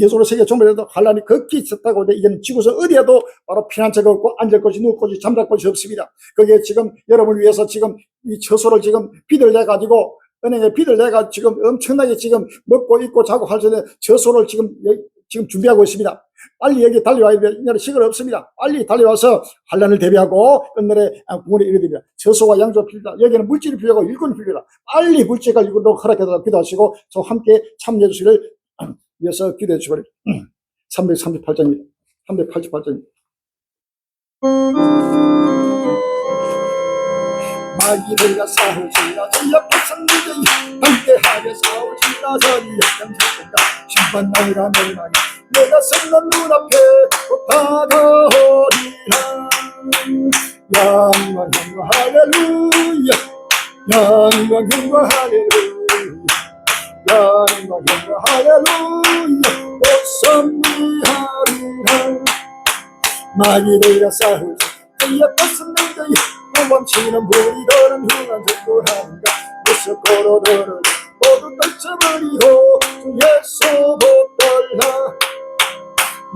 예수로 세계 종말에도 환란이 극히 있었다고 하는데 이제는 지구에서 어디에도 바로 피난 처가 없고 앉을 곳이 누울 곳이 잠잘 곳이 없습니다. 그게 지금 여러분을 위해서 지금 이 처소를 지금 빚을 내가지고 은행에 빚을 내가 지금 엄청나게 지금 먹고 입고 자고 할 수 있는 처소를 지금 준비하고 있습니다. 빨리 여기 달려와야 돼. 이제는 시간 없습니다. 빨리 달려와서 환란을 대비하고 끝날에 구원에 이르됩니다. 처소와 양조 필요다. 여기는 물질이 필요하고 일꾼이 필요하다. 빨리 물질과 일꾼도 허락해달라고 기도하시고 저 함께 참여해 주시기를 위해서 기도해 주시기 바랍니다. 338장입니다. 388장입니다. 마귀들과 싸우지라 지역에서 누구이 함께하게 싸우지라 저리 역경적인가 심판나이라 멸망이 내가 섰는 눈앞에 곧 다가오리라. 영광 영광 할렐루야 영광 영광 할렐루야 영광 영광 할렐루야 곧 승리하리라. 마귀들과 싸우지 지역에서 누구이 도망치는 무리들은 흉한 짓을 하는가 무섭고로들을 모두 떨쳐버리고 주 예수 붙들라.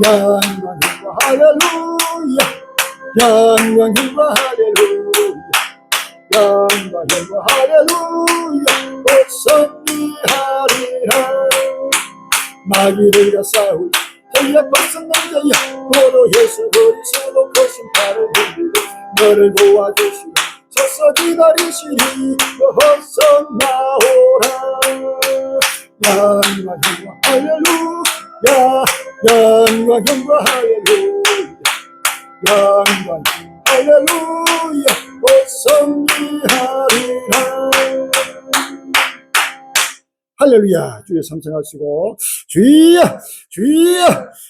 영광 영광 할렐루야 영광 영광 할렐루야 영광 영광 할렐루야 곧 승리하리라. 마귀들과 싸우지 전략 벗은 남자야 고로 예수 그리스도 그 심판을 흘리고 너를 도와주시고 서서 기다리시니 어서 나오라. 영광 영광 할렐루야 영광 영광 할렐루야 영광 할렐루야 곧 승리하리라. 할렐루야. 주여 삼성하시고 주여 주여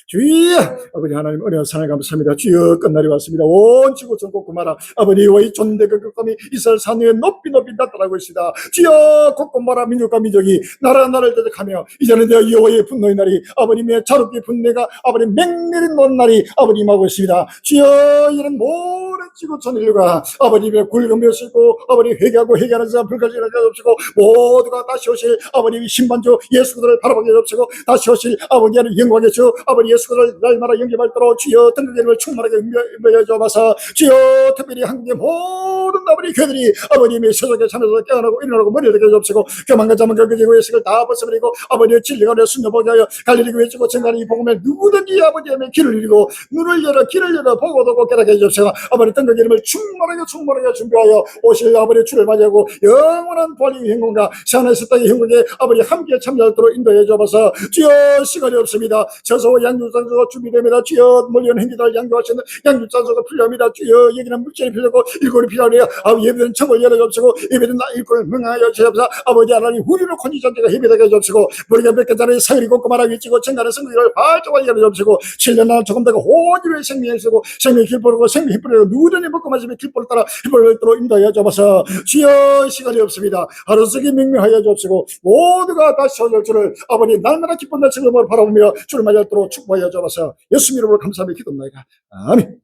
주여. 아버지 하나님 은혜와 사랑에 감사합니다. 주여 끝날이 왔습니다. 온 지구 전국 구마라 아버지와 이 존대가 끝감이 이스라엘 산 위에 높이 나타나고 있습니다. 주여 곳곳마다 민족과 민족이 나라를 대적하며 이제는 내 여호와의 분노의 날이 아버님의 자루의 분내가 아버님 맹렬히 놓은 날이 아버님 하고 있습니다. 주여 이런 모든 지구촌 인류가 아버님의 굵은 멸시고 아버님 회개하고 회개하는 자가 불가지 일어나게 없이고 모두가 다시 오실 아버님이 신반주 예수 그리스도를 바라보게 없이고 다시 오실 아버지 하나님 영광의 주 아버지 예수 그리스도를 날마다 영접할도록 주여 등극의 이름을 충만하게 임하여 주옵소서. 주여 특별히 한국의 모든 아버지 교회들이 아버님의 세속에 참여해서 깨어나고 일어나고 머리를 되게 주옵시고 교만과 자만과 그지고 예식을 다 벗어버리고 아버지의 진리가 내 순종하게 하여 갈릴리 외치고 전가는 이 복음에 누구든지 아버지의 길을 잃고 눈을 열어 길을 열어 보고 듣고 깨닫게 해주옵시고 아버지 등극의 이름을 충만하게 준비하여 오실 아버지 주를 맞이하고 영원한 권리 행복과 세안에서 땅의 행복에 아버지 함께 참여하도록 인도해 주옵소서. 주여 시간이 없습니다. 저소와 양육장소가 준비됩니다. 주여 몰려온 행기들 양교하시는 양육장소가 필요합니다. 주여 여기는 물질이 필요하고 일꾼이 필요하네요. 아버지 예배는 청을 열어주옵시고 예배는 일꾼을 명하여 주옵소서. 아버지 하나님 우리로 권위전제가 예배되게 해주옵시고 우리가 몇 개짜리 사유리 곱고마라 위치고 정가는 성경을 발전하게 해주옵시고 7년 날 조금 더 호주를 생명을 쓰고 생명의 길보르고 생명의 깃불을 누구든지 먹고 마시면 길보를 따라 깃불을 들어 인도하여 주옵소서. 주여 시간이 없습니다. 하루속에 명명하여 주옵시고 모두가 다시 오실 줄을 아버지 날마다 기쁜 날 즐거움을 바라보며 주를 맞이하도록 축복하여 주옵소서. 예수님 이름으로 감사하며 기도합니다. 아멘.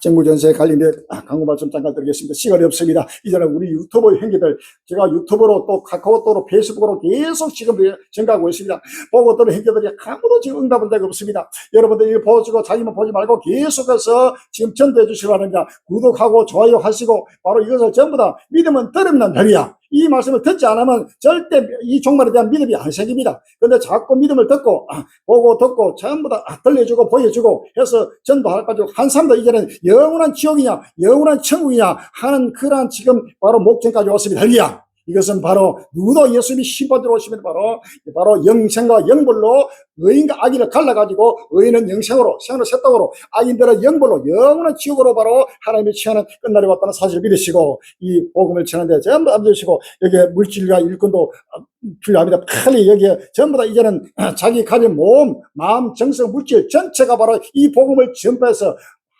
정부전세에 관련된 광고 말씀 잠깐 드리겠습니다. 시간이 없습니다. 이제는 우리 유튜버 형제들 제가 유튜브로 또 카카오톡으로 페이스북으로 계속 지금 전가하고 있습니다. 보고 또는 형제들이 아무도 지금 응답한 적이 없습니다. 여러분들이 보시고 자기만 보지 말고 계속해서 지금 전도해 주시기 바랍니다. 구독하고 좋아요 하시고 바로 이것을 전부 다 믿으면 들으면 별이야. 이 말씀을 듣지 않으면 절대 이 종말에 대한 믿음이 안 생깁니다. 그런데 자꾸 믿음을 듣고 보고 듣고 전부 다 들려주고 보여주고 해서 전도할 가지고 한 사람도 이제는 영원한 지옥이냐 영원한 천국이냐 하는 그러한 지금 바로 목전까지 왔습니다. 할렐루야. 이것은 바로 누구도 예수님이 심판대로 오시면 바로 영생과 영벌로 의인과 악인을 갈라가지고 의인은 영생으로 생으로 새떡으로 악인들은 영벌로 영원한 지옥으로 바로 하나님이 취하는 끝날이 왔다는 사실을 믿으시고 이 복음을 전하는데 전부 다 믿으시고 여기에 물질과 일꾼도 필요합니다. 빨리 여기에 전부 다 이제는 자기 가진 몸, 마음, 정성, 물질 전체가 바로 이 복음을 전파해서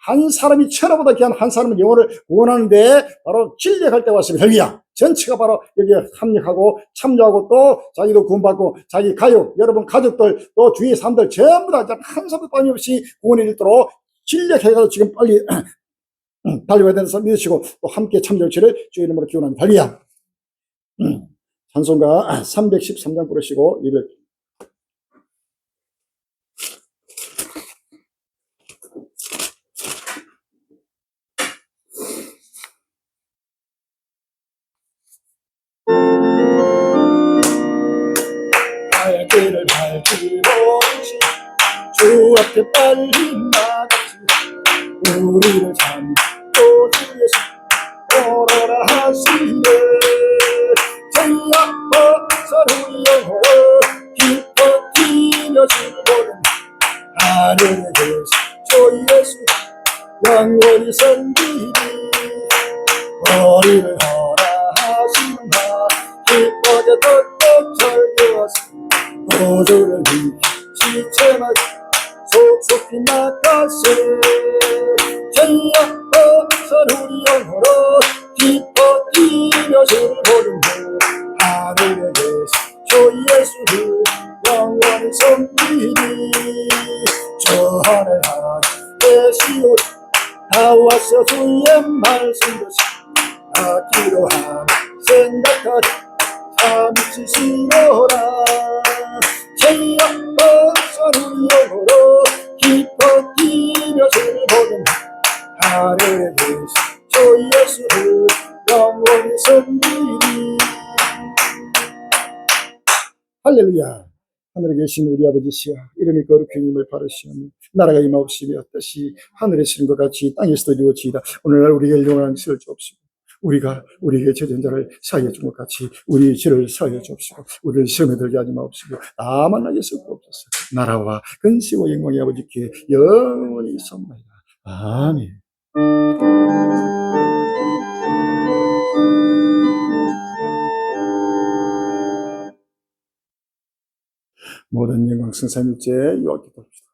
한 사람이 천하보다 귀한 한 사람은 영혼을 구원하는데 바로 진력할 때 왔습니다. 할렐루야. 전체가 바로 여기에 합력하고 참여하고 또 자기도 구원받고 자기 가족, 여러분 가족들 또 주위 사람들 전부 다 한 사람도 빠짐없이 구원에 이르도록 진력해가지고 지금 빨리 달려야 되는 사람 믿으시고 또 함께 참여할지를 주의 이름으로 기원합니다. 할렐루야. 찬송가 313장 부르시고 때를 밝히고 계신 주 앞에 빨리 나가시 우리를 참고 주 예수 오너라 하시네 죄악 벗은 우리 영혼을 기뻐 뛰며 즐거운 하늘에 계신 주 예수 영원히 섬기리 우리를 허락하시는 바 기뻐게 덕덕 절겨서 구주를 지체하게 속속히 나가세 죄악 벗은 우리 영혼으로 기뻐 뛰며 즐거운 하늘에 계신 주 예수를 영원히 섬기리 저 하늘 계시오 나와서 주의 말씀 듣시 아끼로 하며 생각하리 참 지시노라 죄악 벗은 우리 영혼으로 기뻐 뛰며 즐거운 하늘에 계신 주 예수를 영원히 섬기리 할렐루야 하늘에 계신 우리 아버지시여 이름이 거룩해님을 바르시오며 나라가 임하옵시며 뜻이 하늘에서 것 같이 땅에서도 이루어지이다 오늘날 우리에게 일용할 것을 주옵시고 우리가 우리에게 죄진 자를 사하여 준 것 같이 우리 죄를 사하여 주옵시고 우리를 시험에 들게 하지 마옵시고 다만 하게 썩옵소서 나라와 근시와 영광의 아버지께 영원히 있사옵나이다 아멘. 모든 영광 승삼일째 여호와께 돌립시다.